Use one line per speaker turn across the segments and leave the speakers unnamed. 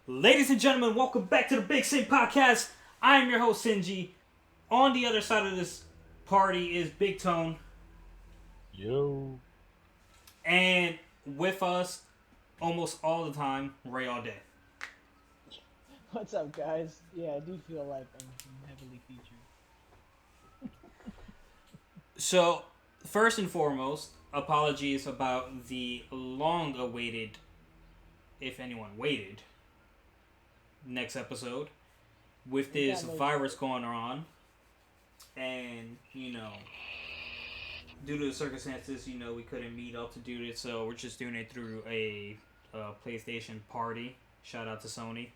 Ladies and gentlemen, welcome back to the BigSin podcast. I am your host, Sinji. On the other side of this party is Big Tone.
Yo,
And with us, almost all the time, Ray all day.
What's up, guys? Yeah, I do feel like I'm heavily featured.
So, first and foremost, apologies about the long awaited, if anyone waited, next episode. With
We
this
got no
virus
choice.
going on, and, due to the circumstances, we couldn't meet up to do this, so we're just doing it through a PlayStation party. Shout out to Sony.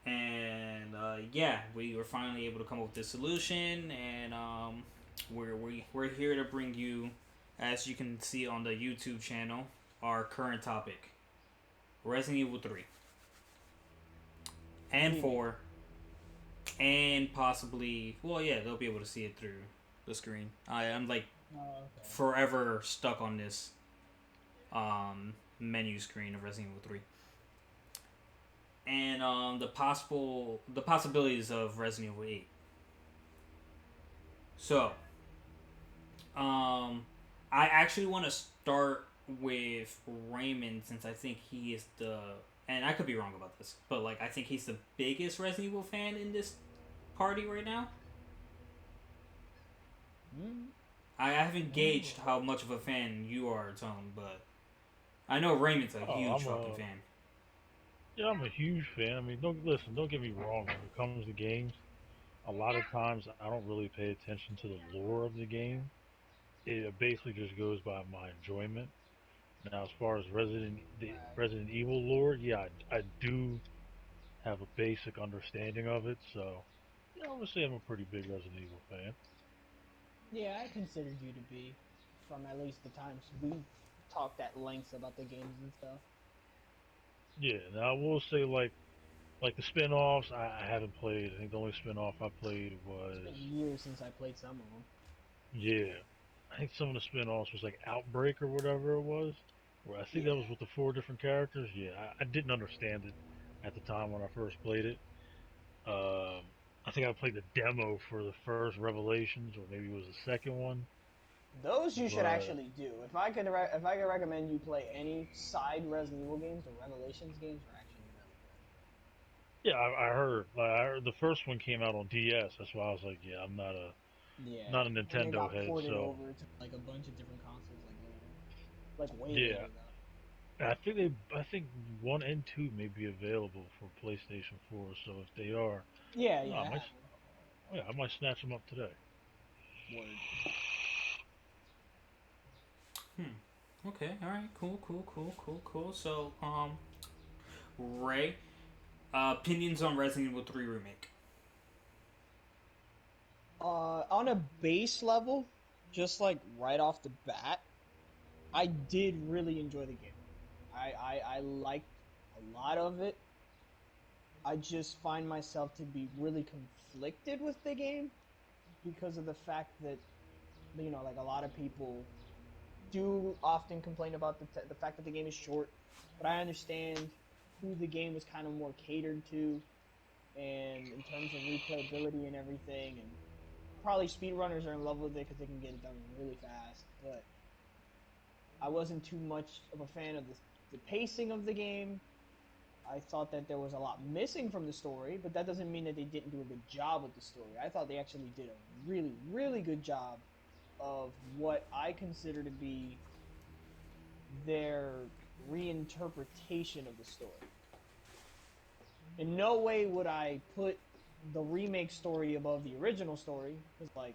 And yeah, we were finally able to come up with this solution, and we're here to bring you, as you can see on the YouTube channel, our current topic: Resident Evil 3 and
Remake.
4, and possibly, well, yeah, they'll be able to see it through the screen. I'm like
Oh, okay.
forever stuck on this menu screen of Resident Evil 3. And the possibilities of Resident Evil 8. So, I actually want to start with Raymond, since I think he is and I could be wrong about this, but like I think he's the biggest Resident Evil fan in this party right now.
Mm,
I haven't gauged how much of a fan you are, Tone, but I know Raymond's a
oh,
huge fucking fan.
I'm a huge fan. I mean, don't get me wrong. When it comes to games, a lot of times I don't really pay attention to the lore of the game. It basically just goes by my enjoyment. Now, as far as the
right.
Resident Evil lore, yeah, I do have a basic understanding of it. So, yeah, I would say I'm a pretty big Resident Evil fan.
Yeah, I considered you to be, from at least the times we talked at length about the games and stuff.
Yeah, now I will say like the spin-offs, I haven't played. I think the only spin-off I played
It's
was
been years since I played some of them.
yeah. I think some of the spin-offs was like Outbreak or whatever it was. Where I think that was
Yeah.
with the four different characters. Yeah, I didn't understand it at the time when I first played it. Um, I think I played the demo for the first Revelations, or maybe it was the second one.
Those you should
But
actually do. If I could recommend you play any side Resident Evil games, the Revelations games are actually really
yeah, I heard the first one came out on DS. That's why I was like, yeah, I'm
good. Yeah.
not a
And it
Nintendo
got
head,
ported
so
over to like a bunch of different consoles like later. Like way
yeah.
later though.
I think one and two may be available for PlayStation 4. So if they are,
Yeah,
no,
yeah, I have them.
yeah, I might snatch them up today.
Word.
Okay, all right, cool. So, Ray, opinions on Resident Evil 3 remake.
On a base level, just like right off the bat, I did really enjoy the game. I liked a lot of it. I just find myself to be really conflicted with the game because of the fact that, like a lot of people do often complain about the fact that the game is short, but I understand who the game was kind of more catered to, and in terms of replayability and everything, and probably speedrunners are in love with it because they can get it done really fast. But I wasn't too much of a fan of the pacing of the game. I thought that there was a lot missing from the story, but that doesn't mean that they didn't do a good job with the story. I thought they actually did a really, really good job of what I consider to be their reinterpretation of the story. In no way would I put the remake story above the original story, because like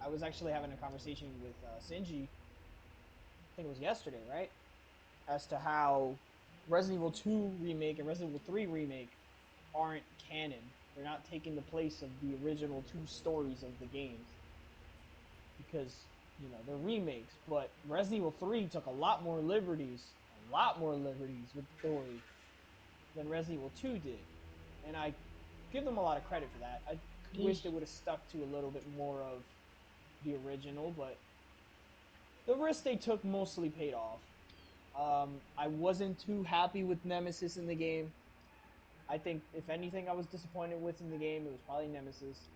I was actually having a conversation with Sinji, I think it was yesterday, right? As to how Resident Evil 2 remake and Resident Evil 3 remake aren't canon. They're not taking the place of the original two stories of the games because they're remakes. But Resident Evil 3 took a lot more liberties with the story than Resident Evil 2 did, and I give them a lot of credit for that. I wish they would have stuck to a little bit more of the original, but the risk they took mostly paid off. I wasn't too happy with Nemesis in the game. I think if anything I was disappointed with in the game, it was probably Nemesis.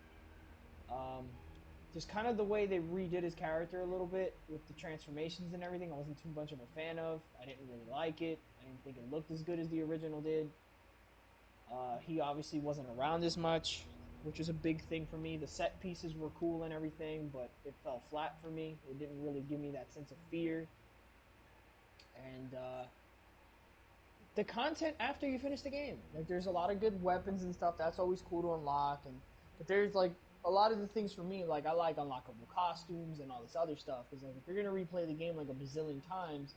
Um, just kind of the way they redid his character a little bit with the transformations and everything. I wasn't too much of a fan of. I didn't really like it. I didn't think it looked as good as the original did. He obviously wasn't around as much, which was a big thing for me. The set pieces were cool and everything, but it fell flat for me. It didn't really give me that sense of fear. And the content after you finish the game, like there's a lot of good weapons and stuff. That's always cool to unlock. And but there's like a lot of the things for me, like I like unlockable costumes and all this other stuff. Because like if you're gonna replay the game like a bazillion times,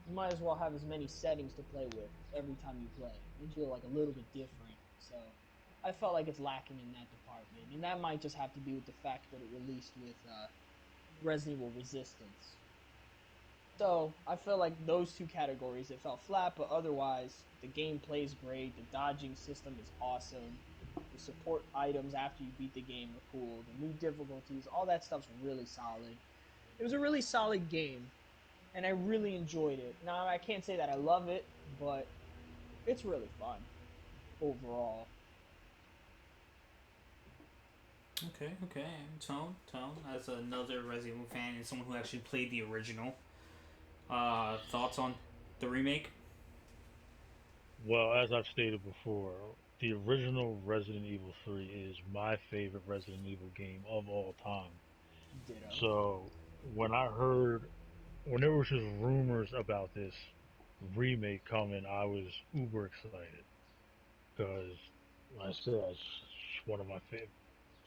you might as well have as many settings to play with every time you play. You feel like a little bit different. So I felt like it's lacking in that department, and that might just have to do with the fact that it released with Resident Evil Resistance. So I feel like those two categories it fell flat, but otherwise the gameplay is great. The dodging system is awesome. The support items after you beat the game are cool. The new difficulties, all that stuff's really solid. It was a really solid game, and I really enjoyed it. Now I can't say that I love it, but it's really fun overall.
Okay, okay. Tone, as another Resident Evil fan and someone who actually played the original, thoughts on the remake?
Well, as I've stated before, the original Resident Evil 3 is my favorite Resident Evil game of all time.
Ditto.
So when I heard, when there was just rumors about this remake coming, I was uber excited because, like I said, it's one of my favorite.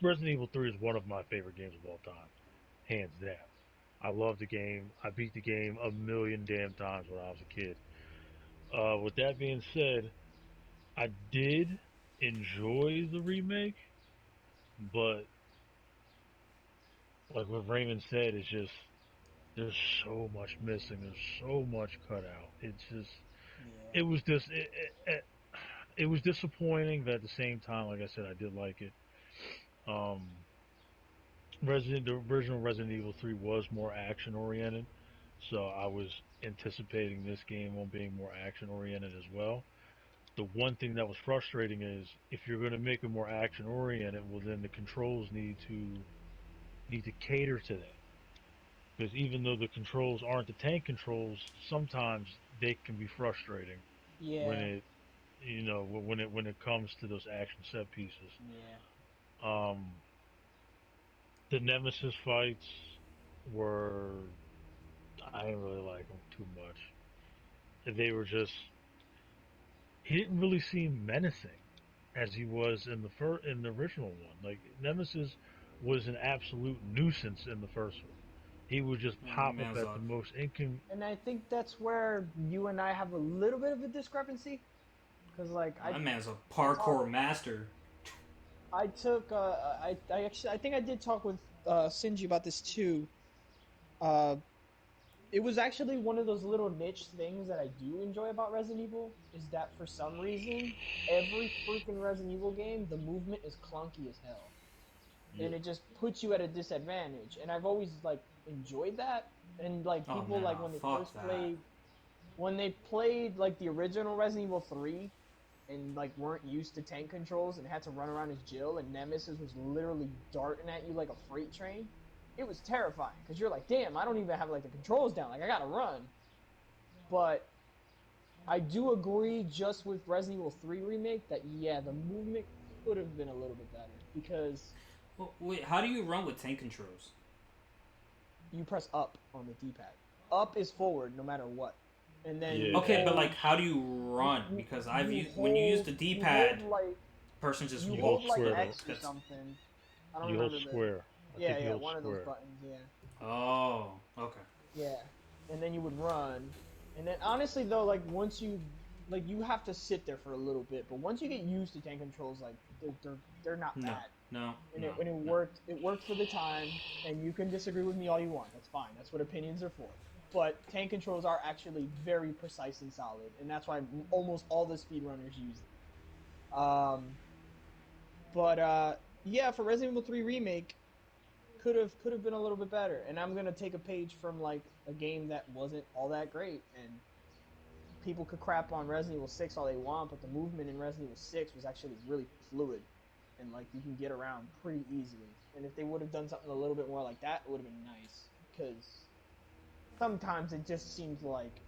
Resident Evil 3 is one of my favorite games of all time, hands down. I love the game. I beat the game a million damn times when I was a kid. With that being said, I did enjoy the remake, but like what Raymond said, it's just there's so much missing. There's so much cut out. It's just
Yeah.
it was just it was disappointing, but at the same time, like I said, I did like it. Um, the original Resident Evil 3 was more action oriented, so I was anticipating this game on being more action oriented as well. The one thing that was frustrating is if you're going to make it more action oriented, well then the controls need to cater to that. Because even though the controls aren't the tank controls, sometimes they can be frustrating when
Yeah.
it comes to those action set pieces.
Yeah.
Um, the Nemesis fights were I didn't really like them too much. They were just he didn't really seem menacing as he was in the original one. Like Nemesis was an absolute nuisance in the first one. He would just
Man, that
pop up
man's
at
a
the most incon.
And I think that's where you and I have a little bit of a discrepancy, because like
that man's a
I talk
parkour master.
I took I actually I think I did talk with Sinji about this too. Uh, it was actually one of those little niche things that I do enjoy about Resident Evil is that for some reason every freaking Resident Evil game the movement is clunky as hell,
Yeah,
and it just puts you at a disadvantage. And I've always like enjoyed that. And like
Oh
people like
no, fuck that.
when they played like the original Resident Evil 3 and like weren't used to tank controls and had to run around as Jill and Nemesis was literally darting at you like a freight train, it was terrifying because you're like, damn, I don't even have like the controls down. Like I gotta run. But I do agree just with Resident Evil 3 remake that yeah, the movement could have been a little bit better because
Well, wait, how do you run with tank controls?
you press up on the D-pad. Up is forward no matter what, and then you
yeah.
Okay, but
hold
like, how do you run?
you
Because
you
when you use
hold
the D
you hold
pad,
like
person just
you
You hold
hold
walks.
like
square.
Though
X or
that's
something. I don't
You hold
remember the
square. I
yeah
think you
yeah
hold
one of those
square.
buttons yeah
oh okay.
yeah, and then you would run, and then honestly though like once you like you have to sit there for a little bit, but once you get used to tank controls like they're not
No,
bad,
no,
and
no,
it
no.
worked for the time, and you can disagree with me all you want. That's fine. That's what opinions are for. But tank controls are actually very precise and solid, and that's why almost all the speedrunners use them. But yeah, for Resident Evil 3 remake, could have been a little bit better. And I'm gonna take a page from like a game that wasn't all that great and people could crap on Resident Evil 6 all they want, but the movement in Resident Evil 6 was actually really fluid, and like you can get around pretty easily. And if they would have done something a little bit more like that, it would have been nice. Because sometimes it just seems like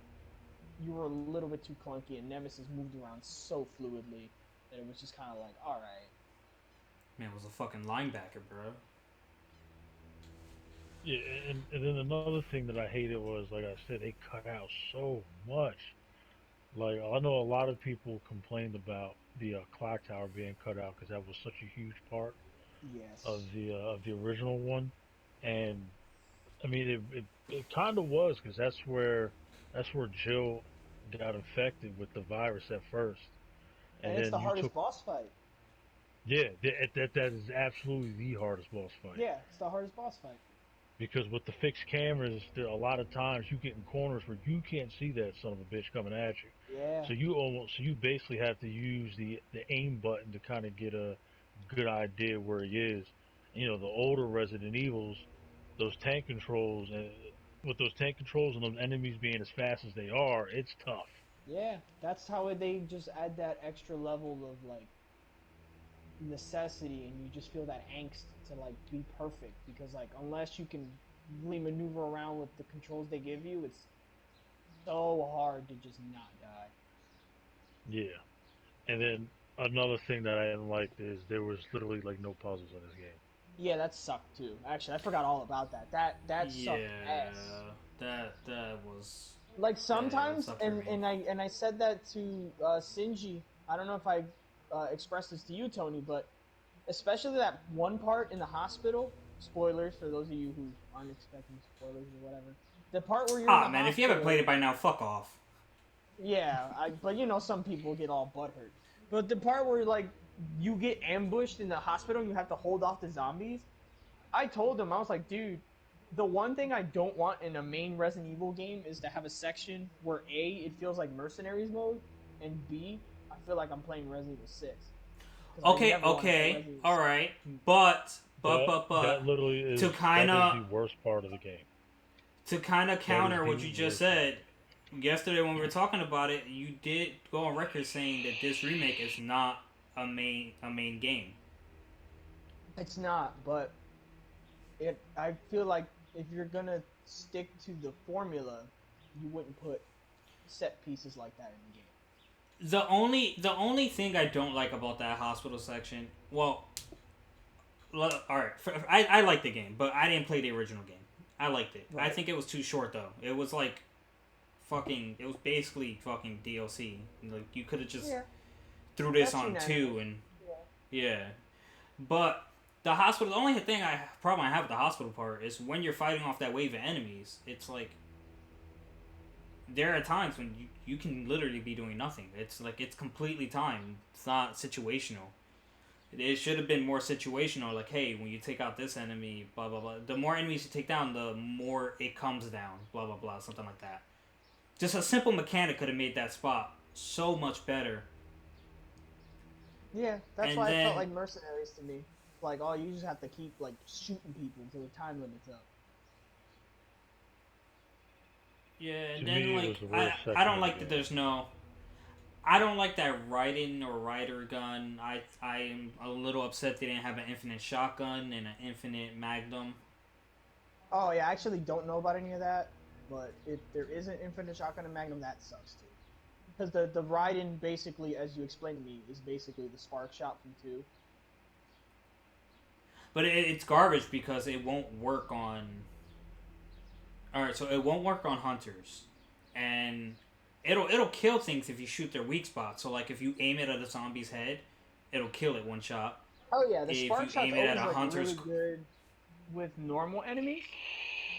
you were a little bit too clunky, and Nemesis moved around so fluidly that it was just kind of like, all right.
Man, was a fucking linebacker, bro.
Yeah, and then another thing that I hated was, like I said, they cut out so much. Like, I know a lot of people complained about the clock tower being cut out because that was such a huge part
Yes.
of the original one, and I mean it kind of was because that's where Jill got infected with the virus at first, and
And it's
then
the
you
hardest
took
boss fight.
yeah that is absolutely the hardest boss fight.
Yeah, it's the hardest boss fight.
Because with the fixed cameras, still a lot of times you get in corners where you can't see that son of a bitch coming at you.
Yeah.
So you basically have to use the aim button to kind of get a good idea where he is. You know, the older Resident Evils, those tank controls, and with those tank controls and those enemies being as fast as they are, it's tough.
Yeah, that's how they just add that extra level of like necessity, and you just feel that angst to like be perfect because like unless you can really maneuver around with the controls they give you, it's so hard to just not die.
Yeah. And then another thing that I didn't like is there was literally like no puzzles in this game.
Yeah, that sucked too. Actually, I forgot all about that. That sucked ass.
Yeah, that was
Like
yeah, that
sometimes,
sucked for me.
and I said that to Sinji. I don't know if I expressed this to you, Tony, but especially that one part in the hospital. Spoilers for those of you who aren't expecting spoilers or whatever. The part where you're in
Ah,
the
man, if you haven't played
hospital.
it by now, fuck off.
Yeah, but you know some people get all butthurt. But the part where like you get ambushed in the hospital and you have to hold off the zombies. I told him I was like, dude, the one thing I don't want in a main Resident Evil game is to have a section where A, it feels like mercenaries mode, and B, I feel like I'm playing Resident Evil 6. Because I
Okay,
never want to play
okay,
Resident Evil
all
6.
right, but
That literally
to
is
kind
that is
of
the worst part of the game.
counter
That is
what
the
you just
worst part.
said yesterday when we were talking about it, you did go on record saying that this remake is not a main game.
It's not, but I feel like if you're gonna stick to the formula, you wouldn't put set pieces like that in the game.
The only thing I don't like about that hospital section, well, all right, I like the game, but I didn't play the original game. I liked it. I
Right.
think it was too short though. It was like fucking. It was basically fucking DLC. Like you could have just
Yeah,
threw this
that's
on
unanimous.
two and
Yeah.
yeah. But the hospital. The only thing I problem I have with the hospital part is when you're fighting off that wave of enemies. It's like there are times when you can literally be doing nothing. It's like it's completely timed. It's not situational. It should have been more situational. Like, hey, when you take out this enemy, blah blah blah. The more enemies you take down, the more it comes down. Blah blah blah. Something like that. Just a simple mechanic could have made that spot so much better.
Yeah, that's
And
why it felt
then
like mercenaries to me. Like, oh, you just have to keep like shooting people until the time limit's up.
yeah, and
To
then
me, it
like
was the
I
worst
I
section
don't
of the
like that.
game.
There's no. I don't like that Raiden or Rider gun. I am a little upset they didn't have an infinite shotgun and an infinite magnum.
Oh yeah, I actually don't know about any of that, but if there is an infinite shotgun and magnum, that sucks too. Because the Raiden basically, as you explained to me, is basically the spark shot from two.
But it's garbage because it won't work on. All right, so it won't work on hunters, and it'll kill things if you shoot their weak spots. So like if you aim it at a zombie's head, it'll kill it one shot.
Oh yeah, the
If
spark
you
shot's
aim it at
always
a
like
hunter's,
really good with normal enemies.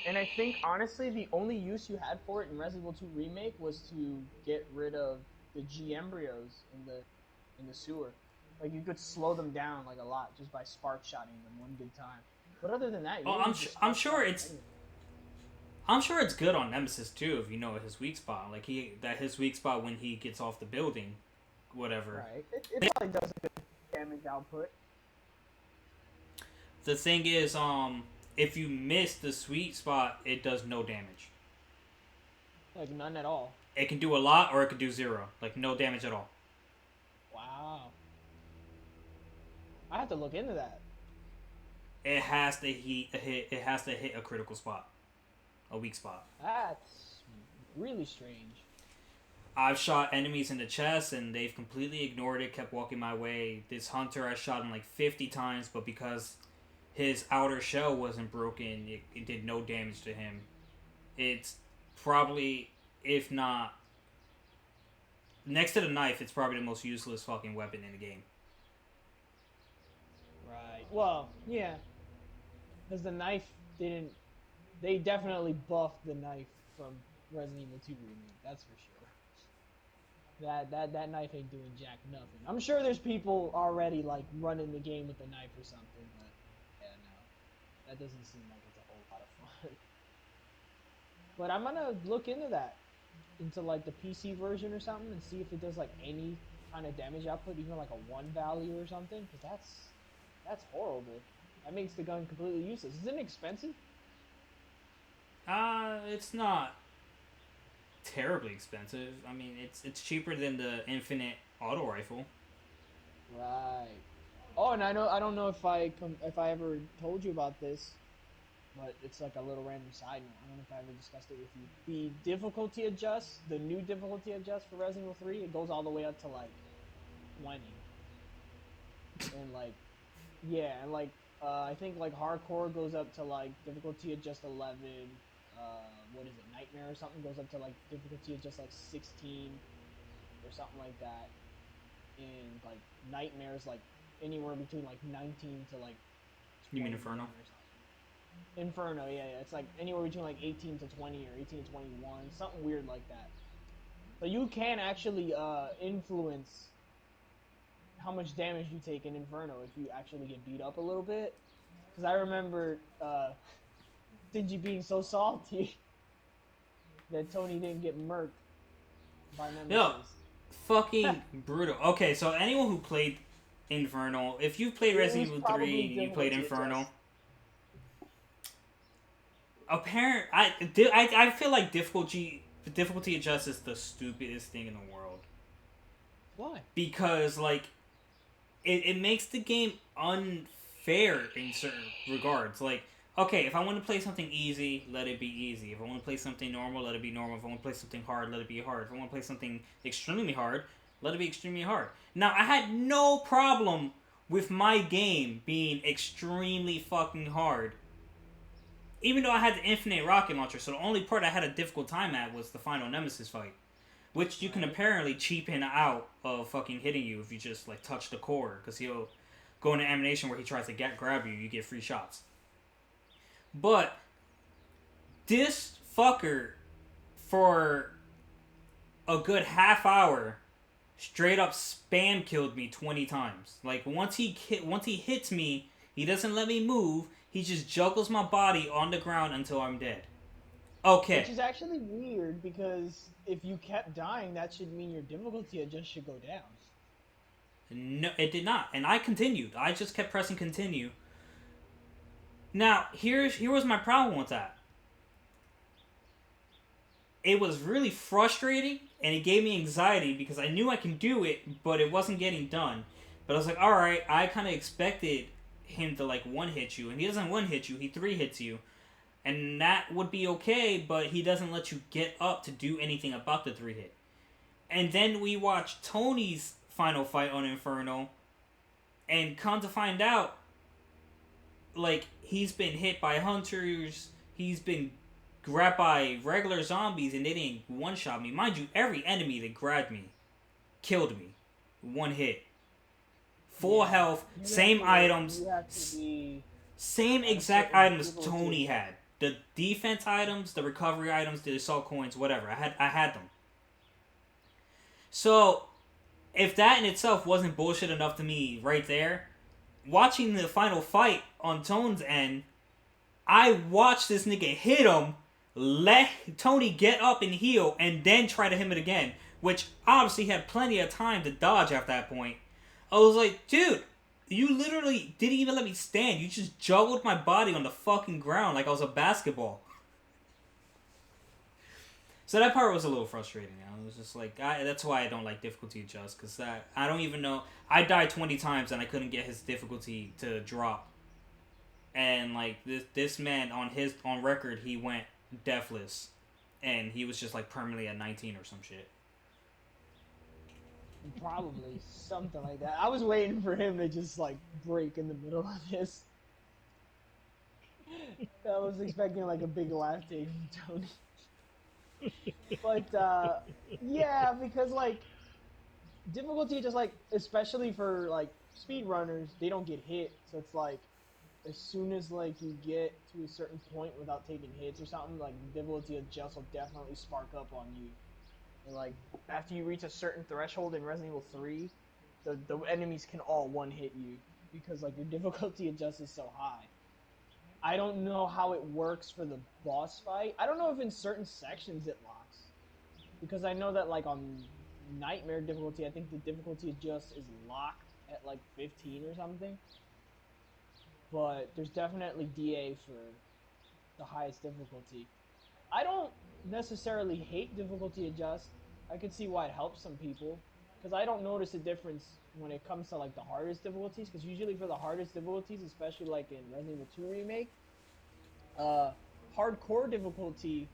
And I think honestly, the only use you had for it in Resident Evil 2 remake was to get rid of the G embryos in the sewer. Like you could slow them down like a lot just by spark shotting them one good time. But other than that, you
oh,
didn't need to
I'm
spark
sure
shot
it's
anything.
I'm sure it's good on Nemesis too if you know his weak spot. Like his weak spot when he gets off the building, whatever.
Right. It probably does a good damage output.
The thing is, if you miss the sweet spot, it does no damage.
Like none at all.
It can do a lot or it can do 0. Like, no damage at all.
Wow. I have to look into that.
It has to hit. It has to hit a critical spot, a weak spot.
That's really strange.
I've shot enemies in the chest and they've completely ignored it, kept walking my way. This hunter I shot him like 50 times, but because his outer shell wasn't broken, it did no damage to him. It's probably, if not, next to the knife, it's probably the most useless fucking weapon in the game.
Right. Well, yeah. Because the knife didn't... They definitely buffed the knife from Resident Evil 2 Remake, that's for sure. That knife ain't doing jack nothing. I'm sure there's people already, like, running the game with the knife or something, but... Yeah, no. That doesn't seem like it's a whole lot of fun. But I'm gonna look into that. Into, like, the PC version or something and see if it does, like, any kind of damage output, even, like, a 1 value or something. Because that's horrible. That makes the gun completely useless. Is it expensive?
It's not terribly expensive. I mean, it's cheaper than the Infinite Auto Rifle.
Right. Oh, and I don't know if I ever told you about this, but it's like a little random side note. I don't know if I ever discussed it with you. The difficulty adjust, the new difficulty adjust for Resident Evil 3, it goes all the way up to like 20. And like, yeah, and like I think like hardcore goes up to like difficulty adjust 11. What is it, Nightmare or something goes up to like difficulty of just like 16 or something like that, and like Nightmare's like anywhere between like 19 to like 20.
You mean Inferno?
Or something. Inferno, yeah, it's like anywhere between like 18 to 20 or 18 to 21, something weird like that. But you can actually influence how much damage you take in Inferno if you actually get beat up a little bit. Because I remember Stingy being so salty that Tony didn't get murked by Nemesis.
Yo, fucking brutal. Okay, so anyone who played Inferno, if you played Resident Evil 3 and you played Inferno, I feel like difficulty adjust is the stupidest thing in the world.
Why?
Because like it makes the game unfair in certain regards. Like, okay, if I want to play something easy, let it be easy. If I want to play something normal, let it be normal. If I want to play something hard, let it be hard. If I want to play something extremely hard, let it be extremely hard. Now, I had no problem with my game being extremely fucking hard. Even though I had the infinite rocket launcher, so the only part I had a difficult time at was the final Nemesis fight. Which you can apparently cheapen out of fucking hitting you if you just, like, touch the core. Because he'll go into animation where he tries to grab you, you get free shots. But this fucker, for a good half hour, straight up spam killed me 20 times. Like, once he hits me, he doesn't let me move. He just juggles my body on the ground until I'm dead. Okay.
Which is actually weird, because if you kept dying, that should mean your difficulty adjust should go down.
No, it did not. And I continued. I just kept pressing continue. Now, here was my problem with that. It was really frustrating, and it gave me anxiety, because I knew I can do it, but it wasn't getting done. But I was like, alright, I kind of expected him to, like, one-hit you, and he doesn't one-hit you, he three-hits you. And that would be okay, but he doesn't let you get up to do anything about the three-hit. And then we watched Tony's final fight on Inferno, and come to find out, like, he's been hit by hunters, he's been grabbed by regular zombies, and they didn't one-shot me. Mind you, every enemy that grabbed me killed me. One hit. Full health, same items, same exact items Tony had. The defense items, the recovery items, the assault coins, whatever. I had them. So, if that in itself wasn't bullshit enough to me right there, watching the final fight on Tone's end, I watched this nigga hit him, let Tony get up and heal, and then try to hit him again, which obviously had plenty of time to dodge at that point. I was like, dude, you literally didn't even let me stand. You just juggled my body on the fucking ground like I was a basketball. So that part was a little frustrating. I was just like, that's why I don't like difficulty adjust, because I don't even know. I died 20 times and I couldn't get his difficulty to drop. And like this man on record, he went deathless, and he was just like permanently at 19 or some shit.
Probably something like that. I was waiting for him to just like break in the middle of this. I was expecting like a big laugh take from Tony. But yeah, because like difficulty just like especially for like speed runners, they don't get hit. So it's like as soon as like you get to a certain point without taking hits or something, like the difficulty adjust will definitely spark up on you. And like after you reach a certain threshold in Resident Evil 3, the enemies can all one hit you because like your difficulty adjust is so high. I don't know how it works for the boss fight. I don't know if in certain sections it locks. Because I know that like on Nightmare difficulty, I think the difficulty adjust is locked at like 15 or something. But there's definitely DA for the highest difficulty. I don't necessarily hate difficulty adjust. I could see why it helps some people because I don't notice a difference when it comes to like the hardest difficulties. Because usually for the hardest difficulties, especially like in Resident Evil 2 remake, uh, hardcore difficulty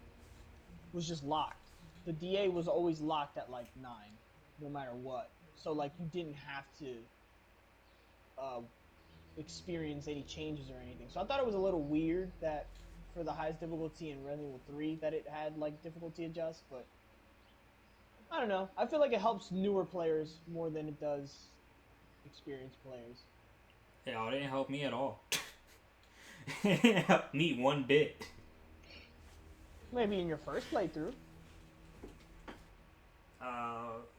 was just locked. The DA was always locked at like 9, no matter what. So like you didn't have to uh, experience any changes or anything. So I thought it was a little weird that for the highest difficulty in Resident Evil 3 that it had like difficulty adjust, but I don't know. I feel like it helps newer players more than it does experienced players.
Yeah, it didn't help me at all. It didn't help me one bit.
Maybe in your first playthrough.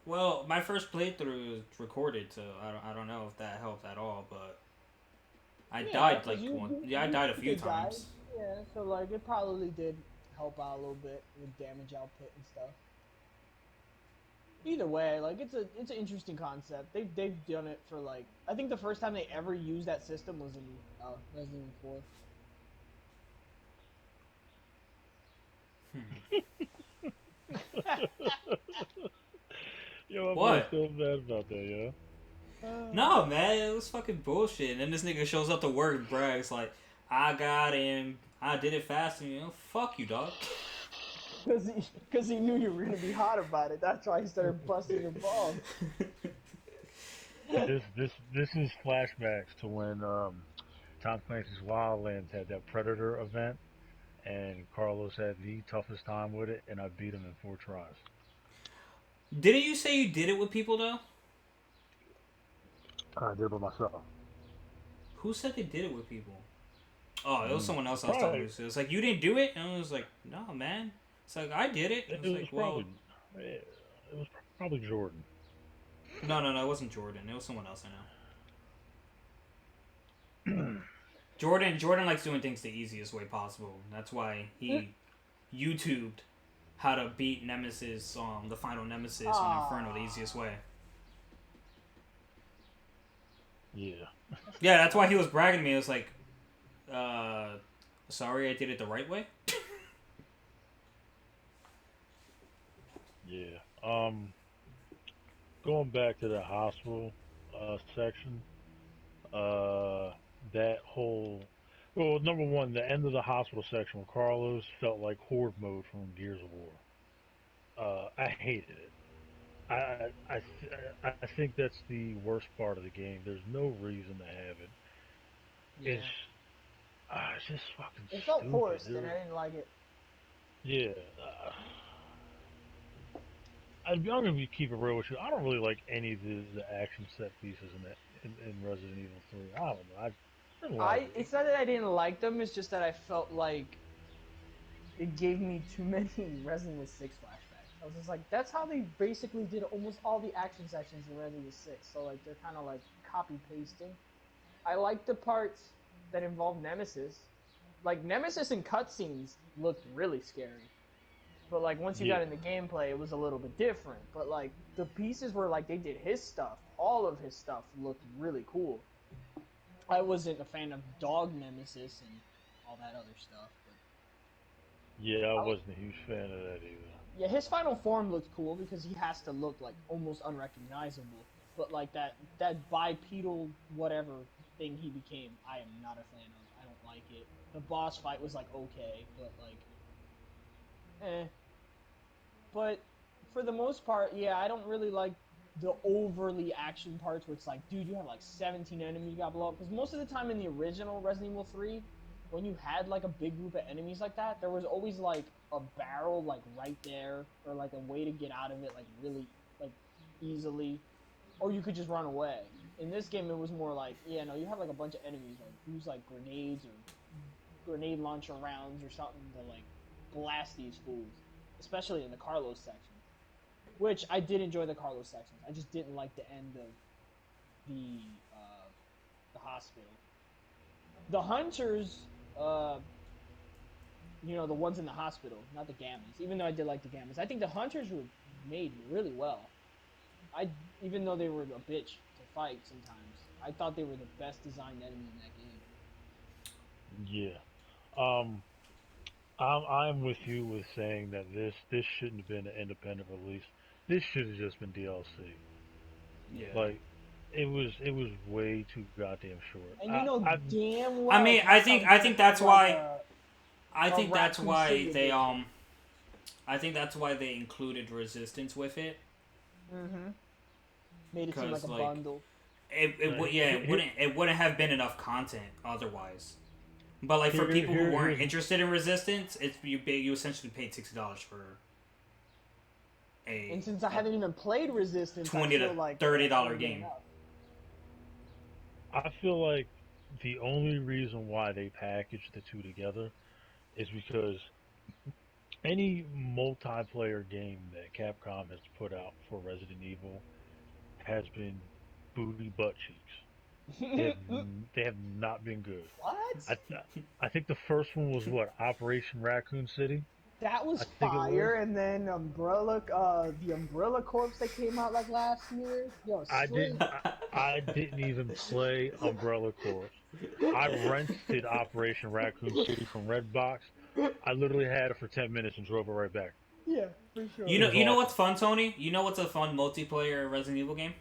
Well, my first playthrough was recorded, so I don't know if that helped at all, but I
Yeah,
died
because
like one. Yeah, I died a few
did die.
times.
Yeah, so like it probably did help out a little bit with damage output and stuff. Either way, like it's an interesting concept. They've done it for like I think the first time they ever used that system was in Resident Evil 4.
Yo, I feel
What?
so bad about that, yo.
No, man, it was fucking bullshit. And then this nigga shows up to work and brags like, "I got him. I did it faster." You know, fuck you, dog.
Because he knew you were gonna be hot about it. That's why he started busting your balls.
This is flashbacks to when Tom Clancy's Wildlands had that Predator event, and Carlos had the toughest time with it, and I beat him in 4 tries.
Didn't you say you did it with people though?
I did it by myself.
Who said they did it with people? Oh, it was someone else I was talking
Probably,
to. So it's like, you didn't do it? And I was like, no, man. It's like, I did it.
it
And it's
was
like, well,
probably it was probably Jordan.
no, it wasn't Jordan. It was someone else I know. Jordan likes doing things the easiest way possible. That's why he YouTubed how to beat Nemesis, the final Nemesis on Inferno the easiest way.
Yeah.
Yeah, that's why he was bragging to me. It was like, sorry, I did it the right way.
Yeah. Going back to the hospital section, that whole well, number one, the end of the hospital section with Carlos felt like horde mode from Gears of War. I hated it. I think that's the worst part of the game. There's no reason to have it.
Yeah.
It's it's just fucking
It felt
stupid.
forced, and I didn't like it.
Yeah. I'm gonna be keep it real with you. I don't really like any of the action set pieces in Resident Evil 3. I don't know. I didn't like it.
It's not that I didn't like them. It's just that I felt like it gave me too many Resident Evil 6 flashbacks. I was just like, that's how they basically did almost all the action sections in Resident Evil 6. So like they're kind of like copy pasting. I like the parts that involve Nemesis. Like Nemesis in cutscenes looked really scary. But like once you
Yeah.
got into gameplay, it was a little bit different. But like the pieces where like they did his stuff, all of his stuff looked really cool. I wasn't a fan of Dog Nemesis and all that other stuff, but
Yeah, I wasn't a huge fan of that either.
Yeah, his final form looked cool because he has to look like almost unrecognizable. But like that bipedal whatever thing he became, I am not a fan of. I don't like it. The boss fight was like okay, but like eh. But for the most part, yeah, I don't really like the overly action parts where it's like, dude, you have like 17 enemies you gotta blow up. Because most of the time in the original Resident Evil 3, when you had like a big group of enemies like that, there was always like a barrel like right there, or like a way to get out of it like really like easily, or you could just run away. In this game, it was more like, yeah, no, you have like a bunch of enemies, like use like grenades or grenade launcher rounds or something to like blast these fools, especially in the Carlos section. Which I did enjoy the Carlos sections. I just didn't like the end of the uh, the hospital. The hunters, uh, the ones in the hospital, not the gammas. Even though I did like the gammas, I think the hunters were made really well. I Even though they were a bitch to fight sometimes, I thought they were the best designed enemy in that game.
Yeah. Um, I'm with you with saying that this shouldn't have been an independent release. This should have just been DLC.
Yeah.
Like, it was way too goddamn short.
And you know
I
damn
I
well
mean, I think
Capcom
I
could
think
have put
that's
like
why I
a
think that's
Raccoon
why
City
they
edition.
I think that's why they included Resistance with it,
Mm-hmm. Made it seem like
cuz
a
like
bundle.
it would yeah, it wouldn't have been enough content otherwise. But like for people who weren't
here's
interested in Resistance, you essentially paid $60 for
And
a,
since I
a
haven't even played Resistance, I
$20 to
feel like that's
$30
more than
game.
enough.
I feel like the only reason why they packaged the two together is because any multiplayer game that Capcom has put out for Resident Evil has been booty butt cheeks. They have not been good.
What?
I think the first one was what, Operation Raccoon City.
That was
I think it was.
fire, and then the Umbrella Corps that came out like last year. Yo,
I
straight.
didn't. I didn't even play Umbrella Corps. I rented Operation Raccoon City from Redbox. I literally had it for 10 minutes and drove it right back.
Yeah, for
You
It
sure.
know
was
you know what's
awesome.
fun, Tony? You know what's a fun multiplayer Resident Evil game?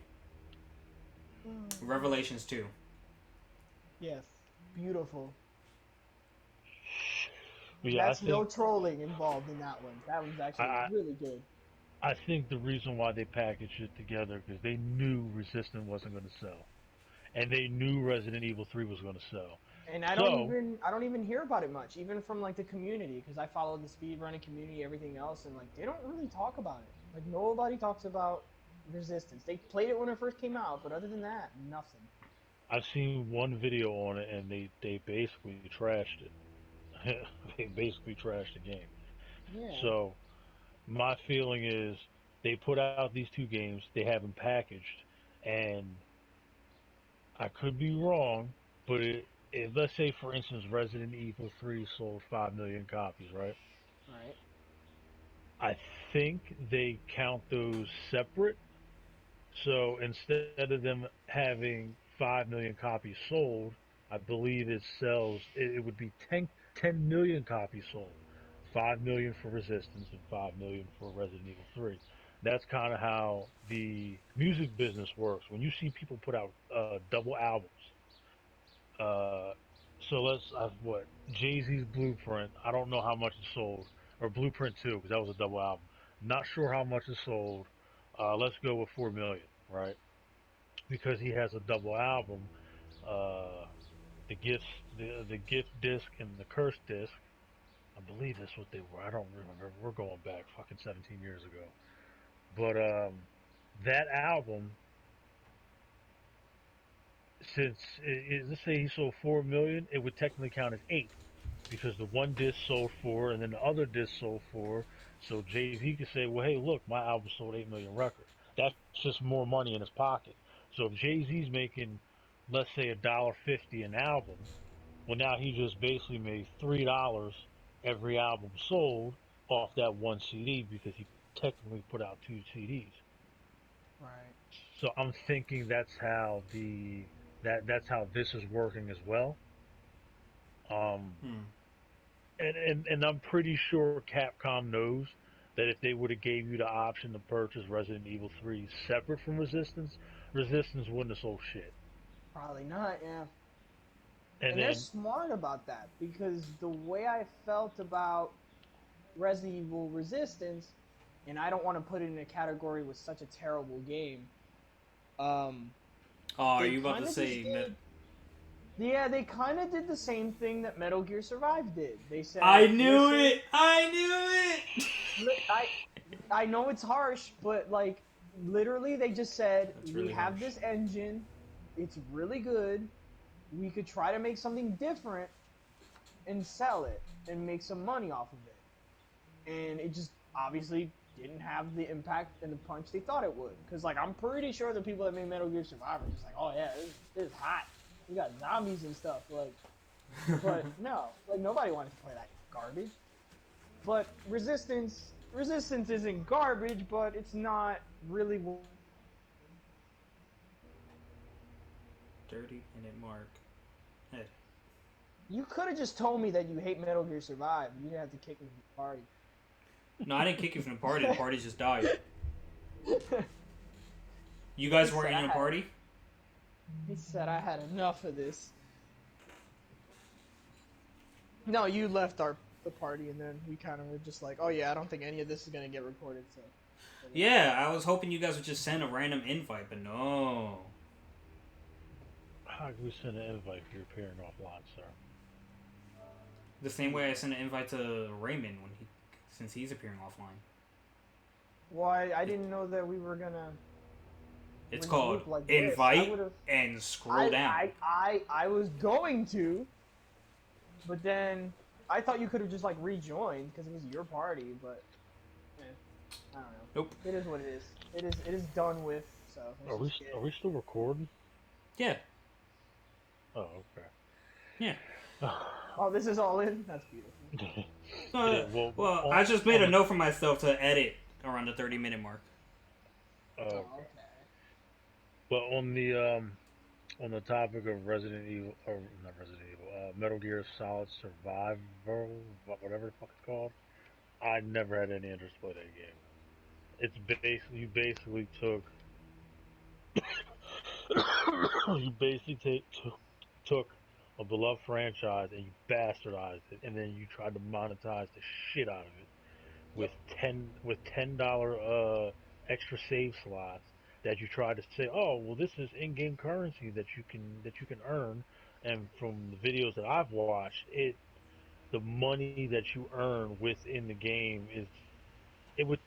Revelations 2.
Yes, beautiful.
But yeah,
That's no trolling involved in that one. That one's
I,
actually
I
really good.
I think the reason why they packaged it together because they knew Resistance wasn't going to sell, and they knew Resident Evil 3 was going to sell.
And
So
I don't even hear about it much, even from like the community, because I follow the speedrunning community, everything else, and like they don't really talk about it. Like nobody talks about Resistance. They played it when it first came out, but other than that, nothing.
I've seen one video on it, and they basically trashed it. They basically trashed the game.
Yeah.
So my feeling is they put out these two games, they have them packaged, and I could be wrong, but let's say for instance Resident Evil 3 sold 5 million copies, right?
Right.
I think they count those separate. So instead of them having 5 million copies sold, I believe it would be 10 million copies sold. 5 million for Resistance and 5 million for Resident Evil 3. That's kind of how the music business works. When you see people put out double albums, uh, so what, Jay-Z's Blueprint, I don't know how much it sold, or Blueprint 2, because that was a double album. Not sure how much it sold. Let's go with 4 million, right? Because he has a double album, uh, the gifts, the gift disc and the curse disc. I believe that's what they were. I don't remember. We're going back fucking 17 years ago. But that album, since let's say he sold 4 million, it would technically count as eight because the one disc sold four and then the other disc sold four. So Jay Z could say, well, hey, look, my album sold 8 million records. That's just more money in his pocket. So if Jay Z's making, let's say, $1.50 an album, well, now he just basically made $3 every album sold off that one CD because he technically put out two CDs.
Right.
So I'm thinking that's how this is working as well. Um,
Hmm.
and I'm pretty sure Capcom knows. that if they would have gave you the option to purchase Resident Evil 3 separate from Resistance, Resistance wouldn't have sold shit.
Probably not, yeah.
And
And they're
then,
smart about that because the way I felt about Resident Evil Resistance, and I don't want to put it in a category with such a terrible game. Um,
Oh, are
they
you about to
kind of just
say?
did. Yeah, they kind of did the same thing that Metal Gear Survive did. They
I
said,
knew
"Listen,
it. I knew
I I know it's harsh, but like literally, they just said
That's
we
really
have
harsh.
this engine. It's really good. We could try to make something different and sell it and make some money off of it." And it just obviously didn't have the impact and the punch they thought it would. Because like I'm pretty sure the people that made Metal Gear Survive are just like, oh yeah, this is hot. We got zombies and stuff. Like, but no, like nobody wanted to play that garbage. But Resistance isn't garbage, but it's not really.
30-minute mark. Hey.
You could have just told me that you hate Metal Gear Survive. You didn't have to kick me from the party.
No, I didn't kick you from the party. The party just died. You
he
guys
said
weren't
I
in a
had.
party?
He said I had enough of this. No, you left the party, and then we kind of were just like, oh yeah, I don't think any of this is gonna get recorded. So.
Yeah, I was hoping you guys would just send a random invite, but no.
how can we send an invite if you're appearing offline, sir?
The same way I sent an invite to Raymond since he's appearing offline.
Well, I didn't know that we were gonna.
It's called
like
invite and scroll down.
I was going to, but then I thought you could have just like rejoined because it was your party. But I don't know.
Nope.
It is what it is. It is done with. So
Are we still recording?
Yeah.
Oh, okay.
Yeah.
Oh, this is all in. That's beautiful.
Well, I just made a note for myself to edit around the 30-minute mark.
Okay.
Okay.
But on the topic of Resident Evil, or not Resident Evil, Metal Gear Solid Survival, whatever the fuck it's called, I never had any interest to play that game. It's basically you basically took a beloved franchise and you bastardized it, and then you tried to monetize the shit out of it with
Yep.
$10 extra save slots that you try to say, oh well, this is in-game currency that you can earn, and from the videos that I've watched, the money that you earn within the game is it would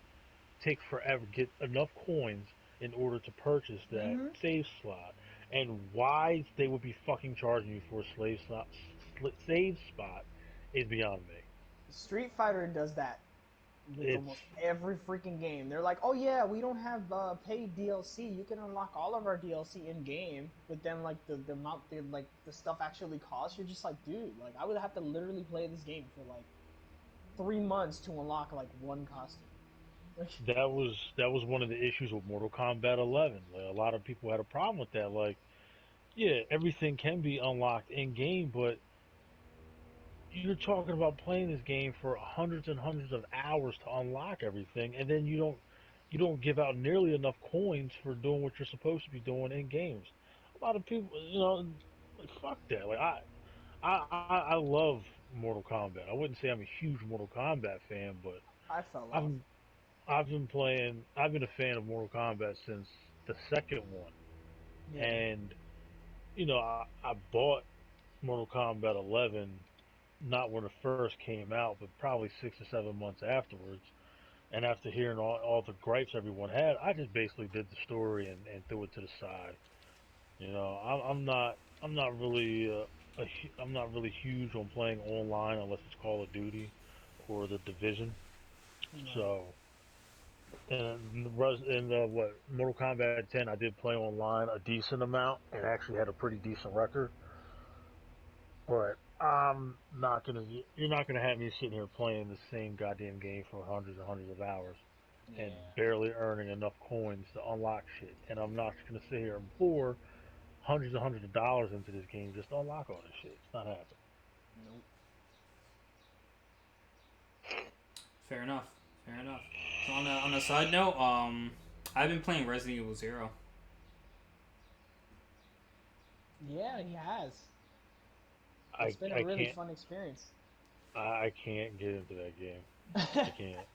take forever to get enough coins in order to purchase that
Mm-hmm.
save slot, and why they would be fucking charging you for a save spot is beyond me.
Street Fighter does that with
It's
almost every freaking game. They're like, "Oh yeah, we don't have paid DLC. You can unlock all of our DLC in game." But then like the amount the stuff actually costs, you're just like, dude, like I would have to literally play this game for like 3 months to unlock like one costume.
that was one of the issues with Mortal Kombat 11. Like, a lot of people had a problem with that. Like, yeah, everything can be unlocked in game, but you're talking about playing this game for hundreds and hundreds of hours to unlock everything, and then you don't give out nearly enough coins for doing what you're supposed to be doing in games. A lot of people, like, fuck that. Like, I love Mortal Kombat. I wouldn't say I'm a huge Mortal Kombat fan, but
I fell
I've
off.
I've been a fan of Mortal Kombat since the second one,
Yeah.
and I bought Mortal Kombat 11 not when it first came out, but probably 6 or 7 months afterwards. And after hearing all the gripes everyone had, I just basically did the story and threw it to the side. I'm not really I'm not really huge on playing online unless it's Call of Duty or the Division.
Right.
So in what Mortal Kombat 10, I did play online a decent amount and actually had a pretty decent record. But I'm not gonna. You're not gonna have me sitting here playing the same goddamn game for hundreds and hundreds of hours and
Yeah.
barely earning enough coins to unlock shit. And I'm not gonna sit here and pour hundreds of dollars into this game just to unlock all this shit. It's not happening.
Nope.
Fair enough. Fair enough. So on a side note, I've been playing Resident Evil Zero.
Yeah, he has.
I
It's been a
I
really
can't
fun experience.
I can't get into that game. I can't.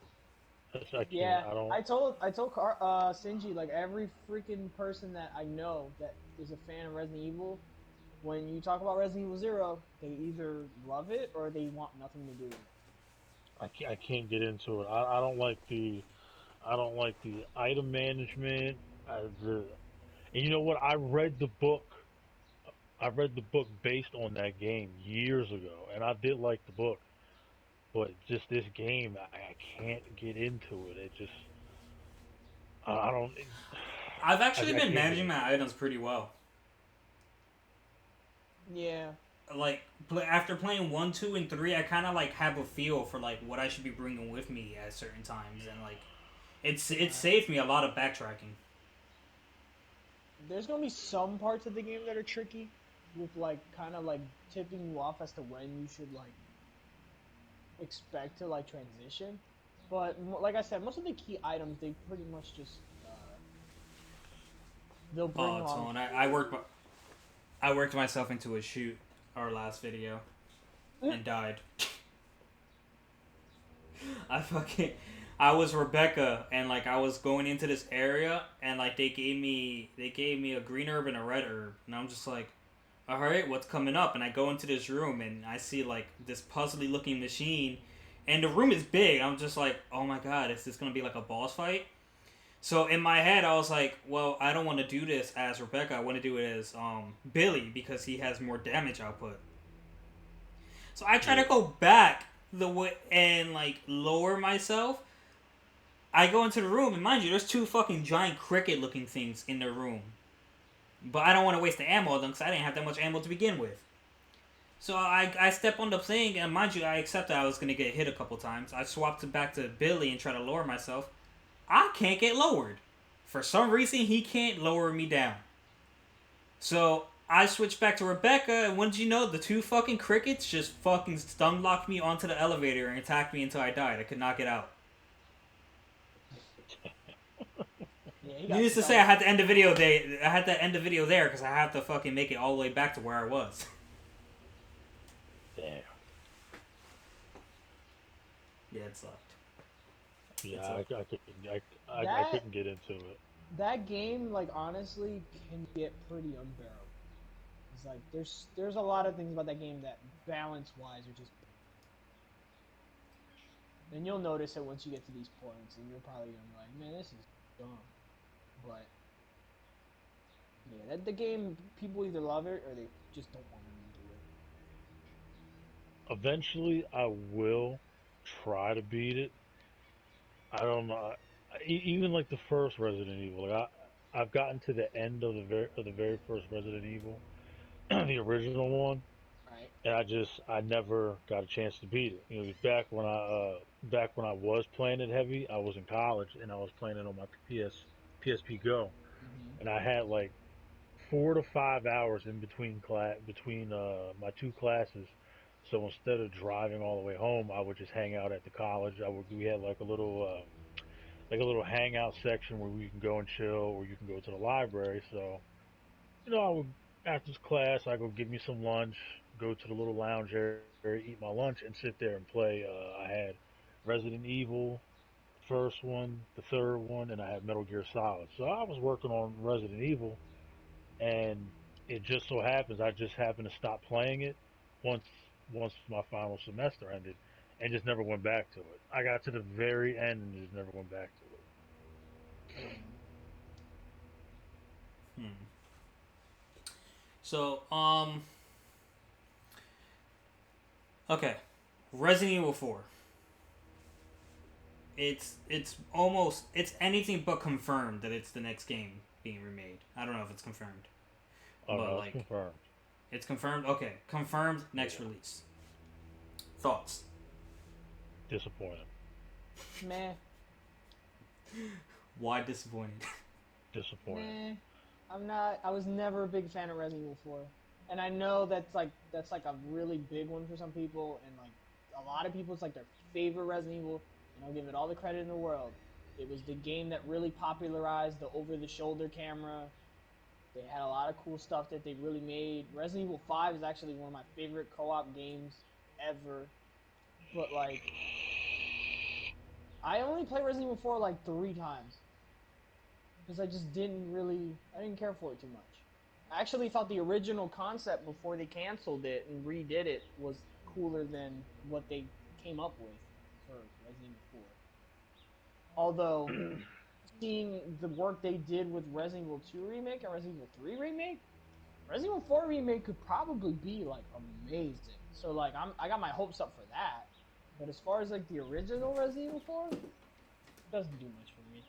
I can't.
Yeah,
I don't.
I told Shinji, like every freaking person that I know that is a fan of Resident Evil, when you talk about Resident Evil Zero, they either love it or they want nothing to do with it.
I can't get into it. I don't like the I don't like the item management. The and you know what? I read the book based on that game years ago, and I did like the book. But just this game, I can't get into it. It just I don't
I've actually
I
been
can't get
managing
into
my items pretty well.
Yeah,
Like after playing 1, 2, and 3, I kind of like have a feel for like what I should be bringing with me at certain times, and like it
right.
saved me a lot of backtracking.
There's gonna be some parts of the game that are tricky, with like kind of like tipping you off as to when you should like expect to like transition. But like I said, most of the key items they pretty much just they'll bring
Oh,
along
Tone,
for
I worked myself into a shoot our last video
you.
and died. I fucking I was Rebecca and like I was going into this area and like they gave me a green herb and a red herb and I'm just like, all right, what's coming up? And I go into this room and I see like this puzzly looking machine, and the room is big. I'm just like, oh my god, is this gonna be like a boss fight? So in my head, I was like, well, I don't want to do this as Rebecca. I want to do it as Billy because he has more damage output. So I try to
yeah.
go back the way and like lower myself. I go into the room and mind you, there's two fucking giant cricket looking things in the room. But I don't want to waste the ammo on them because I didn't have that much ammo to begin with. So I step on the thing and mind you, I accepted I was gonna get hit a couple times. I swapped it back to Billy and try to lower myself. I can't get lowered. For some reason, he can't lower me down. So I switched back to Rebecca, and what did you know? The two fucking crickets just fucking stun locked me onto the elevator and attacked me until I died. I could not get out.
Yeah, he got
Needless to say, I
stunned.
had to end the video. I had to end the video there because I have to fucking make it all the way back to where I was.
Damn.
Yeah, it sucked. It
Yeah,
sucked.
I
That
couldn't get into it.
that game, like honestly, can get pretty unbearable. It's like there's a lot of things about that game that balance wise are just. And you'll notice it once you get to these points, and you're probably gonna be like, man, this is dumb. But yeah, that the game people either love it or they just don't want to do it.
Eventually, I will try to beat it. I don't know. Even like the first Resident Evil, like I've gotten to the end of the very first Resident Evil, the original one,
Right.
and I never got a chance to beat it. You know, back when I was playing it heavy, I was in college and I was playing it on my PSP Go,
Mm-hmm.
and I had like 4 to 5 hours in between my two classes. So instead of driving all the way home, I would just hang out at the college. We had like a little hangout section where we can go and chill, or you can go to the library. So I would after class, I go get me some lunch, go to the little lounge area, eat my lunch, and sit there and play. I had Resident Evil, the first one, the third one, and I had Metal Gear Solid. So I was working on Resident Evil, and it just so happens I just happened to stop playing it once once my final semester ended, and just never went back to it. I got to the very end and just never went back to it.
Mm.
Hmm. So okay, Resident Evil 4. It's anything but confirmed that it's the next game being remade. I don't know if it's confirmed,
Oh
but
no, it's
like
confirmed.
it's confirmed. Okay, confirmed next
Yeah,
release. Thoughts?
disappointed,
Meh,
Why disappointed?
disappointed.
meh. I'm not. I was never a big fan of Resident Evil 4, and I know that's like a really big one for some people, and like a lot of people, it's like their favorite Resident Evil, and I'll give it all the credit in the world. It was the game that really popularized the over-the-shoulder camera. They had a lot of cool stuff that they really made. Resident Evil 5 is actually one of my favorite co-op games ever. But like, I only played Resident Evil 4 like 3 times because I didn't care for it too much. I actually thought the original concept before they canceled it and redid it was cooler than what they came up with for Resident Evil 4. Although seeing the work they did with Resident Evil 2 remake and Resident Evil 3 remake, Resident Evil 4 remake could probably be like amazing. So like I got my hopes up for that. But as far as like the original Resident Evil 4, it doesn't do much for me.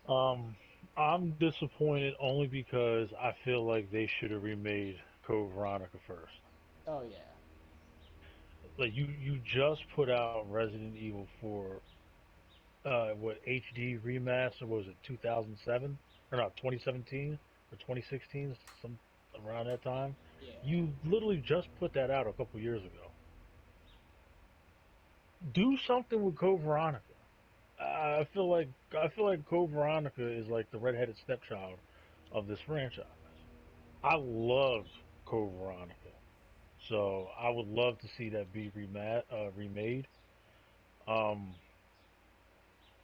Um, I'm disappointed only because I feel like they should have remade Code Veronica first.
Oh yeah.
Like you just put out Resident Evil 4, what HD remaster was it 2007 or not 2017 or 2016, some around that time.
Yeah.
You literally just put that out a couple years ago. Do something with Code Veronica. I feel like Code Veronica is like the redheaded stepchild of this franchise. I loved Code Veronica, so I would love to see that be remade. Um,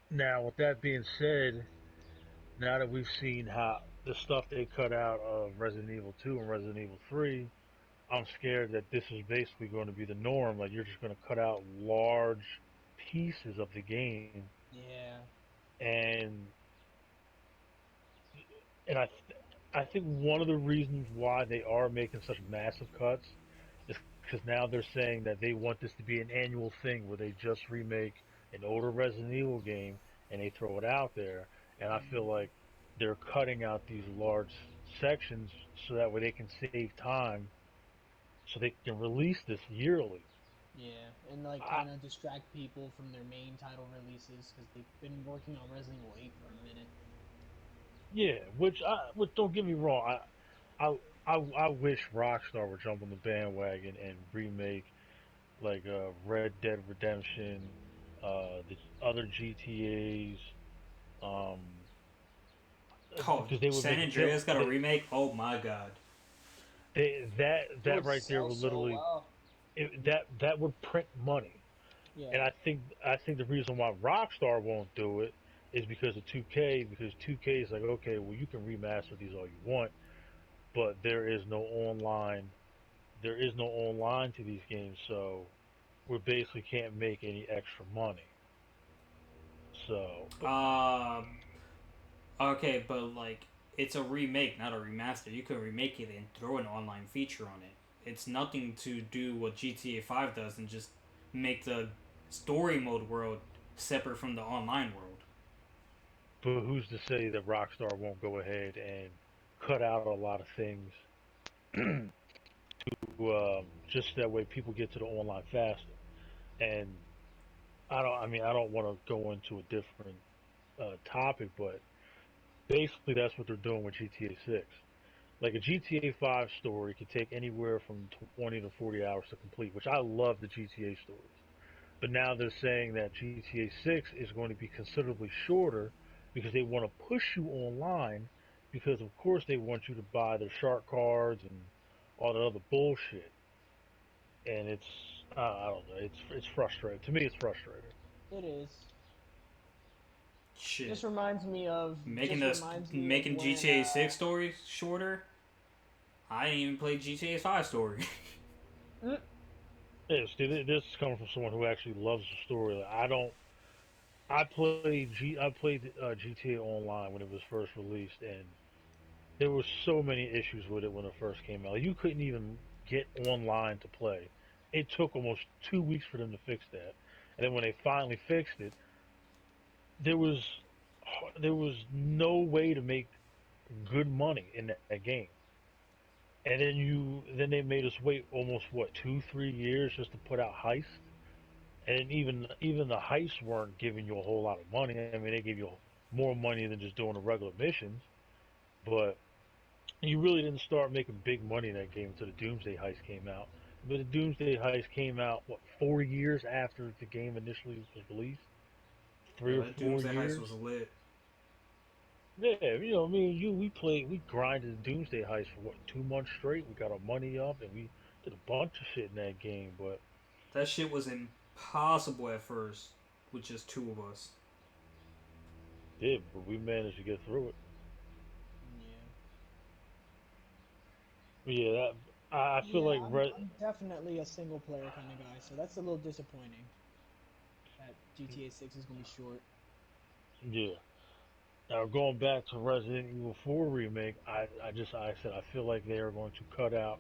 Now, with that being said, now that we've seen how the stuff they cut out of Resident Evil 2 and Resident Evil 3, I'm scared that this is basically going to be the norm. Like you're just going to cut out large pieces of the game,
Yeah.
and I think one of the reasons why they are making such massive cuts is because now they're saying that they want this to be an annual thing where they just remake an older Resident Evil game and they throw it out there. And I feel
Mm,
like they're cutting out these large sections so that way they can save time so they can release this yearly.
yeah, and like
I,
kind of distract people from their main title releases because they've been working on Resident Evil 8 for a minute.
yeah, which don't get me wrong, I wish Rockstar would jump on the bandwagon and remake like Red Dead Redemption, the other GTA's, um,
Oh,
because they would
San
make
Andreas got a remake. Oh my god.
It
that
would
right there
sell
would
so
literally
well.
that would print money. And
Yeah.
I think the reason why Rockstar won't do it is because of 2K, because 2K is like, okay, well you can remaster these all you want, but there is no online to these games, so we basically can't make any extra money. So
Um. Okay, but like it's a remake, not a remaster. You could remake it and throw an online feature on it. It's nothing to do what GTA 5 does and just make the story mode world separate from the online world.
but who's to say that Rockstar won't go ahead and cut out a lot of things just that way people get to the online faster? And I don't want to go into a different topic, but basically that's what they're doing with GTA 6. Like a GTA 5 story could take anywhere from 20 to 40 hours to complete, which I love the GTA stories. But now they're saying that GTA 6 is going to be considerably shorter because they want to push you online because of course they want you to buy their shark cards and all that other bullshit. And it's I don't know, it's frustrating. To me it's frustrating.
It is.
Shit,
Just reminds me of
making
when
GTA 6 stories shorter. I didn't even play GTA 5 story.
mm,
Yes, this is coming from someone who actually loves the story. Like, I don't I played GTA Online when it was first released, and there were so many issues with it when it first came out. You couldn't even get online to play. It took almost 2 weeks for them to fix that, and then when they finally fixed it, there was there was no way to make good money in that game. And then they made us wait almost what 2 3 years just to put out heists, and even the heists weren't giving you a whole lot of money. I mean, they gave you more money than just doing the regular missions, but you really didn't start making big money in that game until the Doomsday heist came out, But the Doomsday Heist came out what 4 years after the game initially was released,
Yeah,
three or
that
four
Doomsday Heist
years.
was lit.
Yeah, me and you, we grinded the Doomsday Heist for what 2 months straight. We got our money up and we did a bunch of shit in that game. But
That shit was impossible at first with just two of us.
but we managed to get through it.
Yeah.
But yeah, I feel
Yeah,
like
I'm definitely a single player kind of guy, so that's a little disappointing that GTA 6 is gonna be short.
yeah. Now going back to Resident Evil 4 remake, I said I feel like they are going to cut out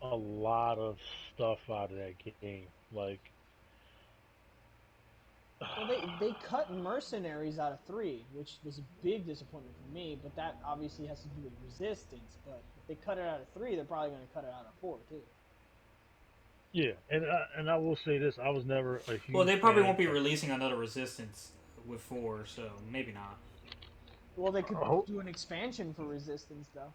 a lot of stuff out of that game. Like,
Well, they cut Mercenaries out of 3, which was a big disappointment for me, but that obviously has to do with Resistance. But if they cut it out of 3, they're probably gonna cut it out of 4 too.
yeah, and I will say this: I was never a
Well,
huge
they probably
fan
won't be
of.
releasing another Resistance with four, so maybe not.
Well, they could
Ho-
do an expansion for Resistance though.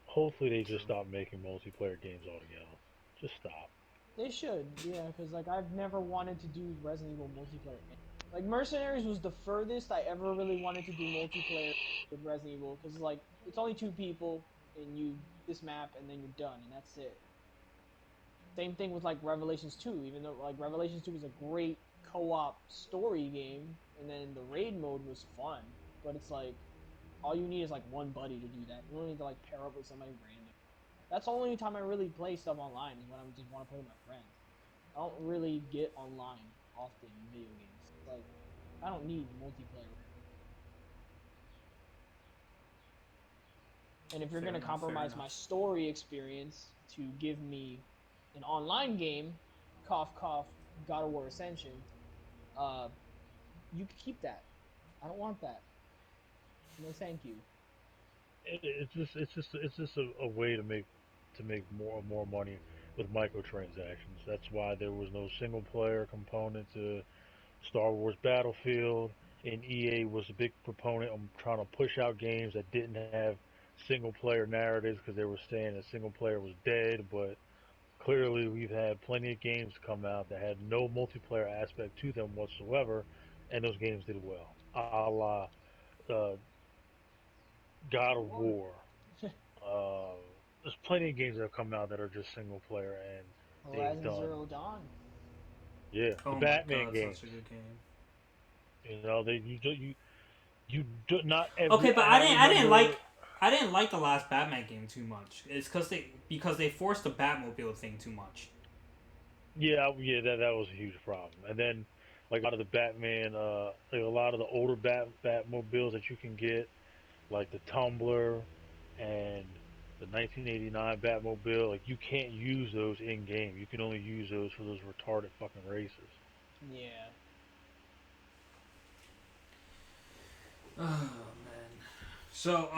Hopefully, they just
True.
stop making multiplayer games altogether. Just stop.
They should, yeah, because like I've never wanted to do Resident Evil multiplayer. Like Mercenaries was the furthest I ever really wanted to do multiplayer with Resident Evil, because like it's only 2 people and you this map and then you're done and that's it. Same thing with like Revelations 2, even though like Revelations 2 was a great co-op story game, and then the raid mode was fun, but it's like all you need is like one buddy to do that. You don't need to like pair up with somebody random. That's the only time I really play stuff online is when I just want to play with my friends. I don't really get online often in video games. Like, I don't need multiplayer. And if you're
Fair
gonna
enough. Fair
compromise my
enough.
story experience to give me an online game, cough cough, God of War Ascension, uh, you can keep that. I don't want that. No, thank you.
It's just a way to make more money with microtransactions. That's why there was no single player component to Star Wars Battlefield, and EA was a big proponent of trying to push out games that didn't have single player narratives because they were saying that single player was dead. But clearly, we've had plenty of games come out that had no multiplayer aspect to them whatsoever, and those games did well. A la uh,
God
God
of
of
War.
War. Uh, there's plenty of games that have come out that are just single player, and they've
Horizon
done.
Zero Dawn.
Yeah, the
Oh my
Batman
god,
games.
such a good game.
You know, you do not
Okay,
every.
but
I remember.
I didn't like the last Batman game too much. It's because they forced the Batmobile thing too much.
Yeah, that was a huge problem. And then like a lot of the Batman, like a lot of the older Batmobiles that you can get, like the Tumbler and the 1989 Batmobile, like you can't use those in game. You can only use those for those retarded fucking races.
Yeah.
Oh man. So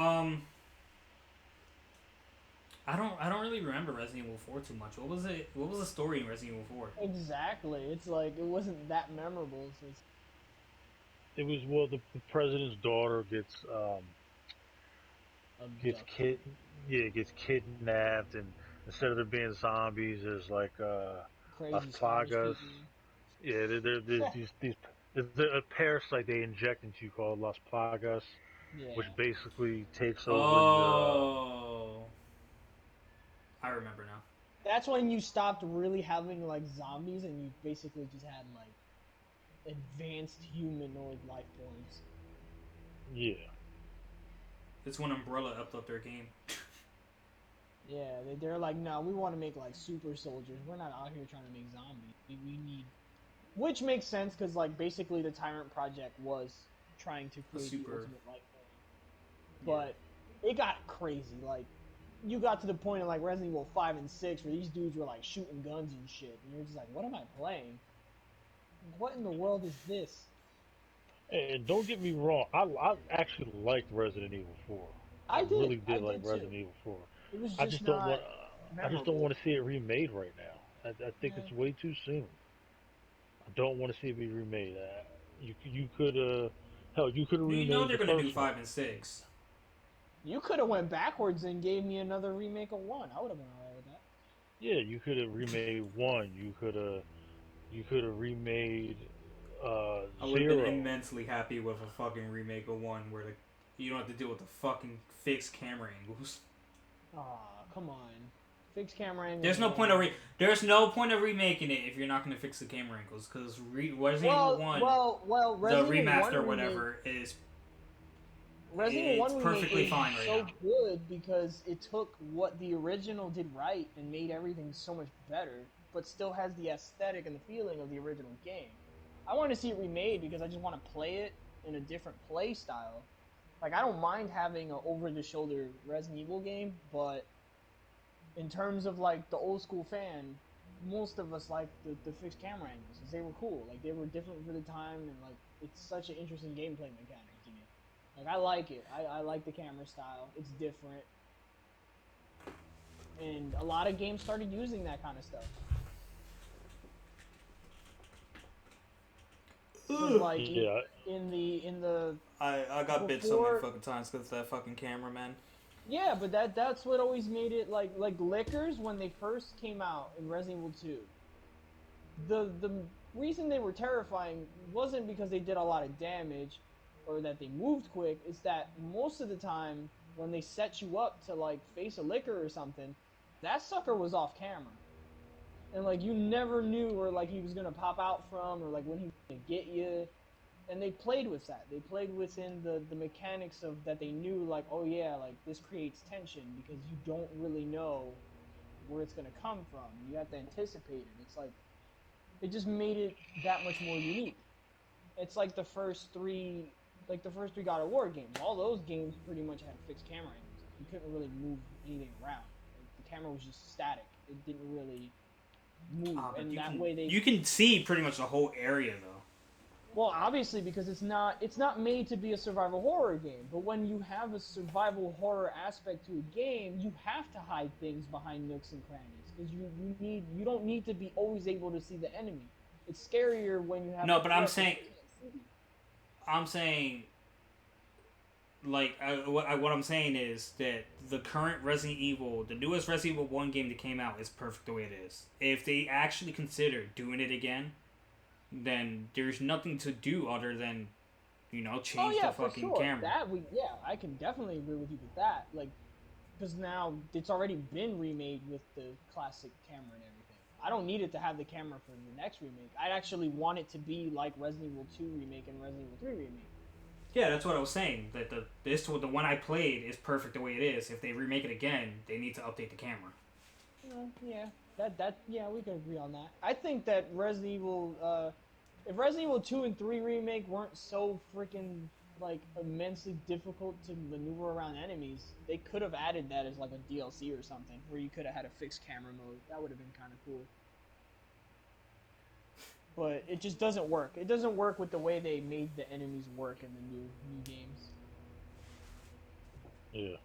I don't really remember Resident Evil 4 too much. What was it? What was the story in Resident Evil 4?
Exactly. It's like it wasn't that memorable. So it's
It was well, the president's daughter gets
abducted.
kid yeah gets kidnapped, and instead of there being zombies, there's like Las
Crazy Spanish
Plagas.
people.
Yeah, there's these there's a parasite they inject into you called Las Plagas, which
Yeah.
basically takes over your.
Oh, I remember now.
That's when you stopped really having like zombies and you basically just had like advanced humanoid life forms.
Yeah,
It's when Umbrella upped up their game.
Yeah, they're like, no, we want to make like super soldiers. We're not out here trying to make zombies. We need, which makes sense because like basically the Tyrant Project was trying to
A
create the
super,
ultimate life form,
yeah.
but it got crazy. Like you got to the point in like Resident Evil 5 and 6 where these dudes were like shooting guns and shit, and you're just like, what am I playing? What in the world is this?
and don't get me wrong, I actually liked Resident Evil 4. I really
I
did like
did too.
Resident Evil 4.
It was
I
just
just don't
not
want I just don't
memorable.
want to see it remade right now. I think
Yeah.
it's way too soon. I don't want to see it be remade. You could hell you could have
You know
remade
they're
the
gonna do
first one.
5 and 6.
You could have went backwards and gave me another remake of one. I would have been alright with that.
Yeah, you could have remade one. You could have remade
I would have been
zero.
immensely happy with a fucking remake of one where you don't have to deal with the fucking fixed camera angles.
Aw, come on. Fixed camera angles
There's no
won't
point of
happen.
there's no point of remaking it if you're not gonna fix the camera angles because Resident Evil One, the
Resident Evil
remaster
One
or
remake.
whatever is
Resident Evil
it's
One remake
perfectly
is
fine right
so
now.
good because it took what the original did right and made everything so much better, but still has the aesthetic and the feeling of the original game. I want to see it remade because I just want to play it in a different play style. Like I don't mind having an over-the-shoulder Resident Evil game, but in terms of like the old school fan, most of us like the fixed camera angles because they were cool. Like they were different for the time, and like it's such an interesting gameplay mechanic to me. Like I like it. I like the camera style. It's different, and a lot of games started using that kind of stuff. Because like
Yeah,
in the
I got bit so many
before,
fucking times because that fucking camera, man.
yeah, but that's what always made it like lickers when they first came out in Resident Evil 2. The reason they were terrifying wasn't because they did a lot of damage or that they moved quick. It's that most of the time when they set you up to like face a licker or something, that sucker was off camera, and like you never knew where like he was gonna pop out from or like when he was gonna get you. And they played with that. They played within the mechanics of that. They knew like, oh yeah, like this creates tension because you don't really know where it's gonna come from. You have to anticipate it. It's like it just made it that much more unique. It's like the first three God of War games. All those games pretty much had fixed camera angles. Like you couldn't really move anything around. Like the camera was just static. It didn't really move,
But
and that way they.
you can see pretty much the whole area though.
Well, obviously because it's not made to be a survival horror game. But when you have a survival horror aspect to a game, you have to hide things behind nooks and crannies because you don't need to be always able to see the enemy. It's scarier when you have a
No, but
threat that you can't see.
I'm saying what I'm saying is that the current Resident Evil, the newest Resident Evil One game that came out, is perfect the way it is. If they actually consider doing it again, then there's nothing to do other than
Oh
change the
yeah, for
fucking
sure.
camera.
I can definitely agree with you with that. Like, because now it's already been remade with the classic camera and everything. I don't need it to have the camera for the next remake. I actually want it to be like Resident Evil 2 remake and Resident Evil 3 remake.
Yeah, that's what I was saying. That the one I played is perfect the way it is. If they remake it again, they need to update the camera.
Yeah, yeah, we can agree on that. I think that Resident Evil, if Resident Evil 2 and 3 remake weren't so freaking like immensely difficult to maneuver around enemies, they could have added that as like a DLC or something, where you could have had a fixed camera mode. That would have been kind of cool. But it just doesn't work. It doesn't work with the way they made the enemies work in the new games.
yeah.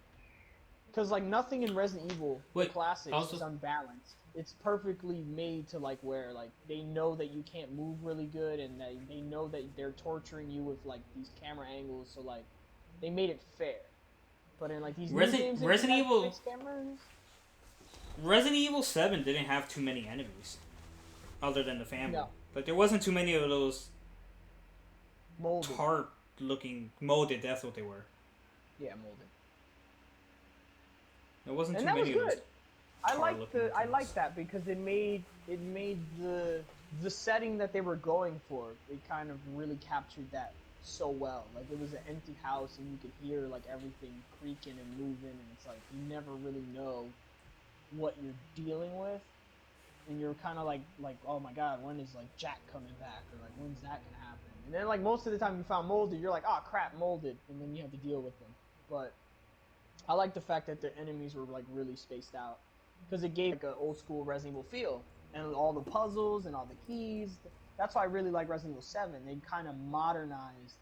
Because like nothing in Resident Evil, the
Wait,
classics, is
also
unbalanced. It's perfectly made to like where like they know that you can't move really good, and they know that they're torturing you with like these camera angles. So like they made it fair. But in like these new games that just
Resident
have
Evil
fixed cameras,
Resident Evil 7 didn't have too many enemies other than the family.
no,
Like there wasn't too many of those
molded.
tart looking molded. That's what they were.
Yeah, molded.
There wasn't
And
too
that was
many of those
good. I
things.
like that because it made the setting that they were going for. It kind of really captured that so well. Like it was an empty house and you could hear like everything creaking and moving, and it's like you never really know what you're dealing with, and you're kind of like oh my god, when is like Jack coming back, or like when's that gonna happen? And then like most of the time you found molded, you're like oh crap, molded, and then you have to deal with them. But I like the fact that the enemies were like really spaced out because it gave like an old school Resident Evil feel, and all the puzzles and all the keys. That's why I really like Resident Evil 7. They kind of modernized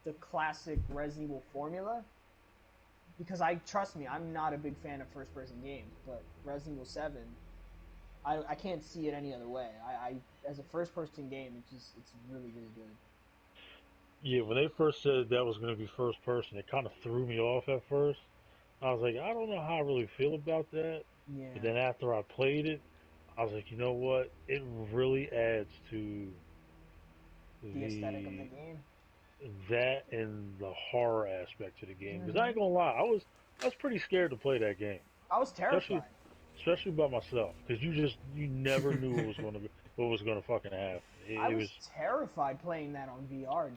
the classic Resident Evil formula because I trust me, I'm not a big fan of first person games, but Resident Evil 7, I can't see it any other way. I as a first person game, it's really really good.
Yeah, when they first said that was going to be first person, it kind of threw me off at first. I was like, I don't know how I really feel about that.
Yeah.
But then after I played it, I was like, you know what? It really adds to
The aesthetic of the
the
game.
that and the horror aspect to the game. Because I
Hmm.
ain't gonna lie, I was pretty scared to play that game,
I was
especially
terrified.
especially by myself, because you never knew what was gonna fucking happen.
I
It was
was terrified playing that on VR.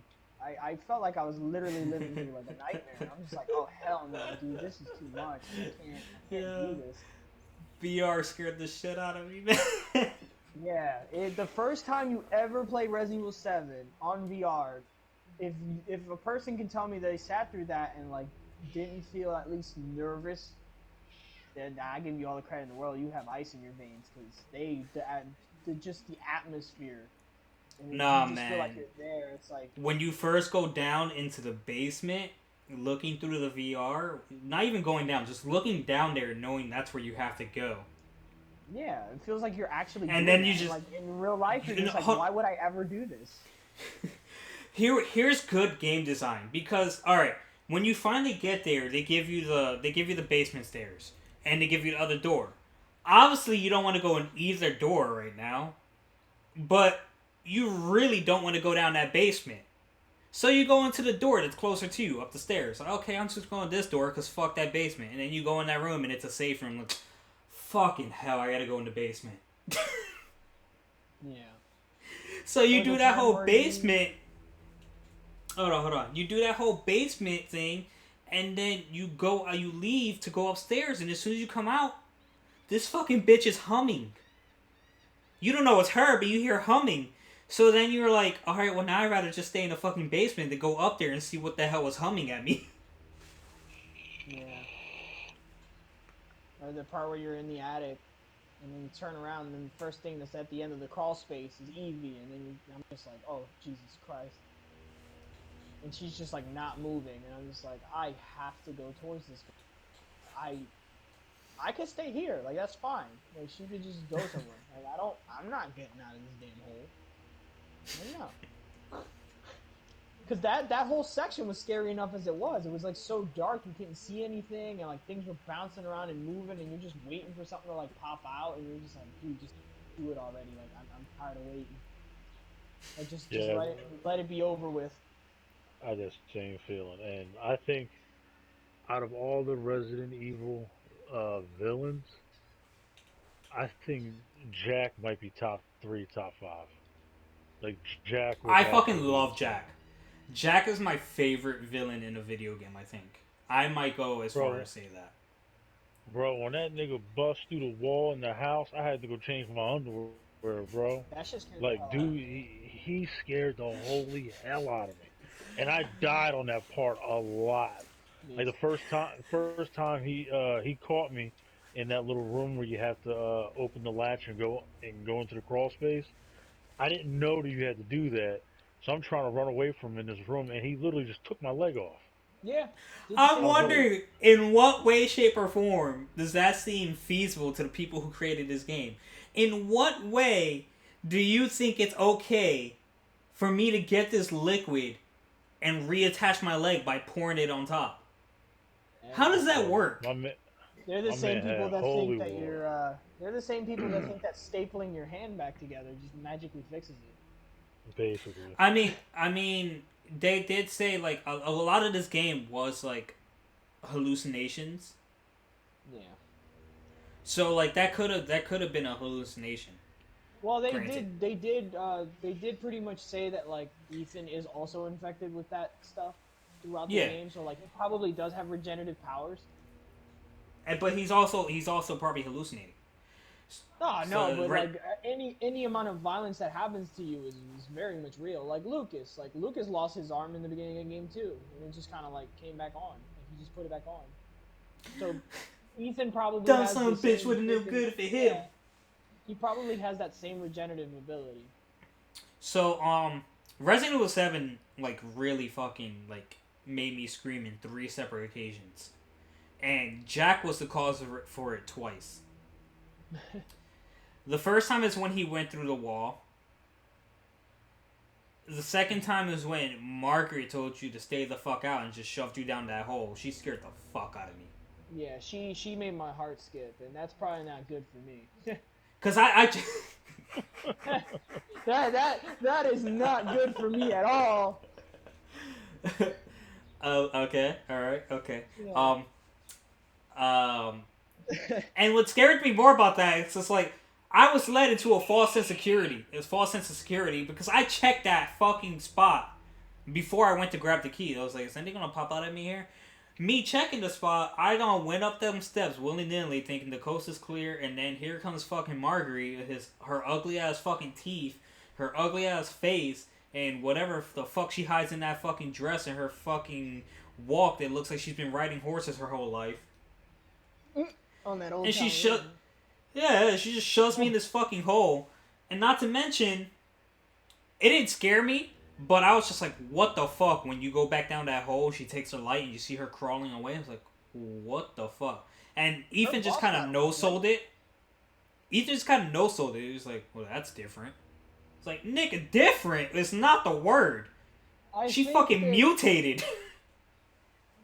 I felt like I was literally living through like a nightmare. I'm just like, oh hell no, dude, this is too much. I can't
Yeah.
do this.
VR scared the shit out of me, man.
Yeah, the first time you ever play Resident Evil 7 on VR, if a person can tell me they sat through that and like didn't feel at least nervous, then I give you all the credit in the world. You have ice in your veins because just the atmosphere and you
Nah,
just feel like
man.
you're there. It's like
When you first go down into the basement, looking through the VR, not even going down, just looking down there, knowing that's where you have to go.
yeah, it feels like you're actually
And
doing
then you
that. And
just
like in real life, you're
you know,
just like, why would I ever do this?
here's good game design because all right, when you finally get there, they give you the basement stairs and they give you the other door. Obviously, you don't want to go in either door right now, but you really don't want to go down that basement. So you go into the door that's closer to you up the stairs. Like, okay, I'm just going to this door because fuck that basement. And then you go in that room and it's a safe room. Like, fucking hell, I gotta go in the basement.
Yeah.
So you
Or the
do that
time
whole
where you
basement. Hold on. You do that whole basement thing, and then you leave to go upstairs. And as soon as you come out, this fucking bitch is humming. You don't know it's her, but you hear humming. So then you're like, all right, well now I'd rather just stay in the fucking basement than go up there and see what the hell was humming at me.
yeah. Or the part where you're in the attic and then you turn around and then the first thing that's at the end of the crawl space is Evie and then I'm just like, oh Jesus Christ. And she's just like not moving and I'm just like, I have to go towards this. I I could stay here, like that's fine. Like she could just go somewhere. Like I'm not getting out of this damn hole. Like, no. Because that whole section was scary enough as it was. It was like so dark you couldn't see anything, and like things were bouncing around and moving, and you're just waiting for something to like pop out, and you're just like, dude, just do it already. Like I'm tired of waiting. Like just
yeah,
let it be over with.
I had that same feeling, and I think out of all the Resident Evil villains, I think Jack might be top three, top five. Like Jack would
I
have to
fucking
be
love
top,
Jack. Jack is my favorite villain in a video game, I think. I might go as far
bro.
as say that.
Bro, when that nigga bust through the wall in the house, I had to go change my underwear, bro.
That shit scared the
Like,
hell out of
dude,
me.
he scared the holy hell out of me, and I died on that part a lot.
Me
Like the
too.
first time he caught me in that little room where you have to open the latch and go into the crawl space. I didn't know that you had to do that, so I'm trying to run away from him in this room, and he literally just took my leg off.
Yeah, did the
I'm
I
same
was
thing.
like,
wondering, in what way, shape, or form does that seem feasible to the people who created this game? In what way do you think it's okay for me to get this liquid and reattach my leg by pouring it on top? How
And
does that
bro,
work?
they're the
my
same
man
people
had
that think
holy
that
water.
you're. They're the same people that think that stapling your hand back together just magically fixes it.
Basically.
I mean, they did say like a lot of this game was like hallucinations.
Yeah.
So like that could have been a hallucination.
Well,
Granted.
they did pretty much say that like Ethan is also infected with that stuff throughout the
Yeah,
game, so like he probably does have regenerative powers.
but he's also probably hallucinating.
Oh no,
So
but
right,
like any amount of violence that happens to you is very much real. Like Lucas lost his arm in the beginning of the game too, and it just kind of like came back on. Like he just put it back on. So Ethan probably
dumb
has
son
the
of a bitch
same
wouldn't have been
freaking
good if it hit him.
yeah. He probably has that same regenerative ability.
So Resident Evil 7 like really fucking like made me scream in three separate occasions, and Jack was the cause for it twice. The first time is when he went through the wall. The second time is when Margaret told you to stay the fuck out and just shoved you down that hole. She scared the fuck out of me.
Yeah, she made my heart skip, and that's probably not good for me.
Cause I
That is not good for me at all.
oh, okay, all right, okay.
Yeah.
Um, um, and what scared me more about that is just like I was led into a false sense of security. It was false sense of security because I checked that fucking spot before I went to grab the key. I was like, is anything gonna pop out at me here? Me checking the spot, I done went up them steps willy nilly, thinking the coast is clear, and then here comes fucking Marguerite with her ugly ass fucking teeth, her ugly ass face, and whatever the fuck she hides in that fucking dress and her fucking walk that looks like she's been riding horses her whole life.
On that old
And
town
she
road.
yeah, she just shoves me in this fucking hole. And not to mention, it didn't scare me, but I was just like, what the fuck? When you go back down that hole, she takes her light and you see her crawling away. I was like, what the fuck? And Ethan just kind of no-sold it. Ethan just kind of no-sold it. He was like, well, that's different. It's like, nigga, different? It's not the word. She fucking mutated.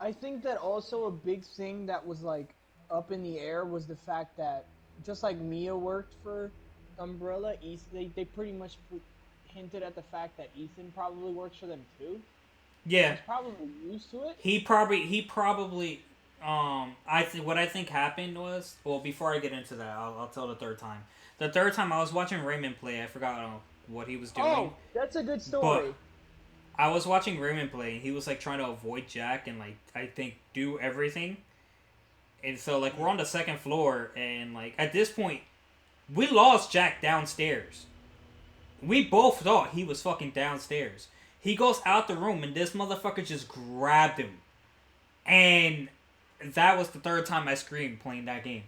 I think that also a big thing that was like up in the air was the fact that just like Mia worked for Umbrella, they pretty much hinted at the fact that Ethan probably works for them too.
Yeah.
He's probably used to it.
He probably what I think happened was, well, before I get into that, I'll tell the third time. The third time I was watching Raymond play, I forgot what he was doing.
Oh, that's a good story.
But I was watching Raymond play, and he was like trying to avoid Jack and like I think do everything. And so like we're on the second floor, and like at this point, we lost Jack downstairs. We both thought he was fucking downstairs. He goes out the room, and this motherfucker just grabbed him. And that was the third time I screamed playing that game.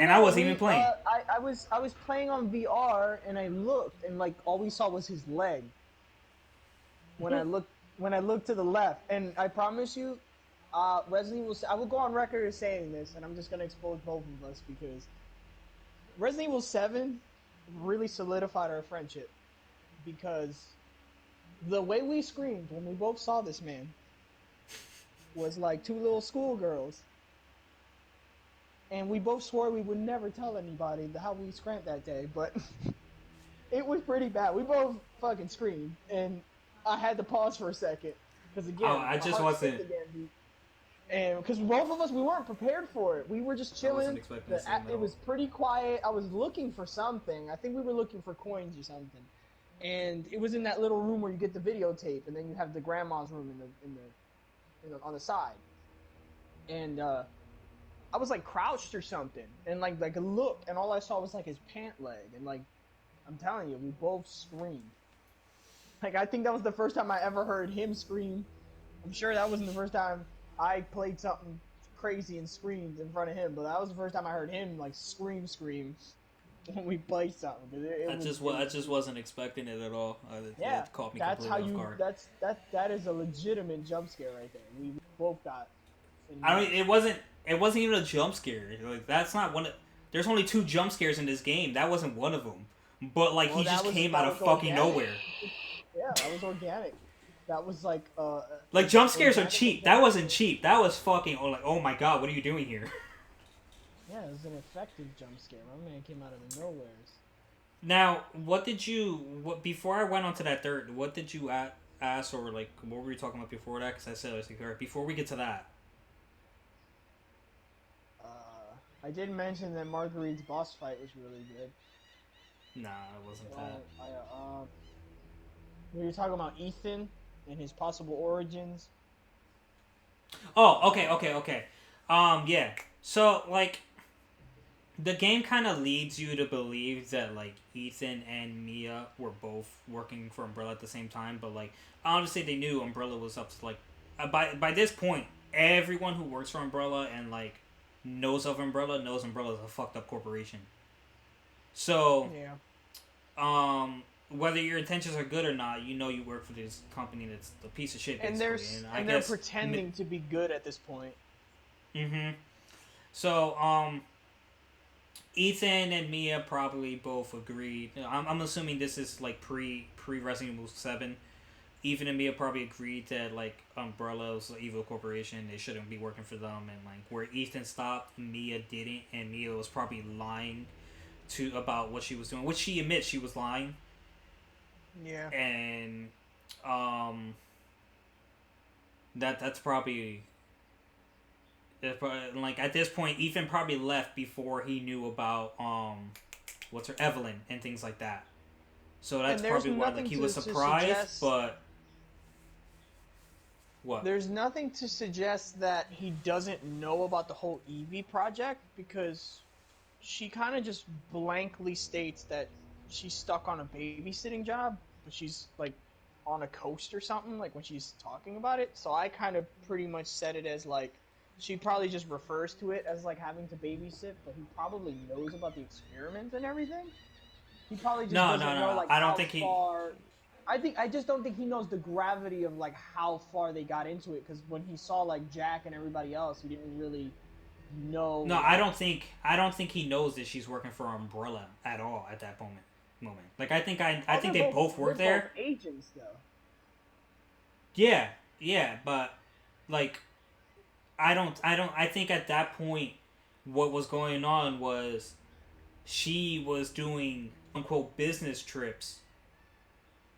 And
no,
I wasn't even playing.
I was playing on VR, and I looked, and like all we saw was his leg. When I looked to the left, and I promise you, Resident Evil. I will go on record as saying this, and I'm just gonna expose both of us because Resident Evil 7 really solidified our friendship because the way we screamed when we both saw this man was like two little schoolgirls. And we both swore we would never tell anybody how we screamed that day, but it was pretty bad. We both fucking screamed, and I had to pause for a second because again,
I just wasn't.
And because both of us, we weren't prepared for it. We were just chilling. It was pretty quiet. I was looking for something. I think we were looking for coins or something. And it was in that little room where you get the videotape, and then you have the grandma's room on the side. And I was like crouched or something, and like a look, and all I saw was like his pant leg, and like I'm telling you, we both screamed. Like I think that was the first time I ever heard him scream. I'm sure that wasn't the first time I played something crazy and screamed in front of him, but that was the first time I heard him like scream when we played something.
I just wasn't expecting it at all. It caught me
that's
completely off guard.
That is a legitimate jump scare right there. We both got.
I mean, it wasn't even a jump scare. Like that's not one. There's only 2 jump scares in this game. That wasn't one of them. But like he just came out of fucking nowhere.
Yeah, that was organic. That was like
like jump scares are cheap. That wasn't cheap. That was fucking like, oh my god, what are you doing here?
Yeah, it was an effective jump scare. My man came out of the nowheres.
Now, before I went on to that third, what did you ask or like what were you talking about before that? Because I said before we get to that.
I did mention that Marguerite's boss fight was really good.
Nah, it wasn't that.
We were talking about Ethan and his possible origins.
Oh, okay. Yeah. So, like, the game kind of leads you to believe that, like, Ethan and Mia were both working for Umbrella at the same time, but, like, obviously they knew Umbrella was up to, like, by this point, everyone who works for Umbrella and, like, knows Umbrella is a fucked up corporation. So,
yeah.
Whether your intentions are good or not, you know you work for this company that's a piece of shit.
And they're pretending to be good at this point.
Mm-hmm. So, Ethan and Mia probably both agreed. I'm assuming this is like pre Resident Evil 7. Ethan and Mia probably agreed that like Umbrella was an evil corporation. They shouldn't be working for them, and like where Ethan stopped, Mia didn't, and Mia was probably lying to about what she was doing, which she admits she was lying,
Yeah.
and um, that's probably. Like at this point, Ethan probably left before he knew about what's her Evelyn and things like that. So that's
And there's
probably why like
nothing
he
to,
was
to
surprised,
suggest.
but what?
There's nothing to suggest that he doesn't know about the whole Evie project because she kind of just blankly states that she's stuck on a babysitting job, but she's like on a coast or something, like when she's talking about it. So I kind of pretty much said it as like she probably just refers to it as like having to babysit, but he probably knows about the experiment and everything. He probably just
No,
doesn't
no, no,
know
no.
like
I don't
how
think he.
far. I just don't think he knows the gravity of like how far they got into it because when he saw like Jack and everybody else, he didn't really know.
No,
Like,
I don't think he knows that she's working for Umbrella at all at that moment. Like I think they both work
they're
there.
both agents though.
Yeah, yeah, but like I think at that point what was going on was she was doing unquote business trips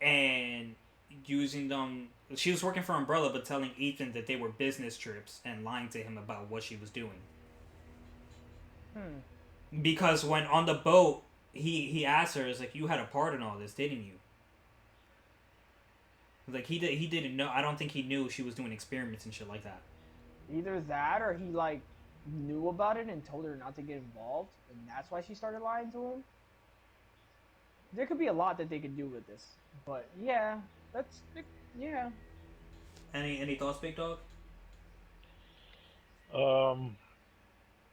and using them. She was working for Umbrella, but telling Ethan that they were business trips and lying to him about what she was doing.
Hmm.
Because when on the boat, he asked her, "Is like you had a part in all this, didn't you?" Like he didn't know. I don't think he knew she was doing experiments and shit like that.
Either that or he like knew about it and told her not to get involved, and that's why she started lying to him. There could be a lot that they could do with this, but yeah, that's yeah.
Any thoughts, Big Dog?
Um,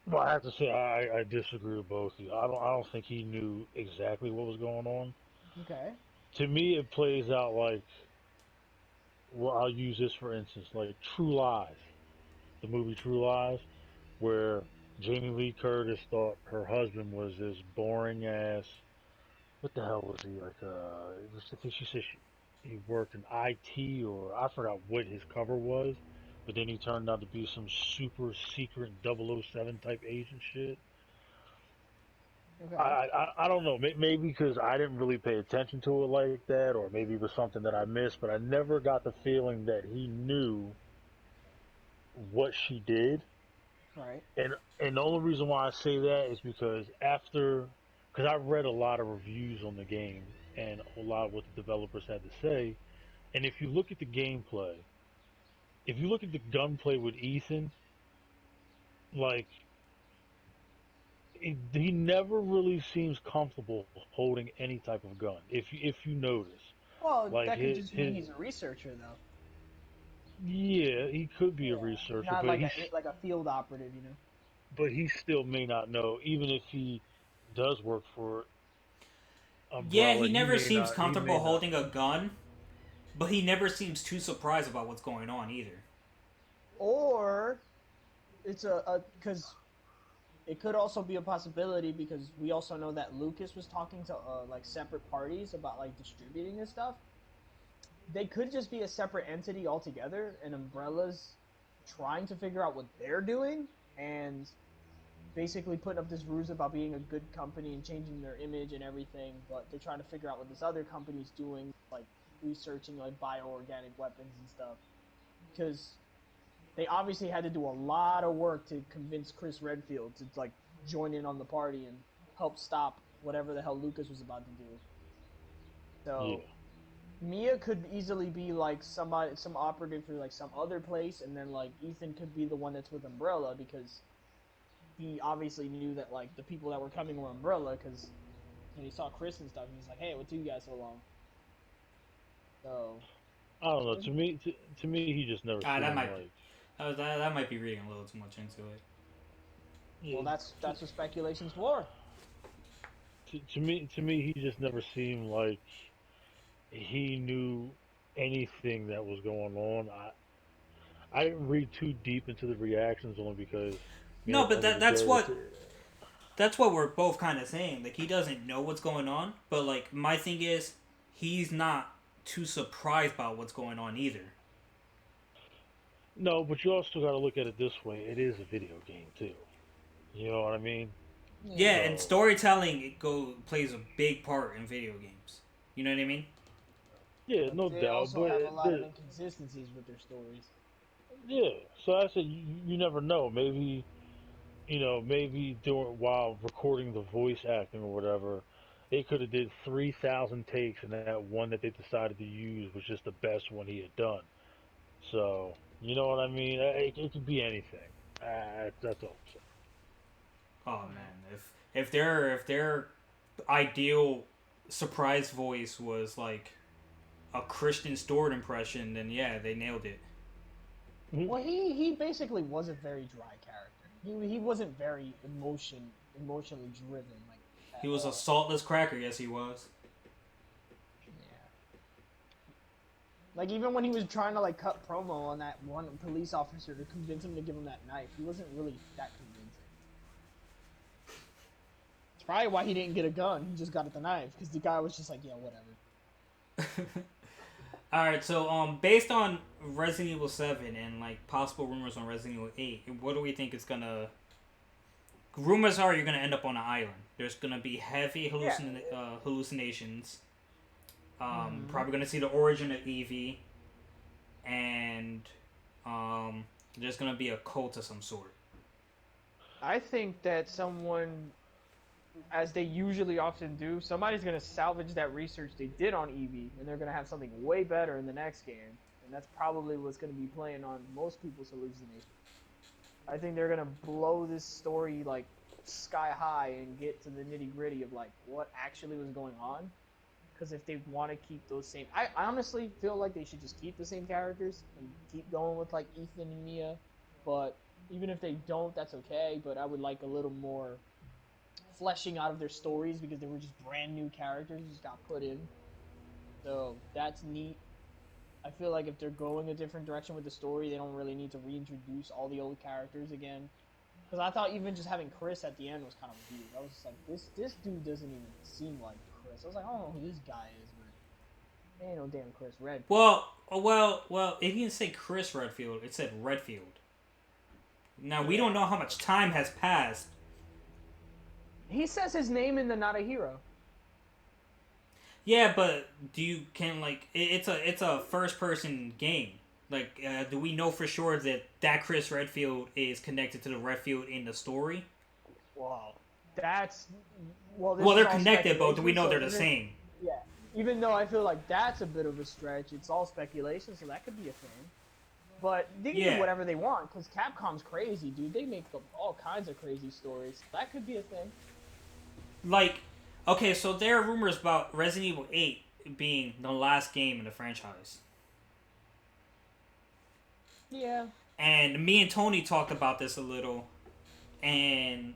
well, I have to say I disagree with both of you. I don't think he knew exactly what was going on.
Okay.
To me, it plays out like, well, I'll use this for instance, like True Lies, the movie True Lies, where Jamie Lee Curtis thought her husband was this boring ass. What the hell was he like? I think she said he worked in IT or I forgot what his cover was, but then he turned out to be some super secret 007 type agent shit.
Okay.
I don't know. Maybe because I didn't really pay attention to it like that, or maybe it was something that I missed. But I never got the feeling that he knew what she did.
Right.
And the only reason why I say that is because I read a lot of reviews on the game and a lot of what the developers had to say. And if you look at the gameplay, if you look at the gunplay with Ethan, like he never really seems comfortable holding any type of gun. If you notice,
Well,
like
that could just mean
his
he's a researcher, though.
yeah, he could be a
Yeah,
researcher,
not like a field operative, you know.
but he still may not know. Even if he does work for
Yeah,
Umbrella,
he never seems
he may
comfortable
not
holding a
know.
gun, but he never seems too surprised about what's going on either.
Or it's a because it could also be a possibility because we also know that Lucas was talking to like separate parties about like distributing this stuff. They could just be a separate entity altogether, and Umbrella's trying to figure out what they're doing and basically putting up this ruse about being a good company and changing their image and everything, but they're trying to figure out what this other company's doing, like researching like bioorganic weapons and stuff. Because they obviously had to do a lot of work to convince Chris Redfield to like join in on the party and help stop whatever the hell Lucas was about to do. So
Yeah,
Mia could easily be like somebody, some operative for like some other place, and then like Ethan could be the one that's with Umbrella because he obviously knew that like the people that were coming were Umbrella because when he saw Chris and stuff, he's like, "Hey, what took you guys so long?" So,
I don't know. To me, he just never
That
seemed
might
like.
that might be reading a little too much into it.
well,
Yeah,
that's what speculation's for.
to me, he just never seemed like he knew anything that was going on. I didn't read too deep into the reactions only because,
No,
at the
but
end of
that
the day,
that's what we're both kind of saying. Like he doesn't know what's going on, but like my thing is, he's not too surprised about what's going on either.
No, but you also got to look at it this way. It is a video game too. You know what I mean?
Yeah,
Yeah.
and
So
storytelling plays a big part in video games. You know what I mean?
yeah,
But
no
they
doubt.
also
But
have a lot of inconsistencies with their stories.
yeah, so I said you never know. Maybe maybe during while recording the voice acting or whatever, they could have did 3,000 takes, and that one that they decided to use was just the best one he had done. So you know what I mean? It could be anything. That's all I'm
Oh man, if their ideal surprise voice was like a Christian Stewart impression, then yeah, they nailed it.
saying.
Well, he basically was a very dry character. He wasn't very emotionally driven like
He
at
was a
all.
saltless cracker, yes he was.
Yeah. Like even when he was trying to like cut promo on that one police officer to convince him to give him that knife, he wasn't really that convincing. It's probably why he didn't get a gun. He just got the knife because the guy was just like, yeah, whatever.
All right, so based on Resident Evil 7 and like possible rumors on Resident Evil 8, what do we think it's gonna? Rumors are you're gonna end up on an island. There's gonna be heavy
Yeah.
hallucinations.
Mm-hmm.
Probably gonna see the origin of Evie, and um, there's gonna be a cult of some sort.
I think that someone, as they usually often do, somebody's going to salvage that research they did on Eevee, and they're going to have something way better in the next game. And that's probably what's going to be playing on most people's hallucinations. I think they're going to blow this story like sky high and get to the nitty gritty of like what actually was going on. Because if they want to keep those same, I honestly feel like they should just keep the same characters and keep going with like Ethan and Mia. But even if they don't, that's okay. But I would like a little more fleshing out of their stories because they were just brand new characters just got put in. So that's neat. I feel like if they're going a different direction with the story, they don't really need to reintroduce all the old characters again. Because I thought even just having Chris at the end was kind of weird. I was just like, this dude doesn't even seem like Chris. I was like, I don't know who this guy is, but ain't no damn Chris Redfield.
Well. It didn't say Chris Redfield. It said Redfield. Now we don't
Yeah.
know how much time has passed.
He says his name in the Not a Hero.
Yeah, but do you can like it's a first person game. Like, do we know for sure that Chris Redfield is connected to the Redfield in the story?
Wow. That's well. This
Well,
is
they're
all
connected, but do we
speculation,
know
so
they're the
even
same?
yeah, even though I feel like that's a bit of a stretch, it's all speculation, so that could be a thing. But they can do
Yeah.
whatever they want because Capcom's crazy, dude. They make up all kinds of crazy stories. That could be a thing.
Like, okay, so there are rumors about Resident Evil 8 being the last game in the franchise.
Yeah.
And me and Tony talked about this a little, and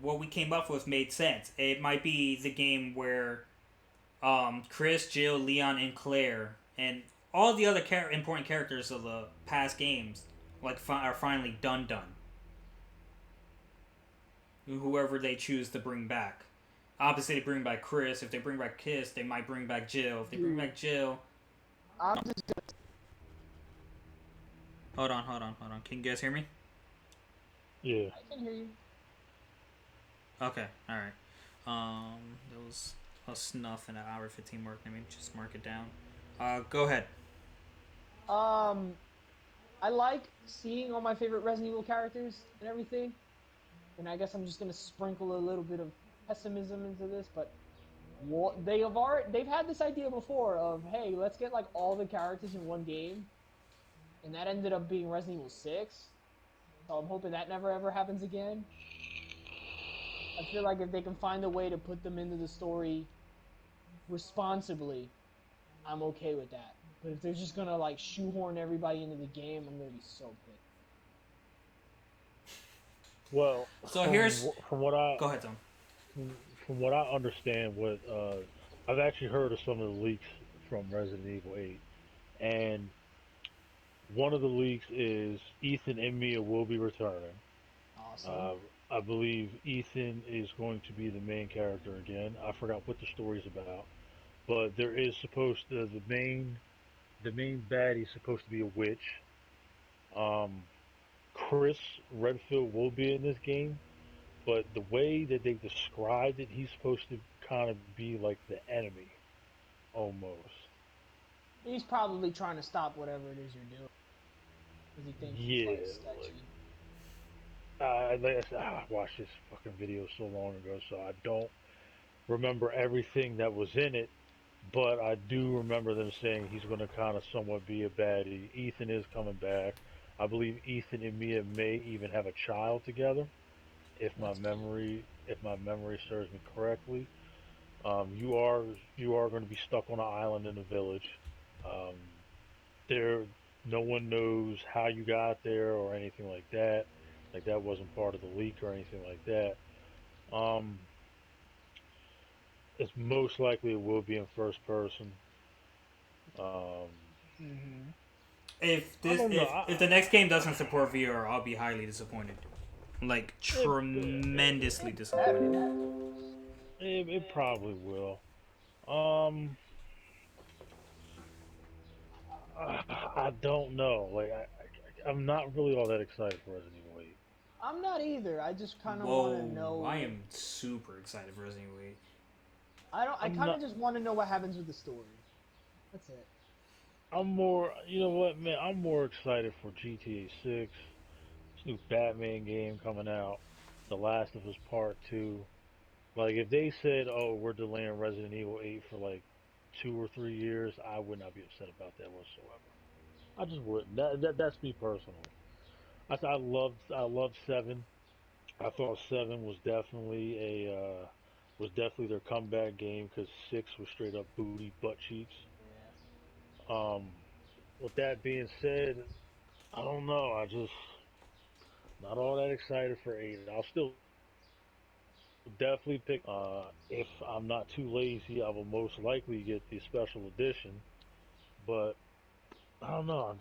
what we came up with made sense. It might be the game where Chris, Jill, Leon, and Claire, and all the other important characters of the past games, like are finally done. Whoever they choose to bring back. Obviously, they bring back Chris. If they bring back Kiss, they might bring back Jill. If they bring back Jill,
I'm just
hold on. Can you guys hear me?
Yeah.
I can hear you.
Okay, all right. There was a snuff and an hour 15 mark. Let me just mark it down. Go ahead.
I like seeing all my favorite Resident Evil characters and everything. And I guess I'm just gonna sprinkle a little bit of pessimism into this, but they've had this idea before of hey, let's get like all the characters in one game, and that ended up being Resident Evil 6. So I'm hoping that never ever happens again. I feel like if they can find a way to put them into the story responsibly, I'm okay with that. But if they're just gonna like shoehorn everybody into the game, I'm gonna be so pissed.
Well,
So here's.
from what I
Go ahead, Tom.
from what I understand, what I've actually heard of some of the leaks from Resident Evil 8, and one of the leaks is Ethan and Mia will be returning.
Awesome.
Uh, I believe Ethan is going to be the main character again. I forgot what the story's about, but there is supposed to the main baddie is supposed to be a witch. Um, Chris Redfield will be in this game, but the way that they described it, he's supposed to kind of be like the enemy almost.
He's probably trying to stop whatever it is you're doing because he thinks it's
Yeah,
like
like
sketchy.
like I said, I watched this fucking video so long ago, so I don't remember everything that was in it. But I do remember them saying he's going to kind of somewhat be a baddie. Ethan is coming back. I believe Ethan and Mia may even have a child together,
That's cute.
if my memory serves me correctly. You are going to be stuck on an island in a village. Um, there, no one knows how you got there or anything like that. Like that wasn't part of the leak or anything like that. Um, it's most likely it will be in first person. Um,
Hmm.
If
I
this
don't know.
if the next game doesn't support VR, I'll be highly disappointed. Like
It,
tremendously
It better.
disappointed.
it probably will. Um, I don't know. Like I'm not really all that excited for Resident Evil 8.
I'm not either. I just kind of want to
Whoa, I
know.
am super excited for Resident Evil 8.
I don't. I
I'm
kind of
not.
just want to know what happens with the story. That's it.
I'm more. You know what, man? I'm more excited for GTA 6. This new Batman game coming out. The Last of Us Part 2. Like if they said, "Oh, we're delaying Resident Evil 8 for like 2 or 3 years," I would not be upset about that whatsoever. I just wouldn't. That's me personally. I loved Seven. I thought Seven was definitely their comeback game because Six was straight up booty butt cheeks.
Yeah.
Um, with that being said, I don't know. I just not all that excited for eight. I'll still definitely pick. If I'm not too lazy, I will most likely get the special edition. But I don't know.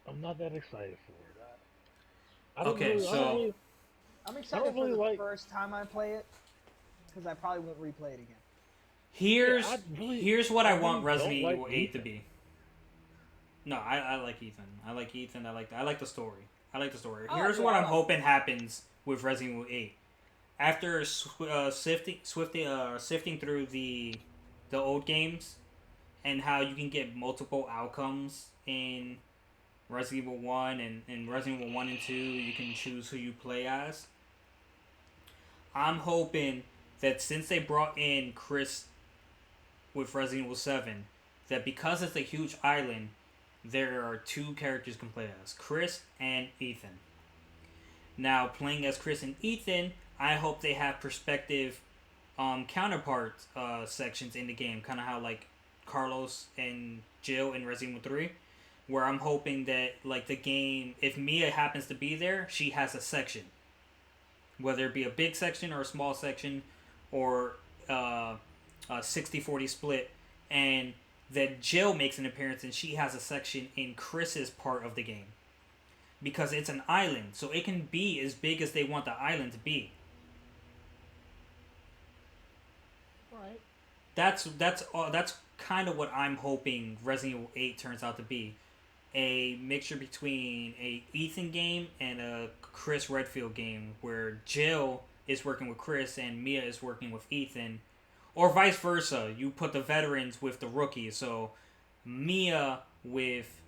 I'm not that excited for it. I don't
Okay,
really. I don't
so
really.
I'm
I don't
excited for
really
the
like.
first time I play it because I probably won't replay it again.
Yeah,
here's what
I
I want
really
Resident
don't like
Evil 8 to
Ethan.
be. No, I like Ethan. I like Ethan. I like the story. I like the story.
Oh
Here's
yeah,
what
I
I'm
like.
hoping happens with Resident Evil 8. After sifting through the old games and how you can get multiple outcomes in Resident Evil 1 and Resident Evil 1 and 2, you can choose who you play as. I'm hoping that since they brought in Chris with Resident Evil 7, that because it's a huge island, there are two characters you can play as Chris and Ethan. Now, playing as Chris and Ethan, I hope they have perspective counterpart sections in the game, kind of how like Carlos and Jill in Resident Evil 3, where I'm hoping that like the game, if Mia happens to be there, she has a section, whether it be a big section or a small section, or a 60-40 split, and that Jill makes an appearance and she has a section in Chris's part of the game because it's an island, so it can be as big as they want the island to be.
All right.
That's kind of what I'm hoping Resident Evil 8 turns out to be. A mixture between a Ethan game and a Chris Redfield game where Jill is working with Chris and Mia is working with Ethan, or vice versa. You put the veterans with the rookies, so Mia with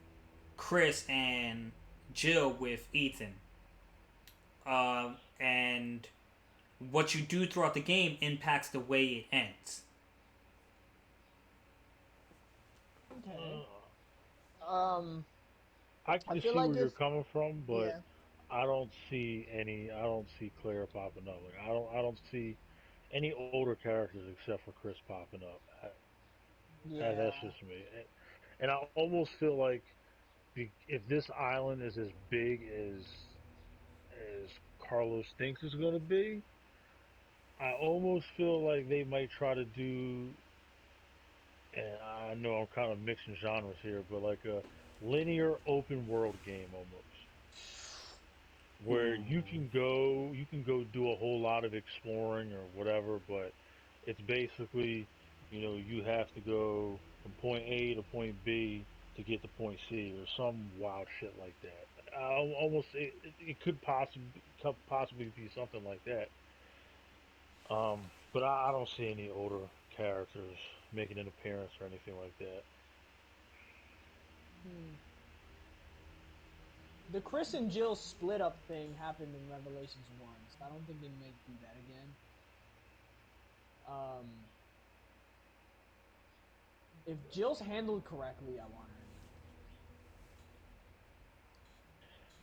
Chris and Jill with Ethan. And what you do throughout the game impacts the way it ends.
Okay.
Uh,
Um,
I
I
can
feel
see
like
where
if
you're coming from, but
yeah,
I don't see Claire popping up. Like I don't see any older characters except for Chris popping up. That's
yeah,
just me. And I almost feel like if this island is as big as Carlos thinks it's going to be, I almost feel like they might try to do. And I know I'm kind of mixing genres here, but like a linear open world game almost, where
Ooh.
you can go do a whole lot of exploring or whatever, but It's basically, you have to go from point A to point B to get to point C, or some wild shit like that. Almost, it could possibly be something like that. But I don't see any older characters making an appearance or anything like that.
Hmm. The Chris and Jill split up thing happened in Revelations 1, so I don't think they might do that again. Um, if Jill's handled correctly, I want her.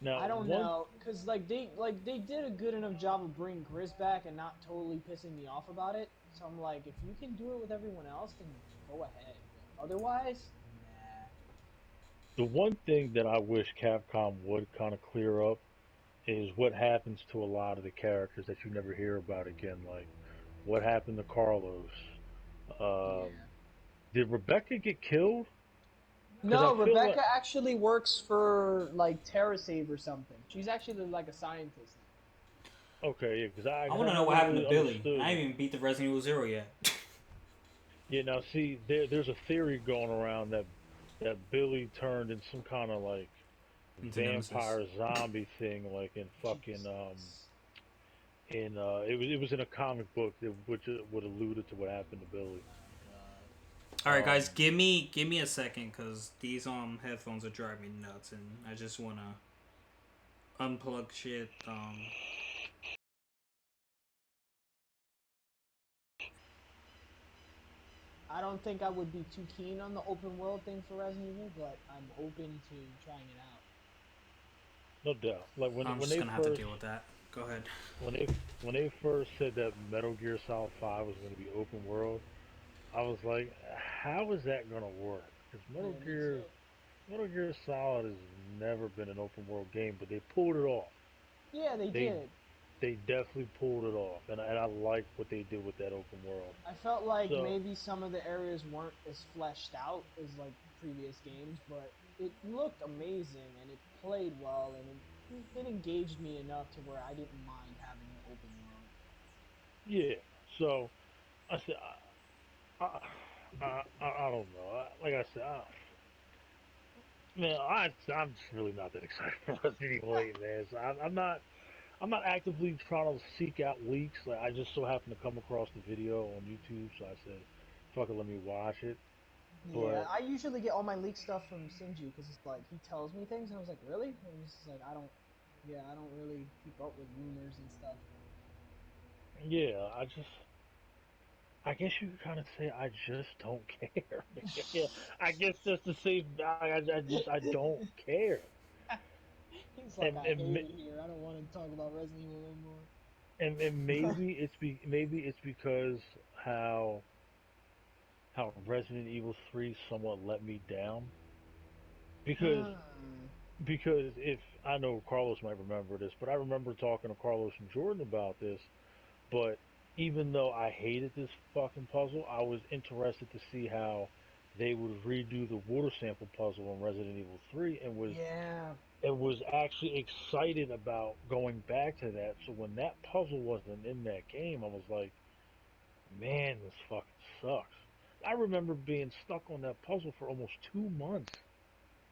Now,
I don't
one,
know, cause like they did a good enough job of bringing Chris back and not totally pissing me off about it. So I'm like, if you can do it with everyone else, then go ahead. But otherwise, nah.
the one thing that I wish Capcom would kind of clear up is what happens to a lot of the characters that you never hear about again. Like, what happened to Carlos? Um,
Yeah.
did Rebecca get killed? Because I
No,
feel like
Rebecca actually works for like TerraSave or something. She's actually like a scientist now.
okay, yeah, because I,
I
'cause
want
I
to know
never
what happened to
really
Billy, and I
understood.
haven't even beat the Resident Evil Zero yet.
Yeah, now see, there's a theory going around that Billy turned in some kind of like
Into Nemesis.
vampire zombie thing, like in fucking
Jesus.
it was in a comic book that which would alluded to what happened to Billy.
My God.
All right,
Um,
guys, give me a second, cause these headphones are driving me nuts, and I just wanna unplug shit.
I don't think I would be too keen on the open world thing for Resident Evil, but I'm open to trying it out.
no doubt. Like when
I'm
when
just
they
gonna have to
first
deal with that. Go ahead.
when they when they first said that Metal Gear Solid 5 was going to be open world, I was like, how is that going to work? Because
Yeah, me too.
Metal Gear Solid has never been an open world game, but they pulled it off.
Yeah, they
They
did.
they definitely pulled it off, and I like what they did with that open world.
I felt like
So
maybe some of the areas weren't as fleshed out as like previous games, but it looked amazing and it played well and it engaged me enough to where I didn't mind having the open world.
yeah, so I said I don't know. Like I said, man, I'm just really not that excited for Resident Evil 8, man. So I'm not actively trying to seek out leaks. Like I just so happened to come across the video on YouTube, so I said, "Fuck it, let me watch it."
Yeah,
But
I usually get all my leak stuff from Sinju because it's like he tells me things and I was like, really? And it's just like I don't really keep up with rumors and stuff.
yeah, I guess you could kind of say I just don't care. Yeah, I guess that's the same. I don't care.
He's like,
And
I
and
hate
ma-
it here. I don't want to talk about Resident Evil
and
anymore.
maybe it's because how how Resident Evil 3 somewhat let me down because
Hmm.
if I know Carlos might remember this, but I remember talking to Carlos and Jordan about this. But even though I hated this fucking puzzle, I was interested to see how they would redo the water sample puzzle in Resident Evil 3,
Yeah.
and was actually excited about going back to that. So when that puzzle wasn't in that game, I was like, man, this fucking sucks. I remember being stuck on that puzzle for almost 2 months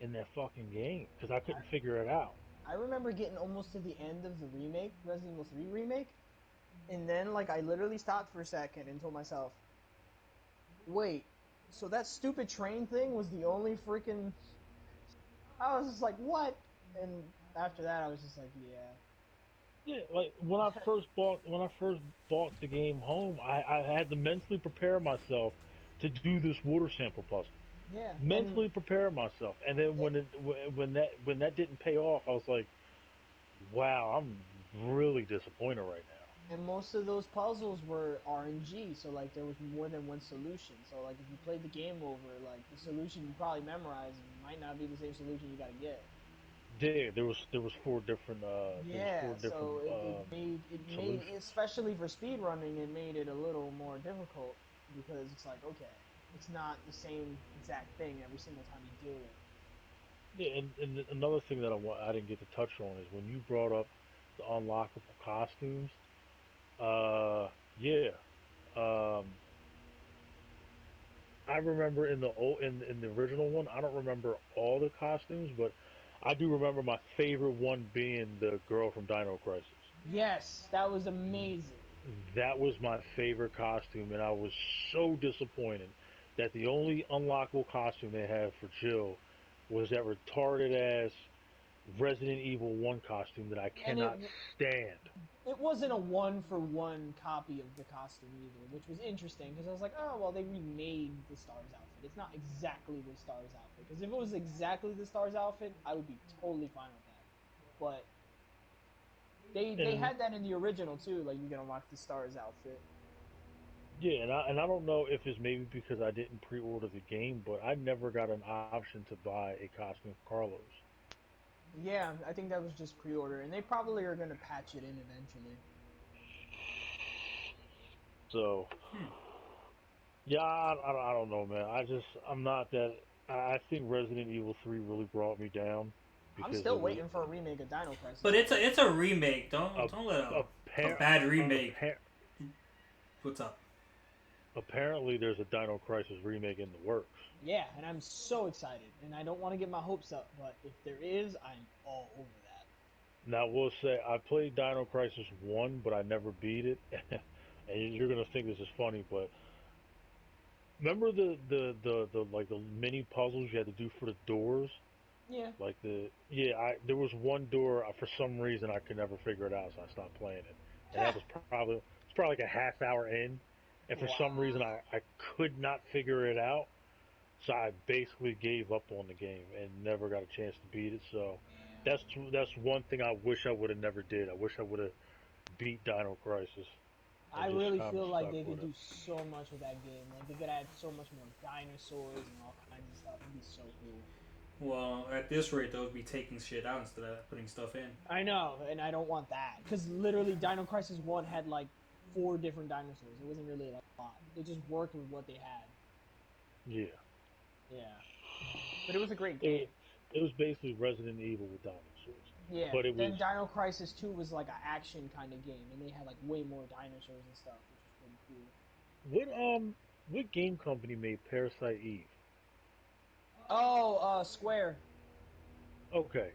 in that fucking game because I couldn't figure it out.
I remember getting almost to the end of the remake, Resident Evil 3 remake, and then like I literally stopped for a second and told myself, "Wait, so that stupid train thing was the only freaking." I was just like, "What?" And after that, I was just like, "Yeah,
Yeah, like when I first bought the game home, I had to mentally prepare myself to do this water sample puzzle.
yeah."
Mentally prepare myself, and then when that didn't pay off, I was like, wow, I'm really disappointed right now.
And most of those puzzles were RNG, so like there was more than one solution. So like if you played the game over, like the solution you probably memorized might not be the same solution you got to get.
There was four
Yeah,
different
so it made
solutions.
especially for speed running, it made it a little more difficult because it's like, okay, it's not the same exact thing every single time you do it.
Yeah, and another thing that I didn't get to touch on is when you brought up the unlockable costumes. Yeah. I remember in the old in the original one, I don't remember all the costumes, but I do remember my favorite one being the girl from Dino Crisis.
Yes, that was amazing.
That was my favorite costume, and I was so disappointed that the only unlockable costume they had for Jill was that retarded ass Resident Evil 1 costume that I
And it
cannot stand.
it wasn't a one for one copy of the costume either, which was interesting because I was like, oh well, they remade the Stars outfit. It's not exactly the Stars outfit because if it was exactly the Stars outfit, I would be totally fine with that. But they
And
had that in the original too, like you can unlock the Stars outfit.
yeah, and I don't know if it's maybe because I didn't pre-order the game, but I never got an option to buy a costume for Carlos.
Yeah, I think that was just pre-order, and they probably are gonna patch it in eventually.
So
Hmm.
yeah, I don't know, man. I'm not that. I think Resident Evil 3 really brought me down
I'm
because
still
it was
waiting for a remake of Dino Crisis
But
though.
it's a remake.
a
Don't let
a
a
par,
bad
a
remake.
par,
What's up?
apparently there's a Dino Crisis remake in the works.
Yeah, and I'm so excited, and I don't want to get my hopes up, but if there is, I'm all over that.
Now, we'll say I played Dino Crisis 1, but I never beat it. And you're gonna think this is funny, but remember the like the mini puzzles you had to do for the doors?
Yeah.
Like I there was one door for some reason I could never figure it out, so I stopped playing it. And that was probably like a half hour in, and for some reason
Wow.
I could not figure it out, so I basically gave up on the game and never got a chance to beat it. So
Yeah.
that's one thing I wish I would have never did. I wish I would have beat Dino Crisis
I
and just
really
kind of
feel like
stuck
they
with
could
it.
do so much with that game. Like they could add so much more dinosaurs and all kinds of stuff. It'd be so cool.
Well, at this rate, they'll be taking shit out instead of putting stuff in.
I know, and I don't want that because literally Dino Crisis One had like four different dinosaurs. It wasn't really like a lot. They just worked with what they had.
Yeah,
Yeah, but it was a great
it
game.
it was basically Resident Evil with dinosaurs,
Yeah.
but it was
Then Dino Crisis Two was like an action kind of game, and they had like way more dinosaurs and stuff, which was pretty cool.
what what game company made Parasite Eve?
Oh, Square.
Okay,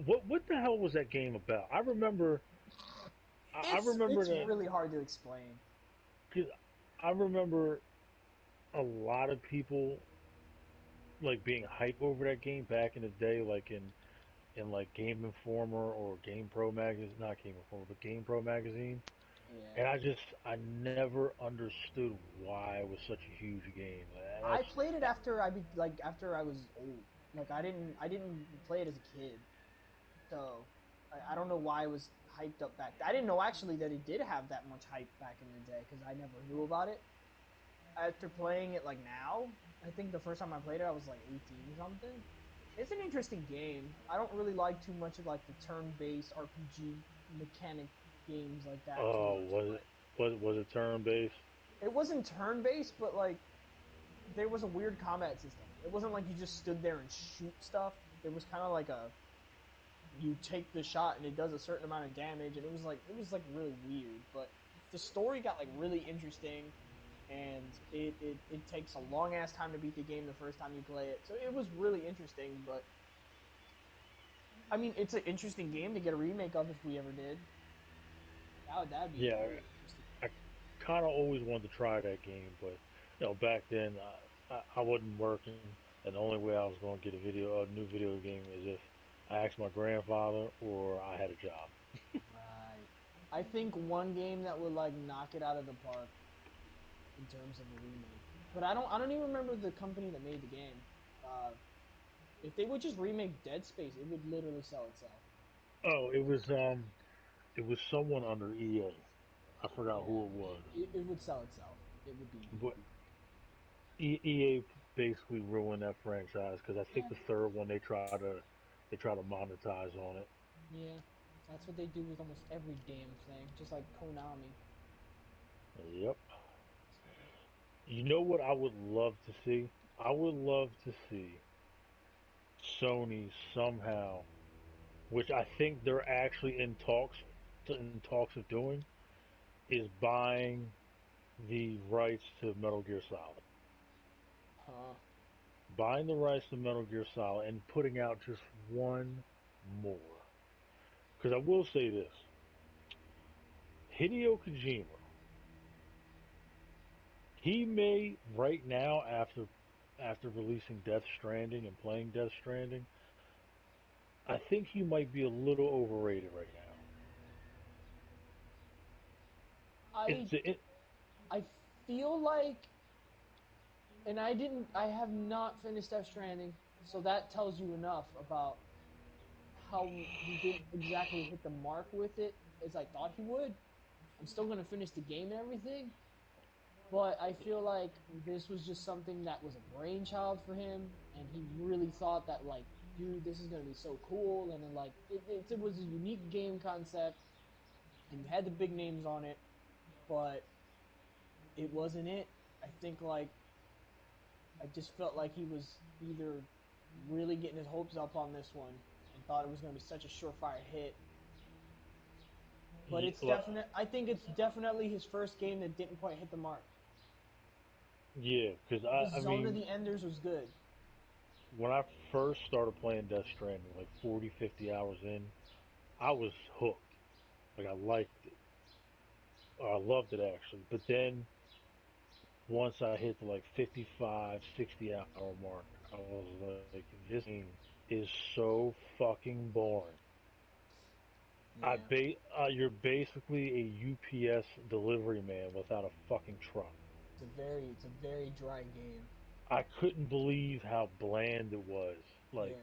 what the hell was that game about? I remember
It's
that
really hard to explain.
because I remember a lot of people like being hype over that game back in the day, like in like Game Informer or Game Pro magazine, not Game Informer, but Game Pro magazine.
Yeah.
And I never understood why it was such a huge game.
I played it after after I was old. Like I didn't play it as a kid, so I don't know why it was hyped up back. I didn't know actually that it did have that much hype back in the day because I never knew about it. After playing it like now, I think the first time I played it I was like 18 or something. It's an interesting game. I don't really like too much of like the turn-based RPG mechanic games like that too
oh,
much,
was
but
it was it turn based?
it wasn't turn-based, but like there was a weird combat system. It wasn't like you just stood there and shoot stuff. There was kind of like a you take the shot and it does a certain amount of damage, and it was like really weird. But the story got like really interesting, and it takes a long ass time to beat the game the first time you play it. So it was really interesting. But I mean, it's an interesting game to get a remake of if we ever did. That'd be
Yeah,
really interesting.
I kind of always wanted to try that game, but back then I wasn't working, and the only way I was going to get a new video game is if I asked my grandfather or I had a job.
Right. I think one game that would like knock it out of the park in terms of a remake. But I don't even remember the company that made the game. Uh, if they would just remake Dead Space, it would literally sell itself.
Oh, it was someone under EA. I forgot who
Yeah,
it was,
it would sell itself. It would be
but
easy.
EA basically ruined that franchise because I think
Yeah,
the third one they try to monetize on it.
yeah. That's what they do with almost every damn thing, just like Konami.
Yep. You know what I would love to see? I would love to see Sony somehow, which I think they're actually in talks of doing, is buying the rights to Metal Gear Solid.
Huh.
buying the rights to Metal Gear Solid and putting out just one more. Because I will say this, Hideo Kojima, he may right now after releasing Death Stranding and playing Death Stranding, I think he might be a little overrated right now.
I
It's it,
I feel like, and I have not finished Death Stranding, so that tells you enough about how he didn't exactly hit the mark with it as I thought he would. I'm still gonna finish the game and everything, but I feel like this was just something that was a brainchild for him, and he really thought that like, dude, this is gonna be so cool, and then like it was a unique game concept, and you had the big names on it, but it wasn't it. I think like I just felt like he was either really getting his hopes up on this one and thought it was going to be such a surefire hit. But it's
well,
definite. I think it's definitely his first game that didn't quite hit the mark.
yeah, because
The
I
Zone of
mean,
the Enders was good.
when I first started playing Death Stranding, like 40, 50 hours in, I was hooked. Like I liked it. Or I loved it actually. But then once I hit the like 55, 60 hour mark, I was like, this game is so fucking boring.
Yeah,
You're basically a UPS delivery man without a fucking truck.
it's a very dry game.
I couldn't believe how bland it was. Like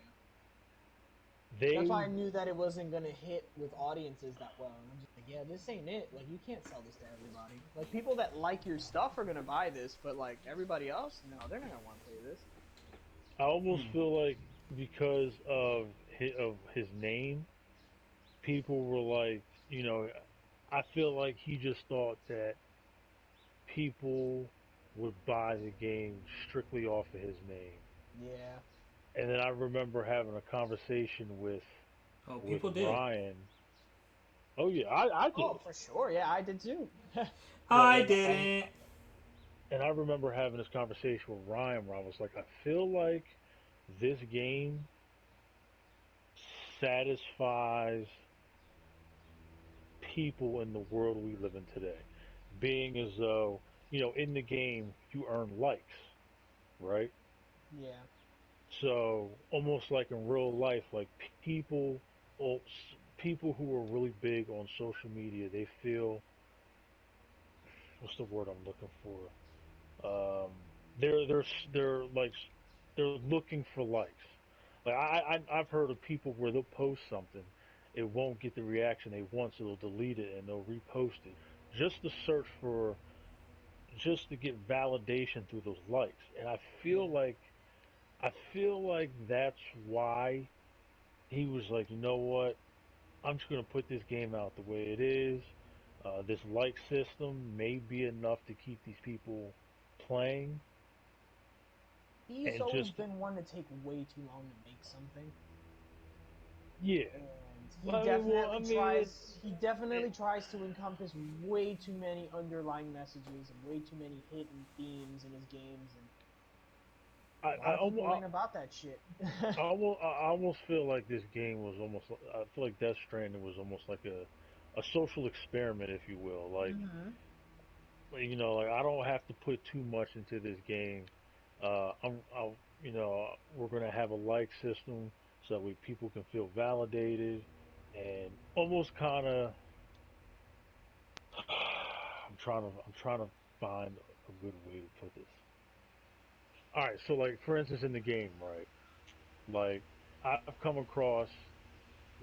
Yeah, that's why
they,
I knew that it wasn't gonna hit with audiences that well. And I'm just like, yeah, this ain't it. Like, you can't sell this to everybody. Like, people that like your stuff are gonna buy this, but like everybody else, no, they're not gonna want to play this.
I almost
Hmm.
feel like because of his name, people were like, I feel like he just thought that people would buy the game strictly off of his name.
Yeah.
And then I remember having a conversation
Oh,
with
people did.
Ryan. Oh yeah, I
Oh,
did.
for sure. Yeah, I did too.
But
I didn't.
and I remember having this conversation with Ryan where I was like, I feel like this game satisfies people in the world we live in today. Being as though, in the game you earn likes, right?
Yeah.
So almost like in real life, like people, well, people who are really big on social media, they feel what's the word I'm looking for? Um, they're like they're looking for likes. Like I've heard of people where they'll post something, it won't get the reaction they want, so they'll delete it and they'll repost it just to search for just to get validation through those likes. And
Yeah.
I feel like that's why he was like, you know what? I'm just gonna put this game out the way it is. This like system may be enough to keep these people playing,
He's
and
always
just
been one to take way too long to make something.
yeah.
And
I mean,
he definitely tries to encompass way too many underlying messages and way too many hidden themes in his games, and
I,
a lot
I,
of people
almost,
ain't about that shit.
I almost feel like this game was almost. I feel like Death Stranding was almost like a social experiment, if you will.
Mm-hmm.
Like I don't have to put too much into this game. We're gonna have a like system so that way people can feel validated and almost kind of. I'm trying to find a good way to put this. All right, so like for instance in the game, right? Like I've come across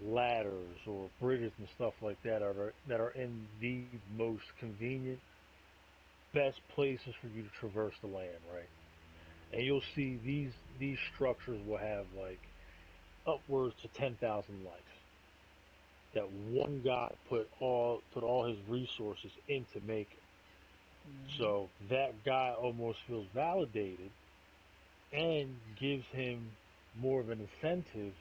ladders or bridges and stuff like that are in the most convenient, best places for you to traverse the land, right? And you'll see these structures will have like upwards to 10,000 likes. That one guy put all his resources into making.
Mm-hmm.
So that guy almost feels validated and gives him more of an incentive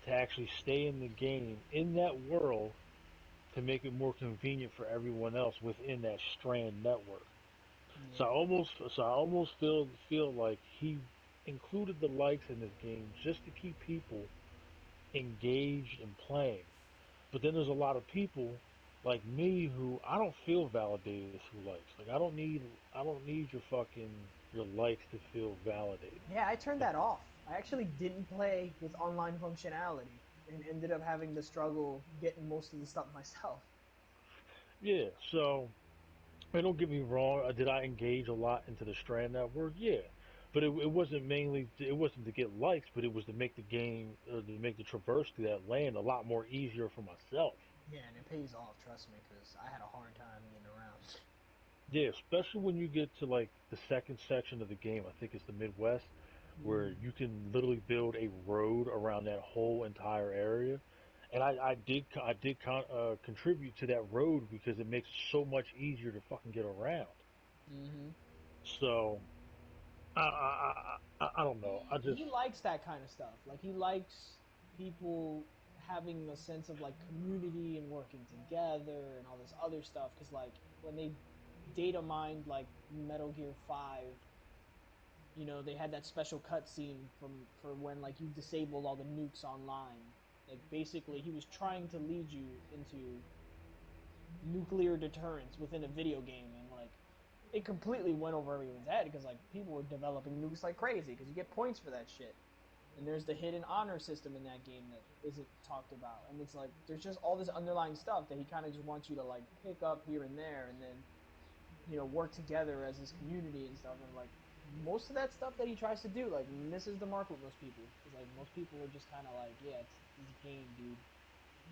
to actually stay in the game in that world to make it more convenient for everyone else within that strand network. So I
Yeah.
almost so I almost feel like he included the likes in this game just to keep people engaged and playing. But then there's a lot of people like me who I don't feel validated through likes. Like I don't need your likes to feel validated.
Yeah, I turned
Like
that off. I actually didn't play with online functionality and ended up having to struggle getting most of the stuff myself.
yeah, so don't get me wrong. Did I engage a lot into the Strand network? Yeah, but it wasn't mainly it wasn't to get likes, but it was to make the game to make the traverse to that land a lot more easier for myself.
Yeah, and it pays off, trust me, because I had a hard time getting around.
Yeah, especially when you get to like the second section of the game. I think it's the Midwest, where
Mm-hmm.
you can literally build a road around that whole entire area. And I did contribute to that road because it makes it so much easier to fucking get around.
Mm-hmm.
So I don't know. I just
He likes that kind of stuff. Like he likes people having a sense of like community and working together and all this other stuff. Because like when they data mined like Metal Gear 5, you know, they had that special cutscene from for when like you disabled all the nukes online. Like basically, he was trying to lead you into nuclear deterrence within a video game, and like it completely went over everyone's head because like people were developing nukes like crazy because you get points for that shit. And there's the hidden honor system in that game that isn't talked about, and it's like there's just all this underlying stuff that he kind of just wants you to like pick up here and there, and then work together as this community and stuff. And like most of that stuff that he tries to do like misses the mark with most people because like most people are just kind of like, yeah, it's this game, dude.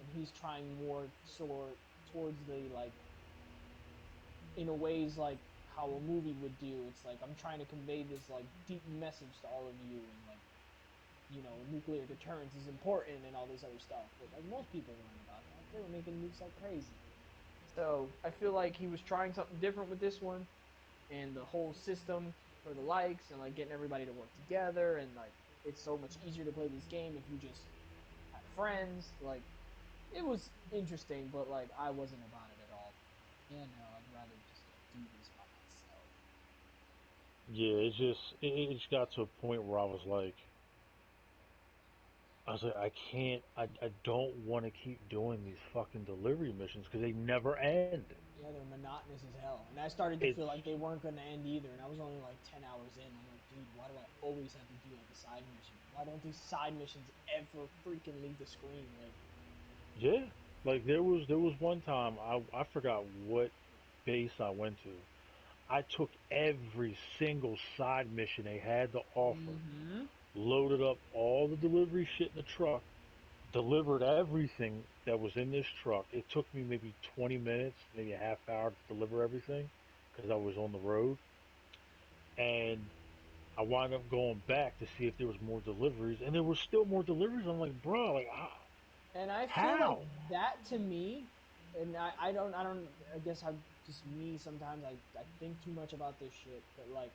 And he's trying more towards the like in a ways like how a movie would do. It's like I'm trying to convey this like deep message to all of you, and like nuclear deterrence is important and all this other stuff. But like most people weren't about that. They were making nukes like crazy.
So I feel like he was trying something different with this one, and the whole system for the likes and like getting everybody to work together, and like it's so much easier to play this game if you just have friends. Like it was interesting, but like I wasn't about it at all. Yeah, no, I'd rather just do this by myself.
yeah, it just got to a point where I was like, I don't want to keep doing these fucking delivery missions because they never end.
Yeah, they're monotonous as hell. And I started to
It's
feel like they weren't going to end either. And I was only like 10 hours in. I'm like, dude, why do I always have to do like a side mission? Why don't these side missions ever freaking leave the screen? Like,
yeah, like there was one time I forgot what base I went to. I took every single side mission they had to offer,
mm-hmm.
loaded up all the delivery shit in the truck, delivered everything that was in this truck. It took me maybe 20 minutes, maybe a half hour to deliver everything because I was on the road. And I wound up going back to see if there was more deliveries, and there was still more deliveries. I'm like, bro, like,
And I feel like
how?
that to me, and I guess I'm just me sometimes. I think too much about this shit. But like,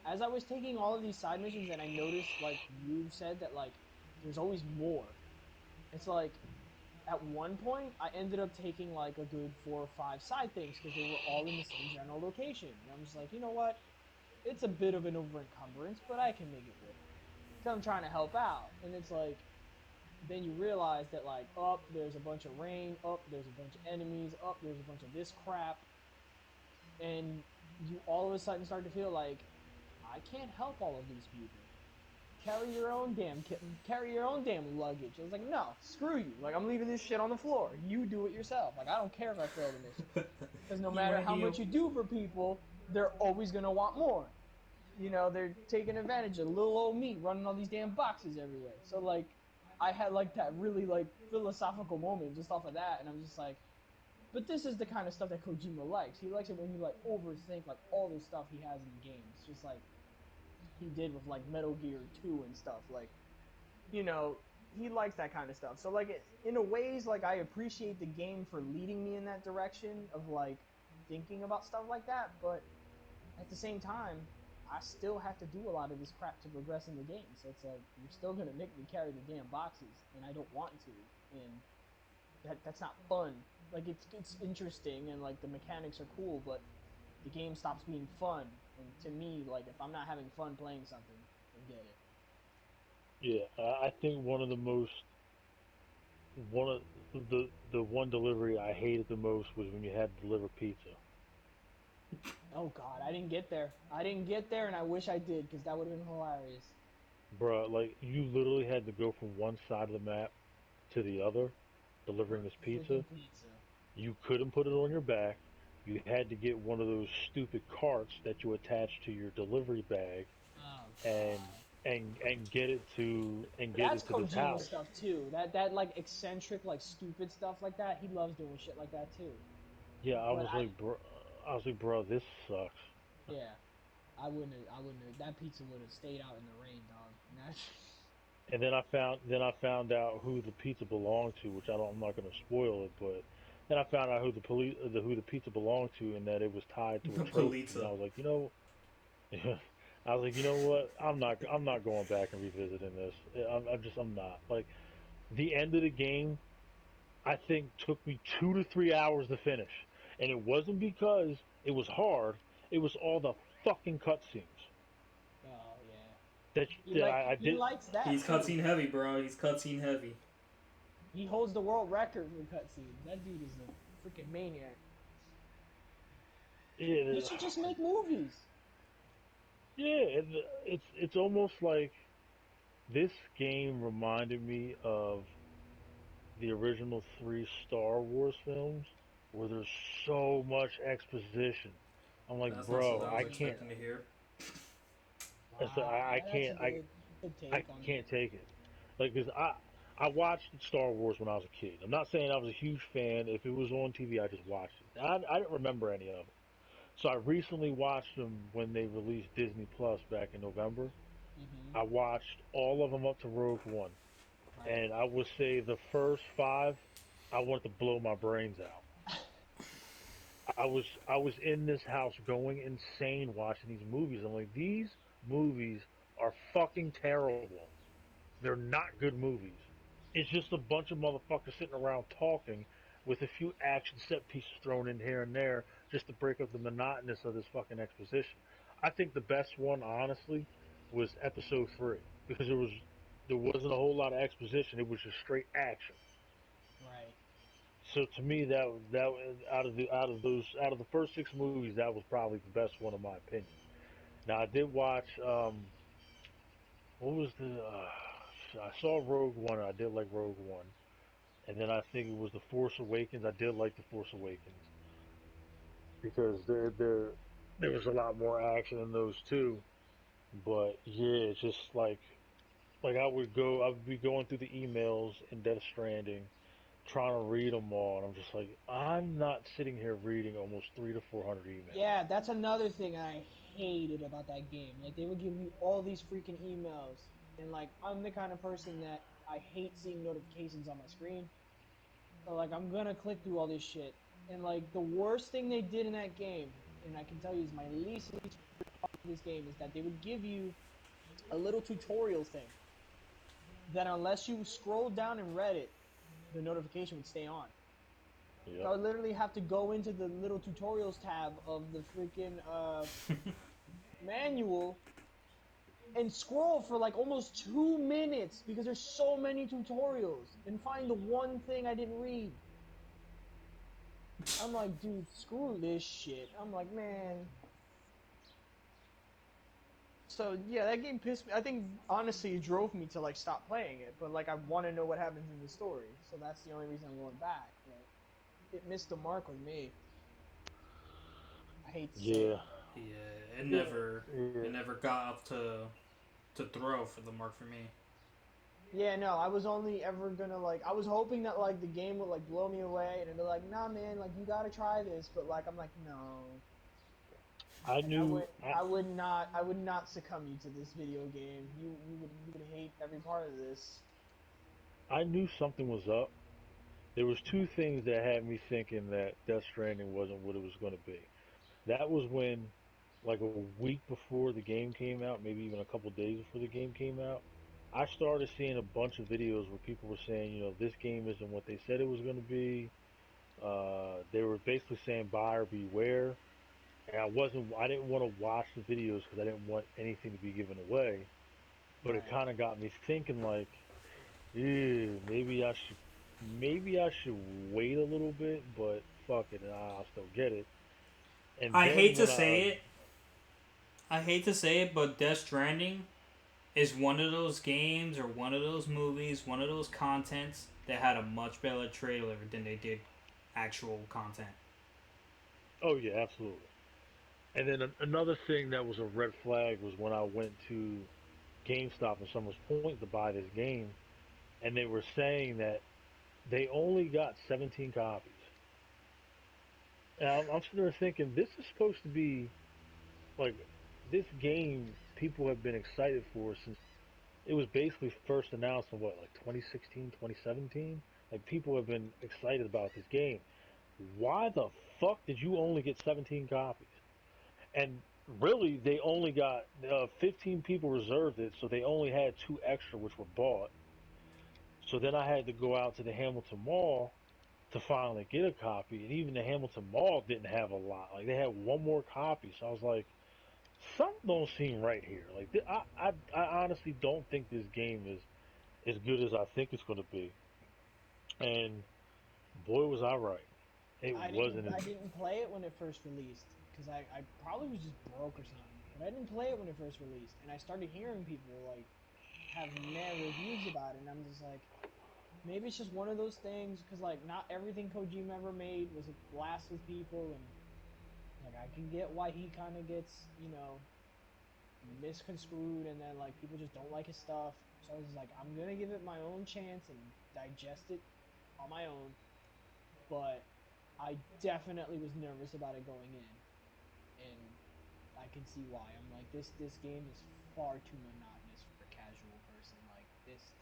as I was taking all of these side missions and I noticed, like you said, that like there's always more. It's like at one point I ended up taking like a good 4 or 5 side things because they were all in the same general location, and I'm just like, you know what? It's a bit of an over encumbrance, but I can make it work because I'm trying to help out. And it's like then you realize that like up there's a bunch of rain, up there's a bunch of enemies, up there's a bunch of this crap, and you all of a sudden start to feel like I can't help all of these people. Carry your own damn luggage. I was like, no, screw you. Like I'm leaving this shit on the floor. You do it yourself. Like I don't care if I fail the mission because no
he
matter
ran
how
you.
much you do for people, they're always gonna want more. They're taking advantage of little old me running all these damn boxes everywhere. So like, I had like that really like philosophical moment just off of that, and I'm just like, but this is the kind of stuff that Kojima likes. He likes it when you like overthink like all this stuff he has in the games, just like he did with like Metal Gear 2 and stuff. Like, you know, he likes that kind of stuff. So like, in a ways, like I appreciate the game for leading me in that direction of like thinking about stuff like that, but at the same time, I still have to do a lot of this crap to progress in the game. So it's like you're still gonna make me carry the damn boxes, and I don't want to, and that's not fun. Like it's interesting and like the mechanics are cool, but the game stops being fun. And to me, like if I'm not having fun playing something, forget it.
Yeah, I think one of the one delivery I hated the most was when you had to deliver pizza.
Oh God, I didn't get there. I didn't get there, and I wish I did because that would have been hilarious.
Bruh, like you literally had to go from one side of the map to the other
For
delivering this pizza.
freaking pizza.
You couldn't put it on your back. You had to get one of those stupid carts that you attach to your delivery bag
Oh
and
God.
and
But
get
that's
it to this
Kojima
house.
stuff too. That like eccentric, like stupid stuff like that. He loves doing shit like that too.
Yeah,
But
I was like, bro, this sucks.
yeah, I wouldn't have. That pizza would have stayed out in the rain, dog. And that's,
And then I found out who the pizza belonged to, which I'm not going to spoil it, but then I found out who the pizza belonged to, and that it was tied to a trophy. And
Polita.
I was like, you know, I was like, you know what? I'm not going back and revisiting this. I'm not like the end of the game. I think took me 2 to 3 hours to finish, and it wasn't because it was hard. It was all the fucking cutscenes
oh yeah.
that I
He
did.
likes that
He's
too.
cutscene heavy, bro. He's cutscene heavy.
He holds the world record for cutscenes. That dude is a freaking maniac. He
It,
should just make movies.
yeah, it's almost like this game reminded me of the original three Star Wars films, where there's so much exposition. I'm like,
That's not
bro,
something I was expecting to hear.
Wow,
I
that's
can't,
a good
I
take on the
can't
game.
take it. Like, cause I watched Star Wars when I was a kid. I'm not saying I was a huge fan. If it was on TV, I just watched it. I didn't remember any of them. So I recently watched them when they released Disney Plus back in November.
Hmm.
I watched all of them up to Rogue One,
Right.
and I would say the first five, I wanted to blow my brains out. I was in this house going insane watching these movies. I'm like, these movies are fucking terrible. They're not good movies. It's just a bunch of motherfuckers sitting around talking with a few action set pieces thrown in here and there just to break up the monotonous of this fucking exposition. I think the best one, honestly, was episode three because there wasn't a whole lot of exposition. It was just straight action.
Right.
So to me, out of the first six movies, that was probably the best one in my opinion. Now I did watch what was the I saw Rogue One. I did like Rogue One, and then I think it was the Force Awakens. I did like the Force Awakens because there was a lot more action in those two. But yeah, it's just like I would be going through the emails in Death Stranding, trying to read them all, and I'm just like, I'm not sitting here reading almost 300 to 400 emails.
Yeah, that's another thing I hated about that game. Like they would give you all these freaking emails, and like I'm the kind of person that I hate seeing notifications on my screen. So like I'm gonna click through all this shit. And like the worst thing they did in that game, and I can tell you is my least part of this game is that they would give you a little tutorial thing that unless you scrolled down and read it, the notification would stay on. So
Yep.
I would literally have to go into the little tutorials tab of the freaking manual and scroll for like almost 2 minutes because there's so many tutorials and find the one thing I didn't read. I'm like, dude, screw this shit. I'm like, man. So yeah, that game pissed me. I think honestly it drove me to like stop playing it, but like I want to know what happens in the story, so that's the only reason I'm going back. But it missed the mark with me. I hate to say
Yeah.
it.
Yeah,
Yeah.
it never got up to throw for the mark for me.
Yeah, no, I was only ever gonna like I was hoping that like the game would like blow me away and it'd be like, nah man, like you gotta try this, but like I'm like, no.
I
Like
knew
I would not succumb you to this video game. You would hate every part of this.
I knew something was up. There was two things that had me thinking that Death Stranding wasn't what it was going to be. That was when, like a week before the game came out, maybe even a couple days before the game came out, I started seeing a bunch of videos where people were saying, you know, this game isn't what they said it was going to be. They were basically saying buyer beware. and I didn't want to watch the videos because I didn't want anything to be given away. But it
Right.
kind of got me thinking, like, ew, maybe I should wait a little bit, but fuck it, and I'll still get it. And
I hate
then
to
when I
say it. I hate to say it, but Death Stranding is one of those games or one of those movies, one of those contents that had a much better trailer than they did actual content.
oh yeah, absolutely. And then another thing that was a red flag was when I went to GameStop in Summers Point to buy this game, and they were saying that they only got 17 copies. And I'm sitting there thinking, this is supposed to be like this game people have been excited for since it was basically first announced in what, like 2016, 2017. Like people have been excited about this game. Why the fuck did you only get 17 copies? And really, they only got 15 people reserved it, so they only had two extra, which were bought. So then I had to go out to the Hamilton Mall to finally get a copy, and even the Hamilton Mall didn't have a lot. Like they had one more copy, so I was like, something don't seem right here. Like I honestly don't think this game is as good as I think it's going to be. And boy, was I right. It wasn't as.
I didn't play it when it first released because I probably was just broke or something. But I didn't play it when it first released, and I started hearing people like have mad reviews about it, and I'm just like, maybe it's just one of those things because like not everything Kojima ever made was a blast with people, and like I can get why he kind of gets misconstrued, and then like people just don't like his stuff. So I was just like, I'm gonna give it my own chance and digest it on my own. But I definitely was nervous about it going in, and I can see why. I'm like, this game is far too monotonous for a casual person. Like this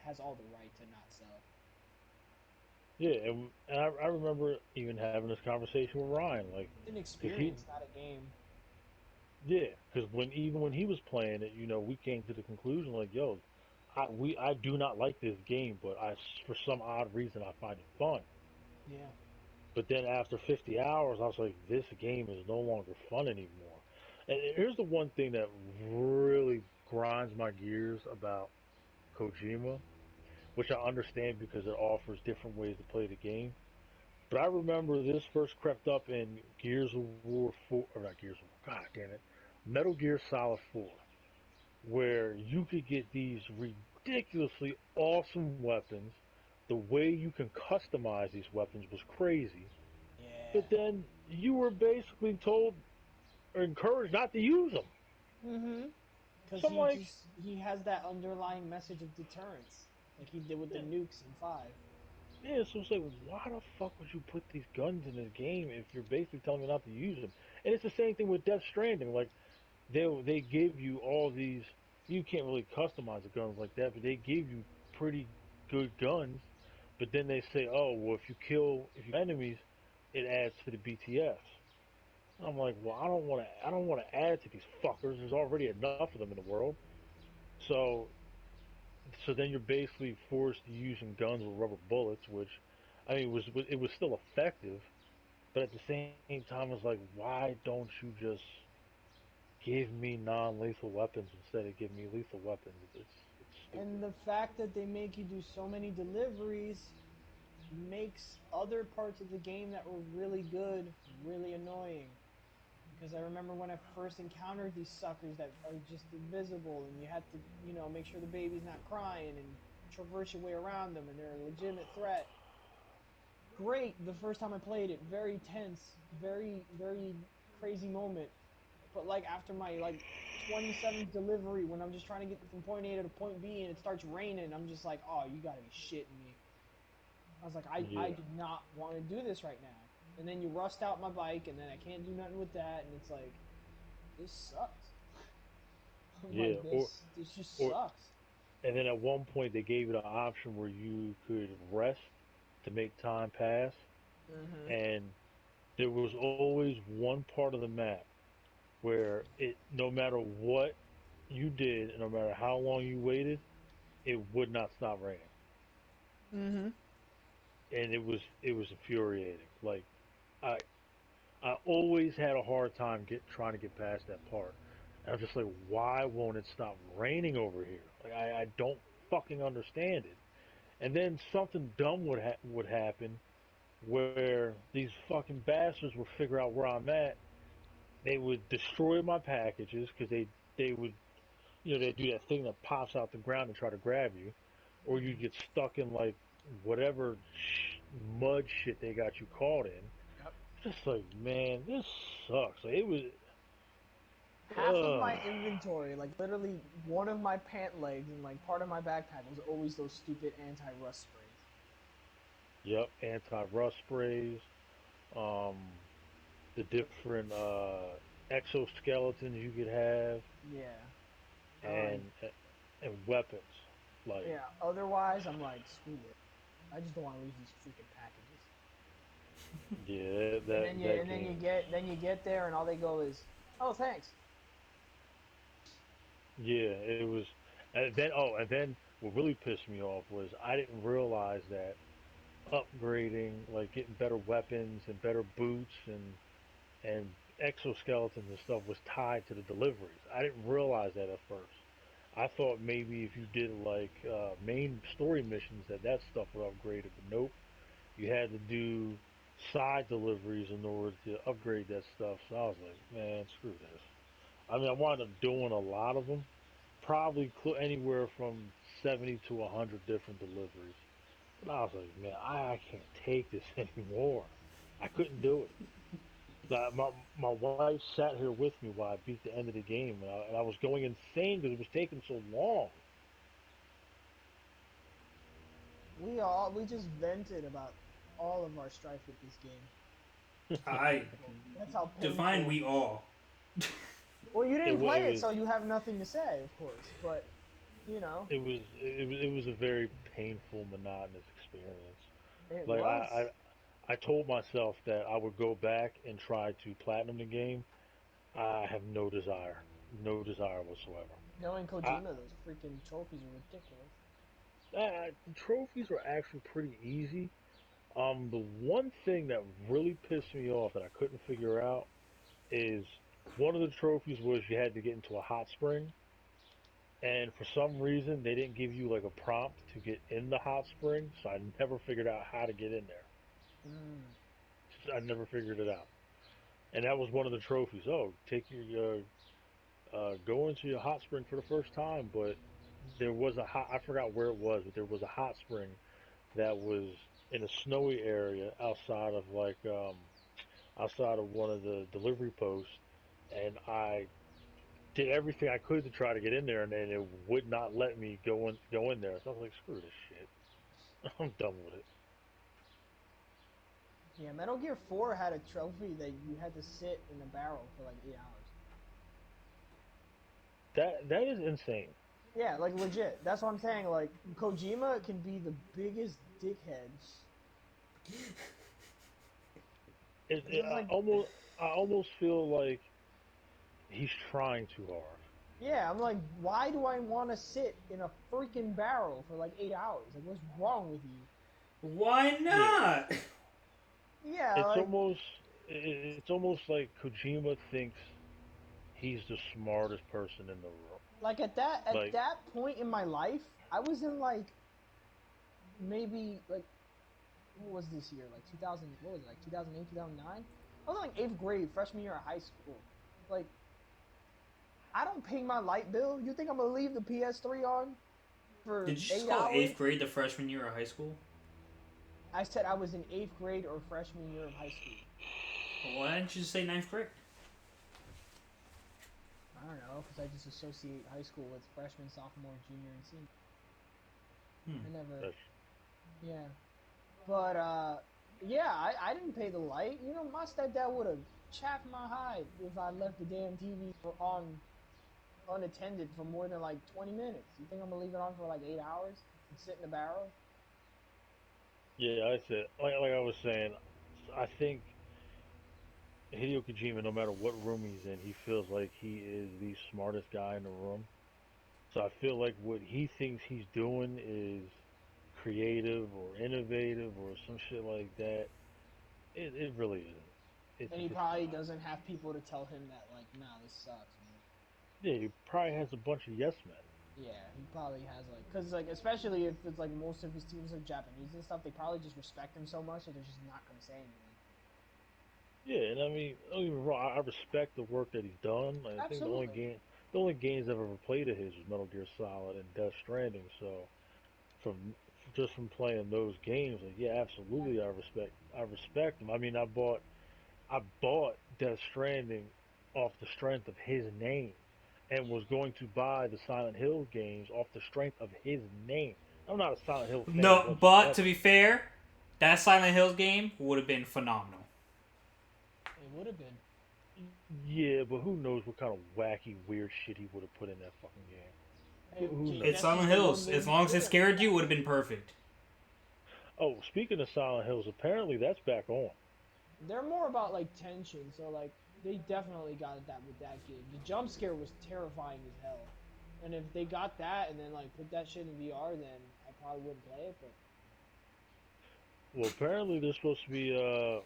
has all the right to not sell.
Yeah, and I remember even having this conversation with Ryan, like,
It's an
because he,
experience, not a game.
yeah, because when he was playing it, we came to the conclusion like, yo, I do not like this game, but for some odd reason I find it fun.
Yeah.
But then after 50 hours, I was like, this game is no longer fun anymore. And here's the one thing that really grinds my gears about Kojima, which I understand because it offers different ways to play the game. But I remember this first crept up in Gears of War 4, or not Gears of War, god damn it, Metal Gear Solid 4, where you could get these ridiculously awesome weapons. The way you can customize these weapons was crazy.
Yeah.
But then you were basically told or encouraged not to use them.
Mm-hmm. Because
So I'm like,
he has that underlying message of deterrence, like he did with the
yeah,
nukes in five.
yeah, so it's like, why the fuck would you put these guns in this game if you're basically telling me not to use them? And it's the same thing with Death Stranding. Like, they give you all these. You can't really customize the guns like that, but they give you pretty good guns. But then they say, oh well, if you kill enemies, it adds to the BTS. I'm like, well, I don't want to add to these fuckers. There's already enough of them in the world. So, so then you're basically forced to using guns with rubber bullets, which, I mean, it was still effective, but at the same time, it's like, why don't you just give me non-lethal weapons instead of giving me lethal weapons? It's
And
stupid.
the fact that they make you do so many deliveries makes other parts of the game that were really good really annoying. Because I remember when I first encountered these suckers that are just invisible, and you had to, make sure the baby's not crying and traverse your way around them, and they're a legitimate threat. Great, the first time I played it, very tense, very, very crazy moment. But like after my 27th delivery, when I'm just trying to get from point A to point B, and it starts raining, I'm just like, oh, you gotta be shitting me. I was like, I
Yeah,
do not want to do this right now. And then you rust out my bike, and then I can't do nothing with that, and it's like, this sucks. I'm
yeah,
like, this just
or
sucks.
and then at one point they gave you the option where you could rest to make time pass,
Mm-hmm.
and there was always one part of the map where no matter what you did, and no matter how long you waited, it would not stop raining,
Mm-hmm.
and it was infuriating. Like I always had a hard time trying to get past that part. And I'm just like, why won't it stop raining over here? Like I don't fucking understand it. And then something dumb would happen where these fucking bastards would figure out where I'm at. They would destroy my packages because they would they do that thing that pops out the ground and try to grab you, or you get stuck in like whatever mud shit they got you caught in.
Yep.
Just like, man, this sucks. Like, it was.
Half of my
Ugh.
inventory, like literally one of my pant legs and like part of my backpack was always those stupid anti-rust sprays.
Yep, anti-rust sprays, um, the different exoskeletons you could have,
Yeah. I like
and and weapons. Like,
yeah. Otherwise I'm like, screw it. I just don't want to lose these freaking packages.
yeah,
And
that
then you
that
and
game.
then you get there and all they go is, "Oh, thanks."
Yeah, it was. And then what really pissed me off was I didn't realize that upgrading, like getting better weapons and better boots and exoskeletons and stuff was tied to the deliveries. I didn't realize that at first. I thought maybe if you did like main story missions that stuff would upgrade it, but nope. You had to do side deliveries in order to upgrade that stuff. So I was like, man, screw this. I mean, I wound up doing a lot of them, probably anywhere from 70 to 100 different deliveries. But I was like, man, I can't take this anymore. I couldn't do it. My wife sat here with me while I beat the end of the game, and I was going insane because it was taking so long.
We just vented about all of our strife with this game.
I
That's how
define
painful.
we all.
Well, you didn't
It
play it,
was
so you have nothing to say, of course. But you know,
it was a very painful, monotonous experience.
it
Like
was.
I told myself that I would go back and try to platinum the game. I have no desire whatsoever.
Knowing
I,
Kojima, those freaking trophies are ridiculous.
the trophies are actually pretty easy. The one thing that really pissed me off that I couldn't figure out is one of the trophies was you had to get into a hot spring, and for some reason they didn't give you like a prompt to get in the hot spring, so I never figured out how to get in there.
Mm.
I never figured it out, and that was one of the trophies. Oh, take your go into your hot spring for the first time, but there was a hot. I forgot where it was, but there was a hot spring that was in a snowy area outside of one of the delivery posts, and I did everything I could to try to get in there, and then it would not let me go in there. So I was like, screw this shit. I'm done with it.
Yeah, Metal Gear 4 had a trophy that you had to sit in a barrel for like 8 hours.
That is insane.
Yeah, like legit. That's what I'm saying. Like Kojima can be the biggest dickhead.
It,
It's
it
just like,
I almost feel like he's trying too hard.
yeah, I'm like, why do I want to sit in a freaking barrel for like 8 hours? Like, what's wrong with you?
Why
Yeah,
not?
Yeah,
it's
like,
almost it's almost like Kojima thinks he's the smartest person in the room.
at
Like,
that point in my life, I was in like maybe like what was this year? Like 2000, what was it? Like 2008, 2009? I was in like 8th grade, freshman year of high school. Like, I don't pay my light bill. You think I'm gonna leave the PS3 on
Did
for
you just
eight
call
hours?
eighth grade the freshman year of high school?
I said I was in 8th grade or freshman year of high school.
Why didn't you just say ninth grade?
I don't know, because I just associate high school with freshman, sophomore, junior, and senior.
Hmm.
I never,
that's
yeah. But, yeah, I didn't pay the light. You know, my stepdad would have chapped my hide if I left the damn TV on unattended for more than like 20 minutes. You think I'm gonna leave it on for like 8 hours and sit in the barrel?
yeah. I said like I was saying. I think Hideo Kojima, no matter what room he's in, he feels like he is the smartest guy in the room. So I feel like what he thinks he's doing is creative or innovative or some shit like that. It really isn't. It's
And he
just
probably doesn't have people to tell him that, like, nah, this sucks, man.
yeah, he probably has a bunch of yes men.
Yeah, he probably has, like, because, like, especially if it's, like, most of his teams are Japanese and stuff, they probably just respect him so much that they're just not going to say anything.
Yeah, and I mean, don't get me wrong, I respect the work that he's done. I think
Absolutely.
the only games I've ever played of his was Metal Gear Solid and Death Stranding. So from just from playing those games, like yeah, absolutely, I respect him. I mean, I bought Death Stranding off the strength of his name, and was going to buy the Silent Hill games off the strength of his name. I'm not a Silent Hill fan
No, but to
whatsoever.
be fair, that Silent Hills game would have been phenomenal.
It would have been.
Yeah, but who knows what kind of wacky, weird shit he would have put in that fucking game.
Hey,
Who
It's
knows?
Silent
Jesse's the one
Hills. As
movie
long as it
critic.
scared you, it would have been perfect.
Oh, speaking of Silent Hills, apparently that's back on.
They're more about, like, tension, so, like, they definitely got that with that game. The jump scare was terrifying as hell. And if they got that and then, like, put that shit in VR, then I probably wouldn't play it, but
Well, apparently there's supposed to be a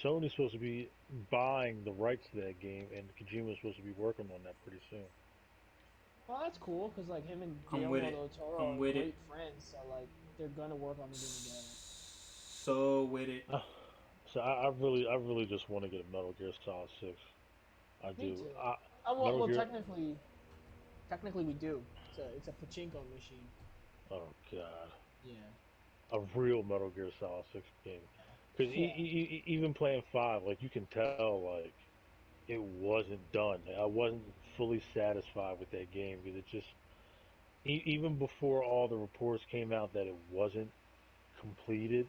Sony's supposed to be buying the rights to that game, and Kojima's supposed to be working on that pretty soon.
well, that's cool because like him and
I'm with
Guillermo
it.
del Toro
I'm
are
with it.
great friends. So like they're gonna work on the game together.
So with it.
Uh, so I really just want to get a Metal Gear Solid 6. I
Me
do.
too.
I,
Well,
Metal Gear.
technically we do. It's a pachinko machine.
Oh God,
Yeah.
a real Metal Gear Solid 6 game. Because
Yeah.
even playing five, like you can tell, like it wasn't done. I wasn't fully satisfied with that game because it just even before all the reports came out that it wasn't completed,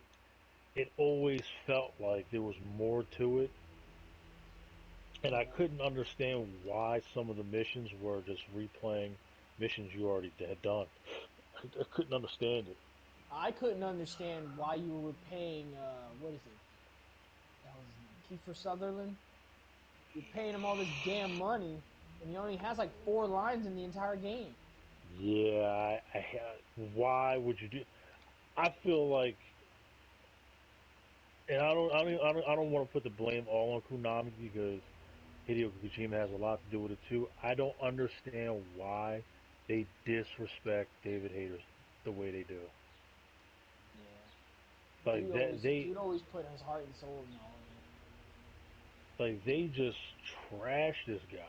it always felt like there was more to it, and I
Yeah.
couldn't understand why some of the missions were just replaying missions you already had done. I couldn't understand it.
I couldn't understand why you were paying what is it? The hell is his name? Kiefer Sutherland. You're paying him all this damn money, and he only has like 4 lines in the entire game.
Yeah, why would you do? I feel like, and I don't want to put the blame all on Konami because Hideo Kojima has a lot to do with it too. I don't understand why they disrespect David Hayter the way they do.
Yeah.
Like
Dude always put his heart and soul in all of it.
they just trash this guy.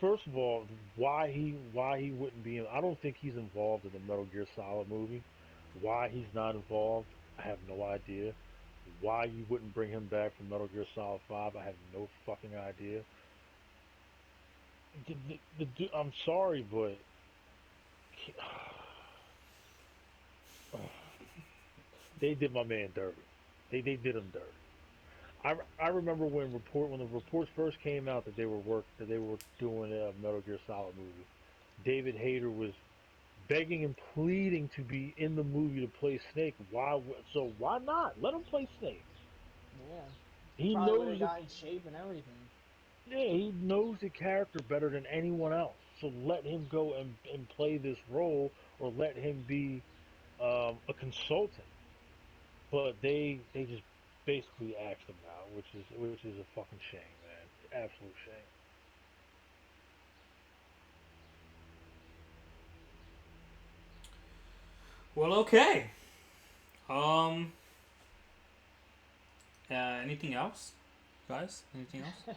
First of all, why he wouldn't be in? I don't think he's involved in the Metal Gear Solid movie. Why he's not involved, I have no idea. Why you wouldn't bring him back from Metal Gear Solid 5, I have no fucking idea. I'm sorry, but they did my man dirty. They did him dirty. I remember when the reports first came out that they were doing a Metal Gear Solid movie. David Hayter was begging and pleading to be in the movie to play Snake. Why not? Let him play Snake.
Yeah. He
He
probably would have
knows the
got in shape and everything.
yeah, he knows the character better than anyone else. So let him go and play this role, or let him be a consultant. But they just basically axed him out, which is a fucking shame, man. Absolute shame.
Well, okay. Um. Anything else, guys? Anything else?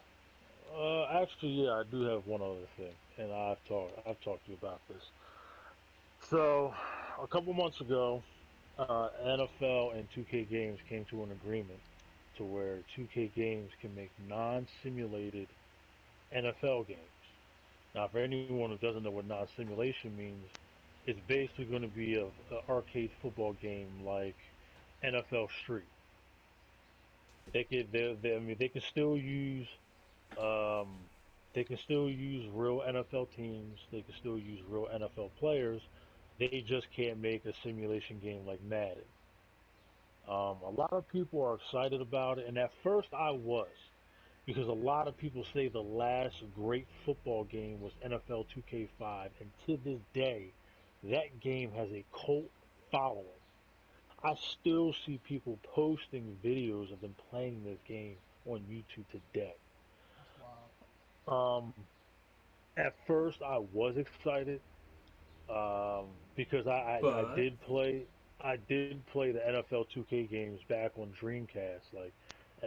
Actually, yeah, I do have one other thing, and I've talked to you about this. So, a couple months ago, NFL and 2K Games came to an agreement to where 2K Games can make non-simulated NFL games. Now, for anyone who doesn't know what non-simulation means, it's basically going to be a arcade football game like NFL Street. I mean, um, they can still use real NFL teams. They can still use real NFL players. They just can't make a simulation game like Madden. A lot of people are excited about it, and at first I was, because a lot of people say the last great football game was NFL 2K5, and to this day, that game has a cult following. I still see people posting videos of them playing this game on YouTube today.
That's wild.
Um, at first, I was excited because I
But
did play the NFL 2K games back on Dreamcast, like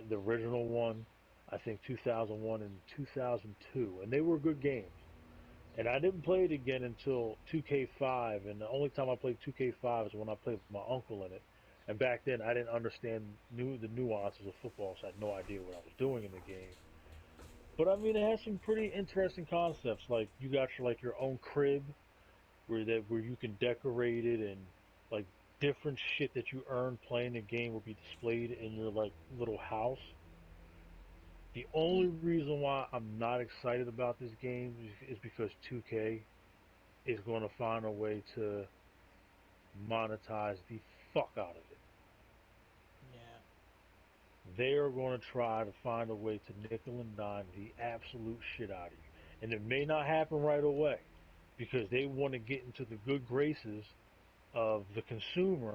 the original one, I think 2001 and 2002, and they were good games. And I didn't play it again until 2K5, and the only time I played 2K5 is when I played with my uncle in it. And back then, I didn't understand the nuances of football, so I had no idea what I was doing in the game. But I mean, it has some pretty interesting concepts. Like you got your own crib where you can decorate it, and like different shit that you earn playing the game will be displayed in your like little house. The only reason why I'm not excited about this game is because 2K is going to find a way to monetize the fuck out of it.
Yeah.
They are going to try to find a way to nickel and dime the absolute shit out of you. And it may not happen right away because they want to get into the good graces of the consumer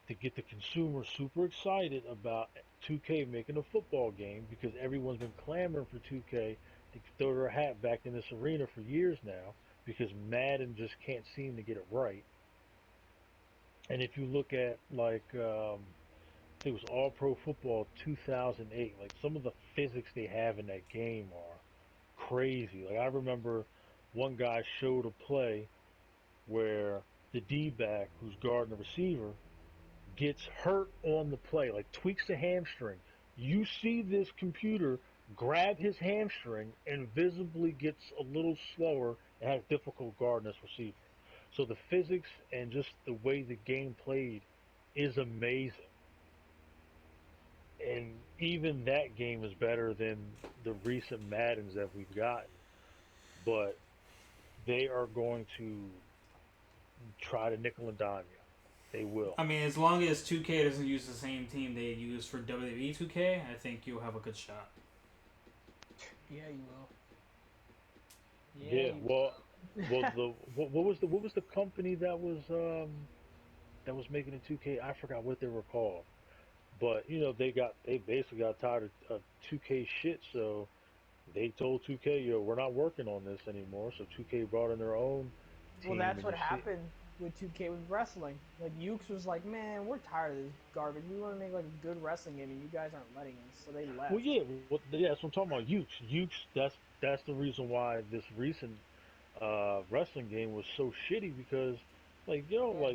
to get the consumer super excited about 2K making a football game because everyone's been clamoring for 2K to throw their hat back in this arena for years now because Madden just can't seem to get it right. And if you look at I think it was All Pro Football 2008, like some of the physics they have in that game are crazy. Like I remember one guy showed a play where the D-back who's guarding the receiver gets hurt on the play, like tweaks the hamstring. You see this computer grab his hamstring and visibly gets a little slower and has difficult guarding this receiver. So the physics and just the way the game played is amazing. And even that game is better than the recent Maddens that we've gotten. But they are going to try to nickel and dime you. They will.
I mean, as long as 2K doesn't use the same team they use for WWE 2K, I think you'll have a good shot.
Yeah, you will. Yeah,
Yeah.
you
Well,
will.
what was the company that was making the 2K? I forgot what they were called. But they basically got tired of 2K shit, so they told 2K, yo, we're not working on this anymore. So 2K brought in their own
Well,
team,
that's
and
what
you see,
happened with 2K with wrestling. Like Ukes was like, "Man, we're tired of this garbage. We want to make like a good wrestling game, and you guys aren't letting us." So they
well,
left.
yeah, yeah, that's what I'm talking about. Ukes, that's the reason why this recent wrestling game was so shitty because,
Yeah.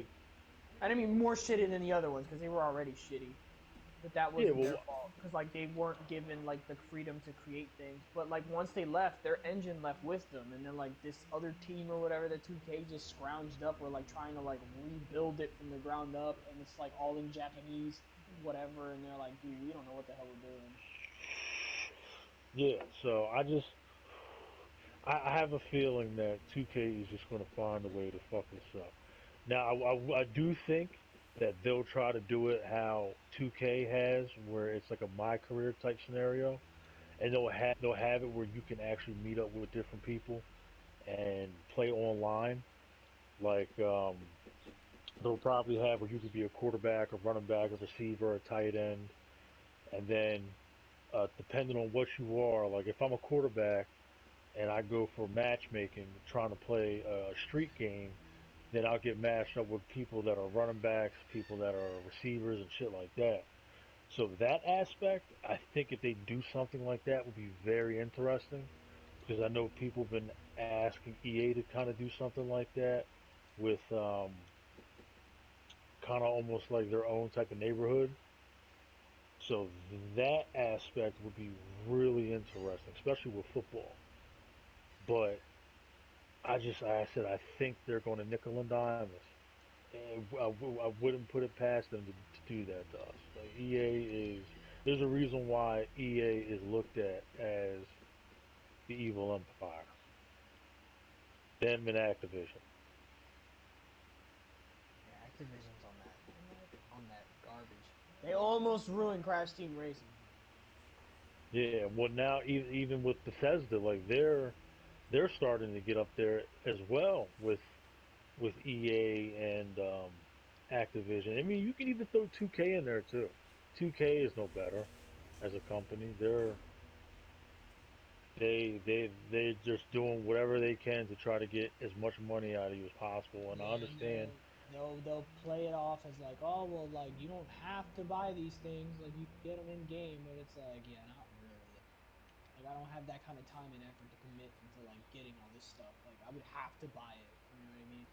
I mean more shitty than the other ones because they were already shitty. But that
yeah,
wasn't their
well,
fault because like they weren't given like the freedom to create things. But like once they left, their engine left with them, and then like this other team or whatever that 2K just scrounged up, or like trying to like rebuild it from the ground up, and it's like all in Japanese, whatever, and they're like, dude, we don't know what the hell we're doing.
yeah. So I have a feeling that 2K is just going to find a way to fuck this up. Now, I do think that they'll try to do it how 2K has, where it's like a my career type scenario, and they'll have it where you can actually meet up with different people and play online. Like they'll probably have where you could be a quarterback, a running back, a receiver, a tight end, and then depending on what you are, like if I'm a quarterback and I go for matchmaking, trying to play a street game, then I'll get matched up with people that are running backs, people that are receivers, and shit like that. So that aspect, I think if they do something like that, would be very interesting because I know people have been asking EA to kind of do something like that with kind of almost like their own type of neighborhood. So that aspect would be really interesting, especially with football. But like I said, I think they're going to nickel and dime us. And I wouldn't put it past them to do that to us. Like there's a reason why EA is looked at as the evil empire. Them and Activision.
Yeah, Activision's on that garbage. They almost ruined Crash Team Racing.
Yeah, well now even with Bethesda, like they're starting to get up there as well with EA and Activision. I mean, you can even throw 2K in there too. 2K is no better. as a company. They're just doing whatever they can to try to get as much money out of you as possible. And I
Yeah, and
understand.
they'll play it off as like, oh well, like you don't have to buy these things, like you can get them in game, but it's like, yeah, not really. Like I don't have that kind of time and effort to commit into like getting all this stuff. Like I would have to buy it. You know what I mean?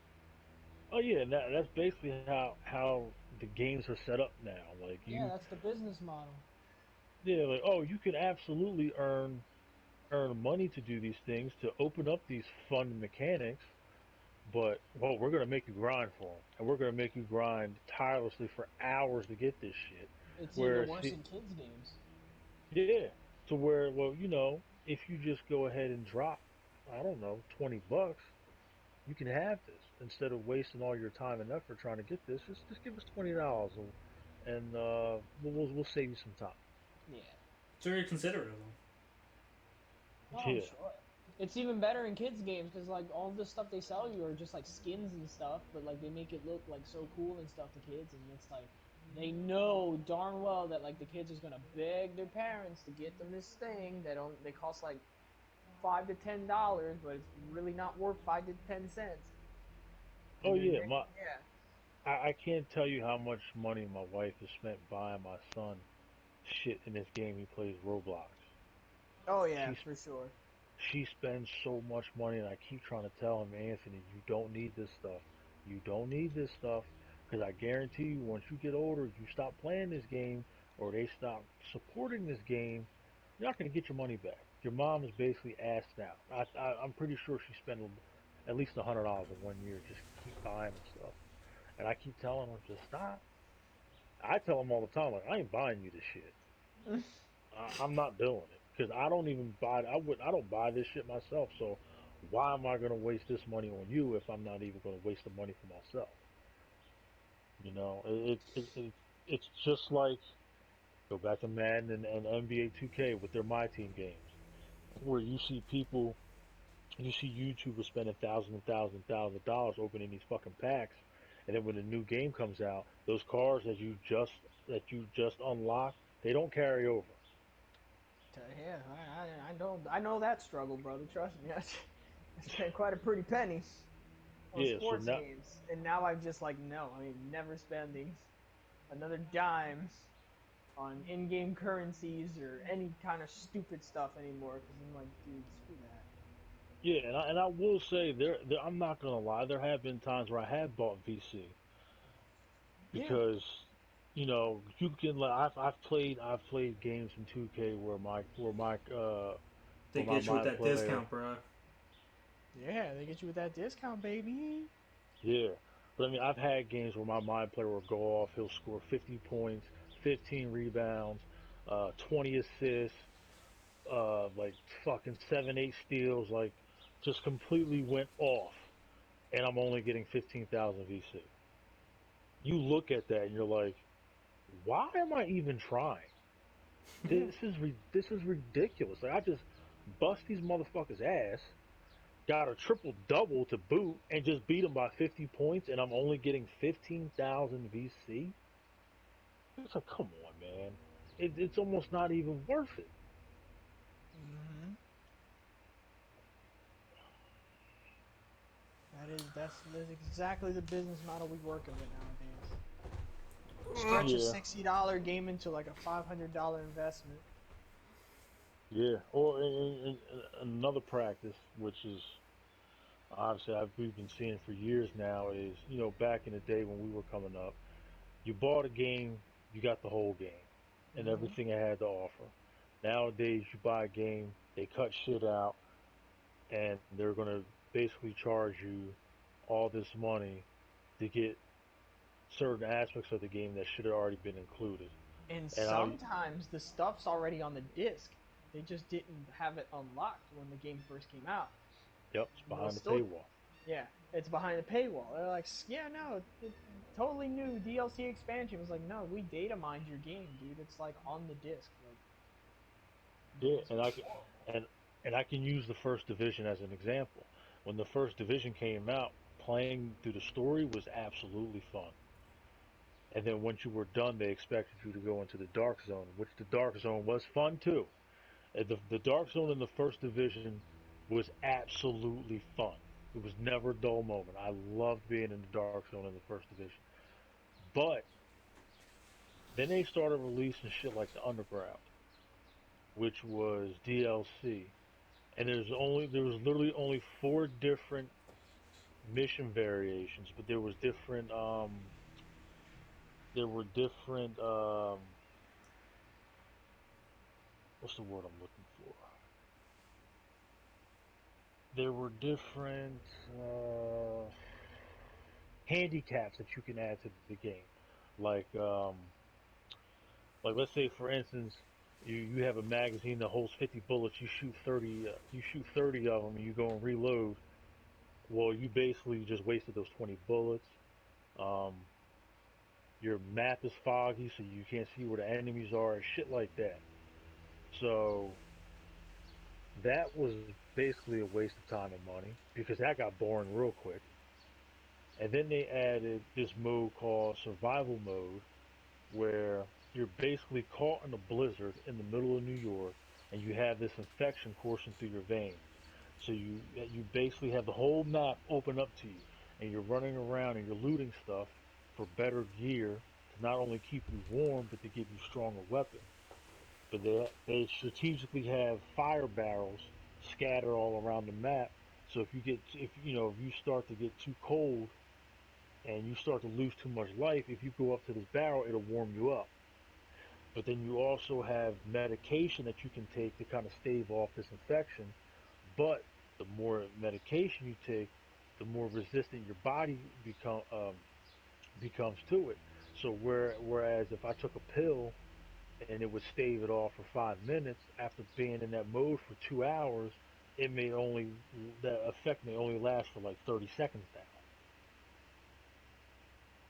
Oh yeah, and that's basically how the games are set up now. Like
Yeah,
you,
that's the business model.
yeah, like oh, you can absolutely earn money to do these things to open up these fun mechanics. But well, we're gonna make you grind for them, and we're gonna make you grind tirelessly for hours to get this shit.
It's even
Whereas,
worse in kids games.
yeah, to where well, if you just go ahead and drop, I don't know, $20, you can have this instead of wasting all your time and effort trying to get this. Just give us $20, and we'll save you some time.
Yeah.
It's very considerate of them.
Oh, I'm
Yeah.
sure. It's even better in kids games because like all the stuff they sell you are just like skins and stuff, but like they make it look like so cool and stuff to kids, and it's like they know darn well that like the kids is gonna beg their parents to get them this thing. They cost like $5 to $10, but it's really not worth 5 to 10 cents.
Oh
And they're
yeah,
yeah.
I can't tell you how much money my wife has spent buying my son shit in this game he plays Roblox.
Oh yeah,
She's
for sure.
she spends so much money, and I keep trying to tell him, Anthony, you don't need this stuff. You don't need this stuff, because I guarantee you, once you get older, you stop playing this game, or they stop supporting this game, you're not going to get your money back. Your mom is basically asked out. I'm pretty sure she spent at least $100 in 1 year just to keep buying him stuff. And I keep telling her, just stop. I tell him all the time, like, I ain't buying you this shit. I'm not doing it because I don't even buy. I don't buy this shit myself. So why am I gonna waste this money on you if I'm not even gonna waste the money for myself? You know, it's just like go back to Madden and NBA 2K with their My Team games, where you see YouTubers spending thousands of dollars opening these fucking packs, and then when the new game comes out, those cars that you just unlocked, they don't carry over.
Yeah, I know that struggle, brother. Trust me. I spent quite a pretty penny on
Yeah, so
sports
now
games, and now I'm just like, no, I mean, never spending another dime on in-game currencies or any kind of stupid stuff anymore. Because I'm like, dude, screw that.
Yeah, and I will say there I'm not gonna lie, there have been times where I have bought VC
Yeah,
because you can like I've played games in 2K
They
where my
get you with
mind
that
player,
discount, bro.
yeah, they get you with that discount, baby.
yeah, but I mean I've had games where my mind player will go off, he'll score 50 points, 15 rebounds, 20 assists, like fucking 7 8 steals, like just completely went off, and I'm only getting 15,000 VC. You look at that and you're like, why am I even trying?
Yeah,
This is ridiculous. Like I just bust these motherfuckers' ass, got a triple double to boot, and just beat them by 50 points, and I'm only getting 15,000 VC. It's like, come on, man. It's almost not even worth it.
that's exactly the business model we working with nowadays. Stretch a
Yeah,
$60 game into like a $500 investment.
yeah. Or another practice, which is obviously we've been seeing for years now, is back in the day when we were coming up, you bought a game, you got the whole game and
Hmm.
everything it had to offer. Nowadays, you buy a game, they cut shit out, and they're gonna basically charge you all this money to get certain aspects of the game that should have already been included.
And
And I,
sometimes the stuff's already on the disc. They just didn't have it unlocked when the game first came out.
yep, it's
They'll
behind the
still,
paywall.
yeah, it's behind the paywall. They're like, yeah, no, it totally new DLC expansion. It was like, no, we data mined your game, dude. It's like on the disc. Like,
Yeah,
it's
and and I can use the first division as an example. When the first division came out, playing through the story was absolutely fun. And then once you were done, they expected you to go into the Dark Zone, which the Dark Zone was fun too. The Dark Zone in the first division was absolutely fun. It was never a dull moment. I loved being in the Dark Zone in the first division. But then they started releasing shit like the Underground, which was DLC, and there was literally only four different mission variations, but there were different what's the word I'm looking for? There were different handicaps that you can add to the game, like um, like let's say for instance, you have a magazine that holds 50 bullets. You shoot 30 of them, and you go and reload. Well, you basically just wasted those 20 bullets. Um, your map is foggy, so you can't see where the enemies are and shit like that. So that was basically a waste of time and money because that got boring real quick. And then they added this mode called survival mode, where you're basically caught in a blizzard in the middle of New York, and you have this infection coursing through your veins. So you basically have the whole map open up to you, and you're running around and you're looting stuff for better gear to not only keep you warm but to give you stronger weapons. But they strategically have fire barrels scattered all around the map. So if you start to get too cold and you start to lose too much life, if you go up to this barrel, it'll warm you up. But then you also have medication that you can take to kind of stave off this infection. But the more medication you take, the more resistant your body becomes to it. So whereas if I took a pill and it would stave it off for 5 minutes, after being in that mode for 2 hours, it may only the effect may only last for like 30 seconds now.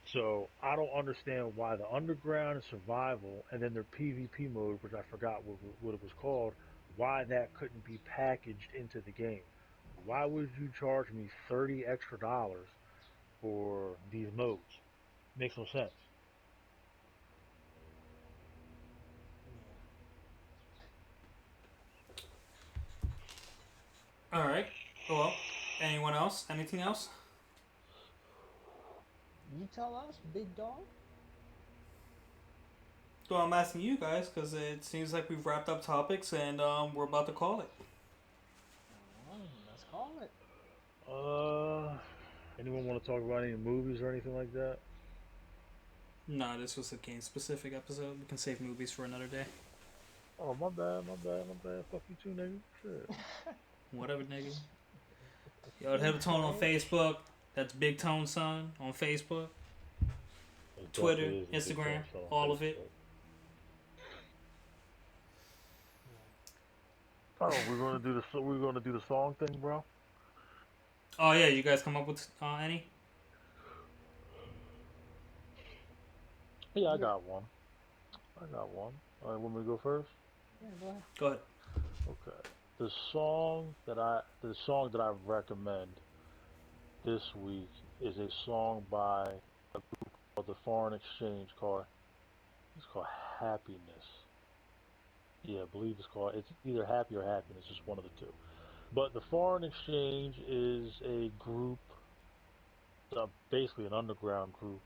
So I don't understand why the underground and survival, and then their PvP mode, which I forgot what it was called, why that couldn't be packaged into the game. Why would you charge me $30 extra for these modes? Makes no sense.
Yeah.
All right. Well, anyone else? Anything else?
You tell us, big dog.
Well, I'm asking you guys because it seems like we've wrapped up topics and we're about to call it.
Let's call it.
Uh, anyone want to talk about any movies or anything like that?
Nah, this was a game specific episode. We can save movies for another day.
Oh, my bad, my bad, my bad. Fuck you too, nigga. Shit.
Whatever, nigga. Yo, Head of Tone on Facebook. That's Big Tone Son on Facebook,
It
Twitter,
definitely is a big
Instagram,
film star on
all of it.
Facebook. Oh, we're gonna do the song thing, bro.
Oh yeah, you guys come up with any?
Yeah, I
Yeah,
got one. I got one. All right, want me to go first?
yeah, go ahead.
Go ahead.
Okay. The song that I recommend this week is a song by the Foreign Exchange called it's called Happiness. Yeah, I believe it's either Happy or Happiness, it's one of the two. But the Foreign Exchange is a group, basically an underground group.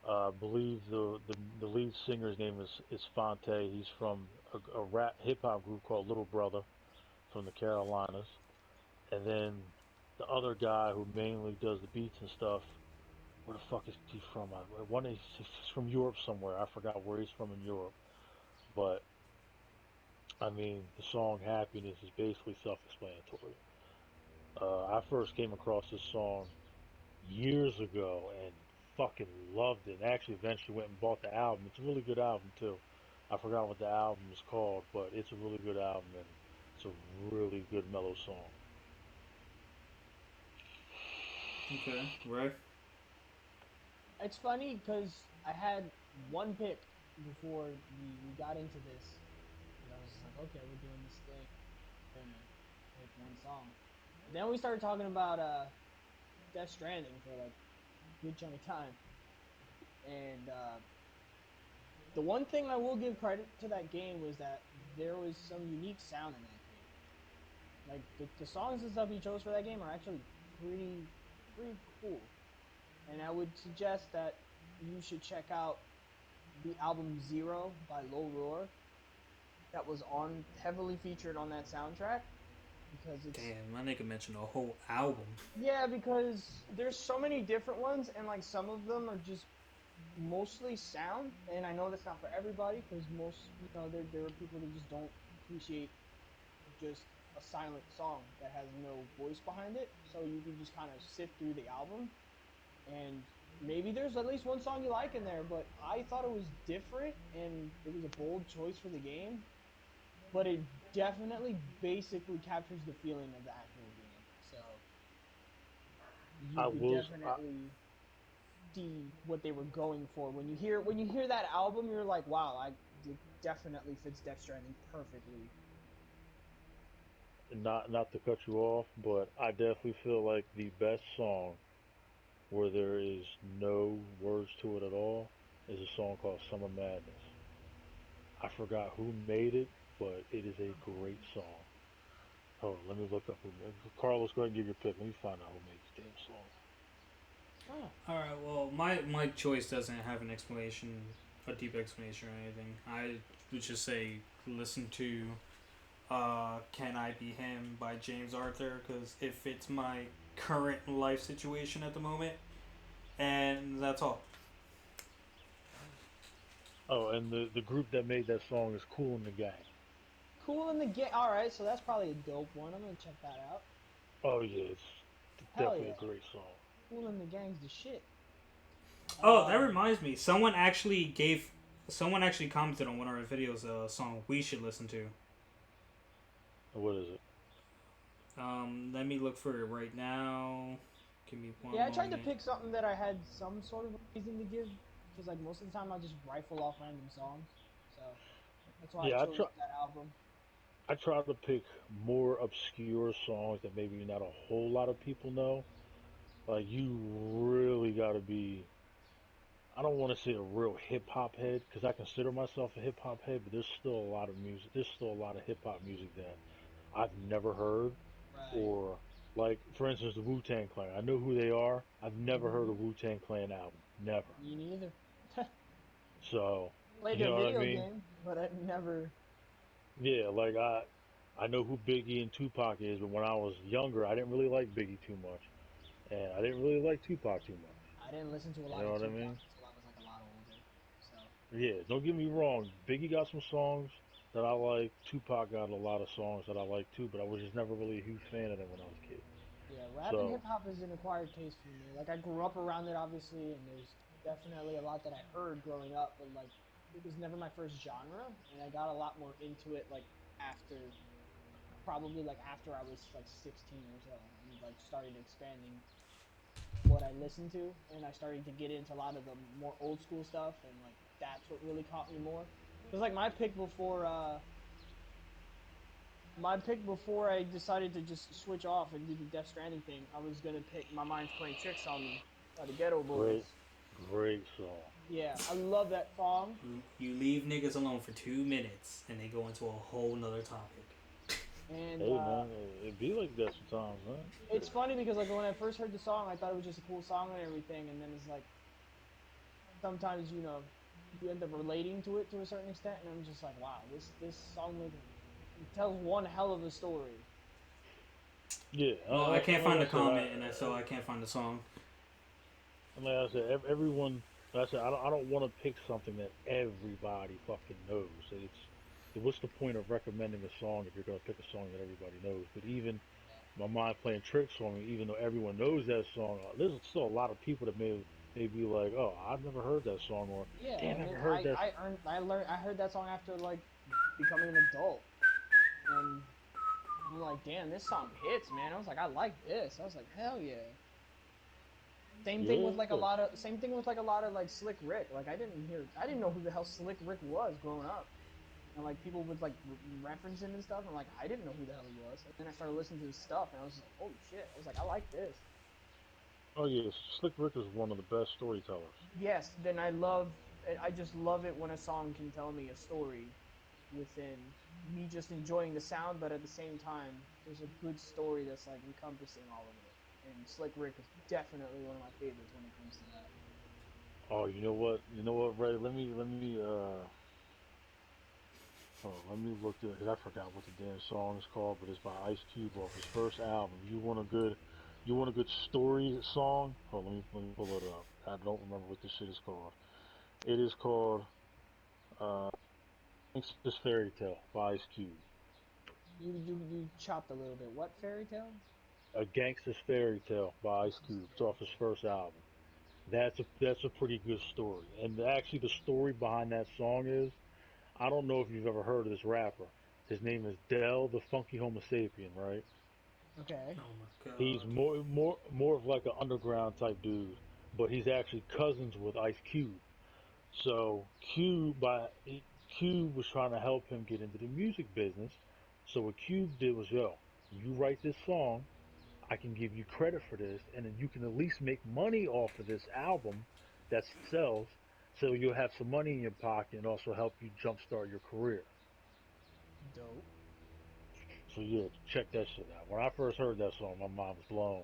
I believe the lead singer's name is Fonte. He's from a rap hip hop group called Little Brother from the Carolinas. And then the other guy who mainly does the beats and stuff, where the fuck is he from? He's from Europe somewhere. I forgot where he's from in Europe. But I mean, the song "Happiness" is basically self-explanatory. I first came across this song years ago and fucking loved it. And actually, eventually went and bought the album. It's a really good album too. I forgot what the album is called, but it's a really good album and it's a really good mellow song.
Okay, right.
It's funny because I had one pick before we got into this. Because I was just like, okay, we're doing this thing. I'm gonna pick one song. But then we started talking about Death Stranding for like a good chunk of time. And the one thing I will give credit to that game was that there was some unique sound in that game. Like the songs and stuff he chose for that game are actually pretty pretty cool. And I would suggest that you should check out the album Zero by Low Roar that was on heavily featured on that soundtrack because it's
Damn, my nigga mentioned a whole album.
yeah, because there's so many different ones and like some of them are just mostly sound, and I know that's not for everybody because most there are people that just don't appreciate just a silent song that has no voice behind it, so you can just kind of sift through the album and maybe there's at least one song you like in there, but I thought it was different and it was a bold choice for the game, but it definitely basically captures the feeling of the actual game. So you
I
could
will.
definitely see what they were going for. When you hear that album, you're like, wow, it definitely fits Death Stranding perfectly.
Not to cut you off, but I definitely feel like the best song where there is no words to it at all is a song called Summer Madness. I forgot who made it, but it is a great song. Hold on, let me look up who made it. Carlos, go ahead and give your pick. Let me find out who made this damn song.
Oh,
All right. Well, my choice doesn't have an explanation, a deep explanation or anything. I would just say listen to "Can I Be Him" by James Arthur because it fits my current life situation at the moment, and that's all.
Oh, and the group that made that song is Cool in the Gang.
cool in the game. All right, so that's probably a dope one. I'm gonna check that out.
Oh yeah, it's
Hell
definitely a
yeah,
great song.
cool in the gang's the shit.
Oh, that
Um,
reminds me. Someone actually commented on one of our videos a song we should listen to.
What is it?
Let me look for it right now. Give me one
yeah, I tried to
moment.
pick something that I had some sort of reason to give because like most of the time I just rifle off random songs, so that's why I
Yeah,
chose that album.
I try to pick more obscure songs that maybe not a whole lot of people know. Like you really got to be. I don't want to say a real hip hop head because I consider myself a hip hop head, but there's still a lot of music. There's still a lot of hip hop music that I've never heard,
Right.
or like for instance the Wu Tang Clan. I know who they are. I've never heard a
Hmm.
Wu Tang Clan album. Never.
Me neither.
So
Played
you
their
know what I
video
mean?
game, but I never.
Yeah, like I know who Biggie and Tupac is, but when I was younger, I didn't really like Biggie too much, and I didn't really like Tupac too much.
I didn't listen to a
You
lot
know
of
what I
Tupac
mean?
until I was like a lot older. So
Yeah, don't get me wrong. Biggie got some songs that I like. Tupac got a lot of songs that I like too, but I was just never really a huge fan of them when I was a kid.
yeah, rap and
So
hip hop is an acquired taste for me. Like I grew up around it, obviously, and there's definitely a lot that I heard growing up, but like it was never my first genre, and I got a lot more into it like after, probably like after I was like 16 or so, and like started expanding what I listened to, and I started to get into a lot of the more old school stuff, and like that's what really caught me more. Because like my pick before I decided to just switch off and do the Death Stranding thing, I was gonna pick "My Mind's Playing Tricks on Me" by the Ghetto
great,
Boys.
great song.
Yeah, I love that song.
You leave niggas alone for 2 minutes and they go into a whole nother topic.
And
Hey man, it be like that sometimes, man.
it's funny because like when I first heard the song, I thought it was just a cool song and everything, and then it's like sometimes you end up relating to it to a certain extent, and I'm just like, wow, this song like it tells one hell of a story.
Yeah,
Well, I can't
like
find
I
the
said,
comment, and so I can't find the song.
everyone. Like I said, I don't want to pick something that everybody fucking knows. What's the point of recommending a song if you're gonna pick a song that everybody knows? But even my mind playing tricks on me, even though everyone knows that song, there's still a lot of people that may be like, oh, I've never heard that song, or
Yeah,
damn, I
and then
haven't heard that.
I heard that song after like becoming an adult, and I'm like, damn, this song hits, man. I was like, I like this. I was like, hell yeah.
Yeah,
Same thing with like a lot of like Slick Rick. Like I didn't know who the hell Slick Rick was growing up, and like people would like reference him and stuff. And like I didn't know who the hell he was, and then I started listening to his stuff, and I was just like, holy shit. I was like, I like this.
Oh yeah, Slick Rick is one of the best storytellers.
Yes, then I just love it when a song can tell me a story within me just enjoying the sound, but at the same time, there's a good story that's like encompassing all of it. And Slick Rick is definitely one of my favorites when it comes to that.
Oh, you know what? You know what, Ray? Let me look at, cause I forgot what the damn song is called, but it's by Ice Cube off his first album. You want a good story song? Hold, let me pull it up. I don't remember what this shit is called. It is called uh, Gangsta's Fairy Tale by Ice Cube.
You chopped a little bit. What fairy tale?
A Gangsta's Fairy Tale by Ice
Gangsta's
Cube. It's
fairy
off his first album. That's a pretty good story. And actually, the story behind that song is I don't know if you've ever heard of this rapper. His name is Del the Funky Homo Sapien, right?
tale. Okay.
Oh my
He's
god.
more of like an underground type dude, but he's actually cousins with Ice Cube. So Cube was trying to help him get into the music business. So what Cube did was, yo, you write this song, I can give you credit for this, and then you can at least make money off of this album that sells. So you'll have some money in your pocket and also help you jumpstart your career.
Dope.
So yeah, check that shit out. When I first heard that song, my mind was blown.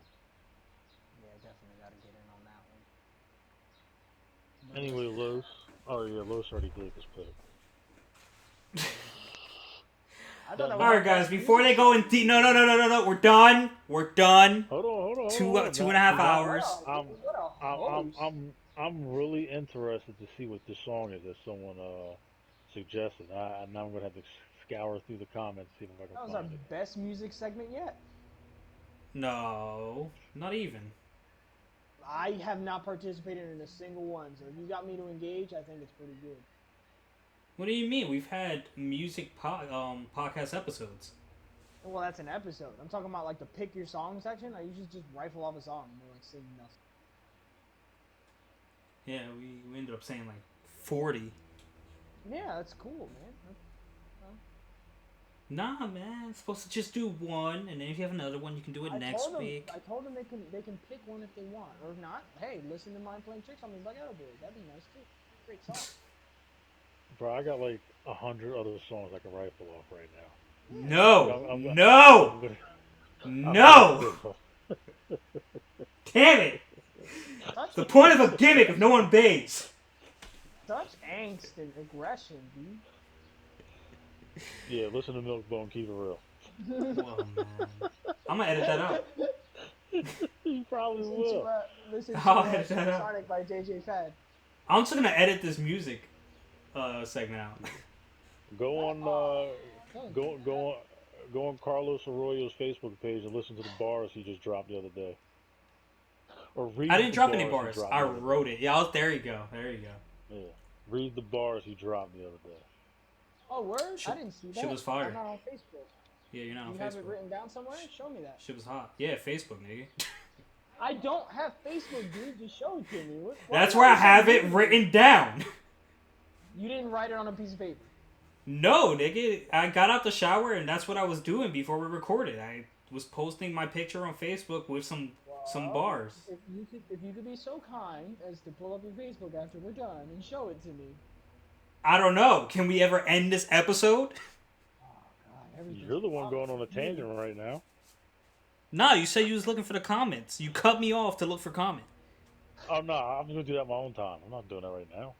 Yeah, definitely got to get in on that one. But
Anyway, Los. Oh yeah, Los already gave his pick.
I thought
That
that was
All
our
right,
means
guys.
best
Before
music
they go in,
segment.
no, no, no, no, no, no. We're done. We're done.
hold on.
Two
Now,
and a half
cause
hours.
I'm
What a host.
I'm really interested to see what this song is that someone suggested. Now I'm gonna have to scour through the comments see if I can
That was our
find it.
best music segment yet.
No, not even.
I have not participated in a single one, so if you got me to engage, I think it's pretty good.
What do you mean? We've had podcast episodes.
Well, that's an episode. I'm talking about like the pick your song section. I usually just rifle off a song and we're like sing nothing.
Yeah, we ended up saying like 40.
Yeah, that's cool, man.
Nah, man. It's supposed to just do one, and then if you have another one, you can do it next week.
I told them they can pick one if they want, or if not, hey, listen to mine playing tricks on the Black Arrow Boys. That'd be nice too. Great song.
Bro, I got like 100 other songs I can rifle off right now.
Yeah,
But
No!
I'm
No!
I'm gonna I'm gonna
No! Damn it!
such
The point of a
angst,
gimmick if no one pays.
such angst and aggression, dude.
Yeah, listen to Milkbone, keep it real.
Whoa, man. I'm gonna edit that out.
You probably
Listen to
will.
I'll edit that out.
Sonic by JJ Fad.
I'm just gonna edit this music segment out.
Go on
Don't
go
do
go on go on Carlos Arroyo's Facebook page and listen to the bars he just dropped the other day. Or read
I didn't
the
drop any
he
bars.
dropped
I
the other
wrote it. Yeah, there you go. There you go.
day. Yeah. Read the bars he dropped the other day.
Oh, word?
Shit-
I didn't see that.
shit was fire.
I'm not on Facebook.
Yeah, you're not
Do
on
you have it
Facebook.
written down somewhere? Show me that.
Shit was hot. Yeah, Facebook, nigga.
I don't have Facebook, dude. Just show it to me. Why
That's
you
where I
always so
have it
mean?
written down.
You didn't write it on a piece of paper.
No, nigga. I got out the shower and that's what I was doing before we recorded. I was posting my picture on Facebook with some bars.
If you could be so kind as to pull up your Facebook after we're done and show it to me.
I don't know. Can we ever end this episode?
Oh God, everything.
You're the one going on a tangent right now.
Nah, you said you was looking for the comments. You cut me off to look for comment.
Oh no, I'm gonna do that my own time. I'm not doing that right now.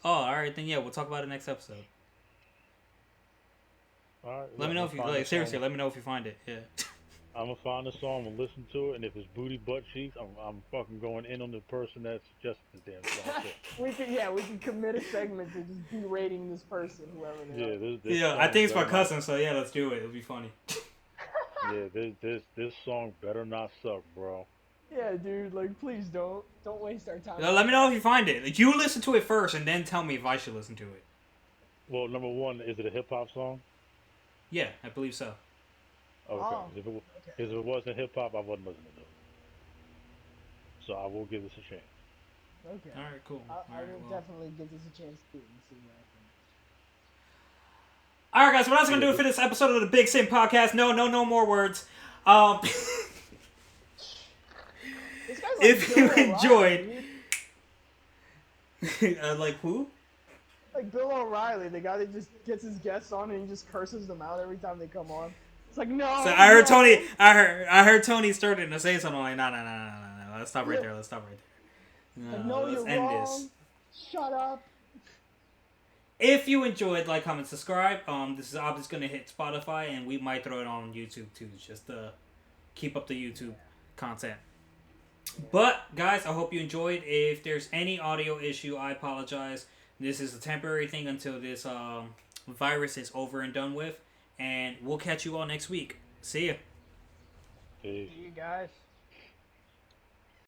Oh, alright then yeah, we'll talk about it next episode.
Alright.
Let me know if you like seriously, let me know if you find it. Yeah.
I'm gonna find the song and listen to it, and if it's booty butt cheeks, I'm fucking going in on the person that suggested the damn song. too.
we can commit a segment to just berating this person, whoever they are.
Yeah,
Yeah, I
song
think it's my
better not-
cousin, so yeah, let's do it. It'll be funny.
Yeah, this song better not suck, bro.
Yeah, dude, like please don't waste our time.
Let me know if you find it. Like, you listen to it first and then tell me if I should listen to it.
Well, number one, is it a hip hop song?
Yeah, I believe so.
Okay.
Oh,
If
okay.
it wasn't hip hop, I wouldn't listen to it. So I will give this a chance.
Okay.
Alright, cool.
I
Alright,
will
well.
definitely give this a chance to and see what I think.
Alright guys, well that's gonna do it for this episode of the BigSin podcast. No more words.
This guy's
If you
Bill O'Reilly,
enjoyed, like who?
like Bill O'Reilly, the guy that just gets his guests on and he just curses them out every time they come on. It's like no.
So I heard
no.
Tony. I heard Tony starting to say something like, no. Let's stop right there. Let's stop right there.
Like, no,
let's
you're
end
wrong.
this.
Shut up.
If you enjoyed, like, comment, subscribe. This is obviously gonna hit Spotify, and we might throw it on YouTube too, just to keep up the YouTube content. But guys, I hope you enjoyed. If there's any audio issue, I apologize. This is a temporary thing until this virus is over and done with, and we'll catch you all next week. See ya.
Peace.
See you guys.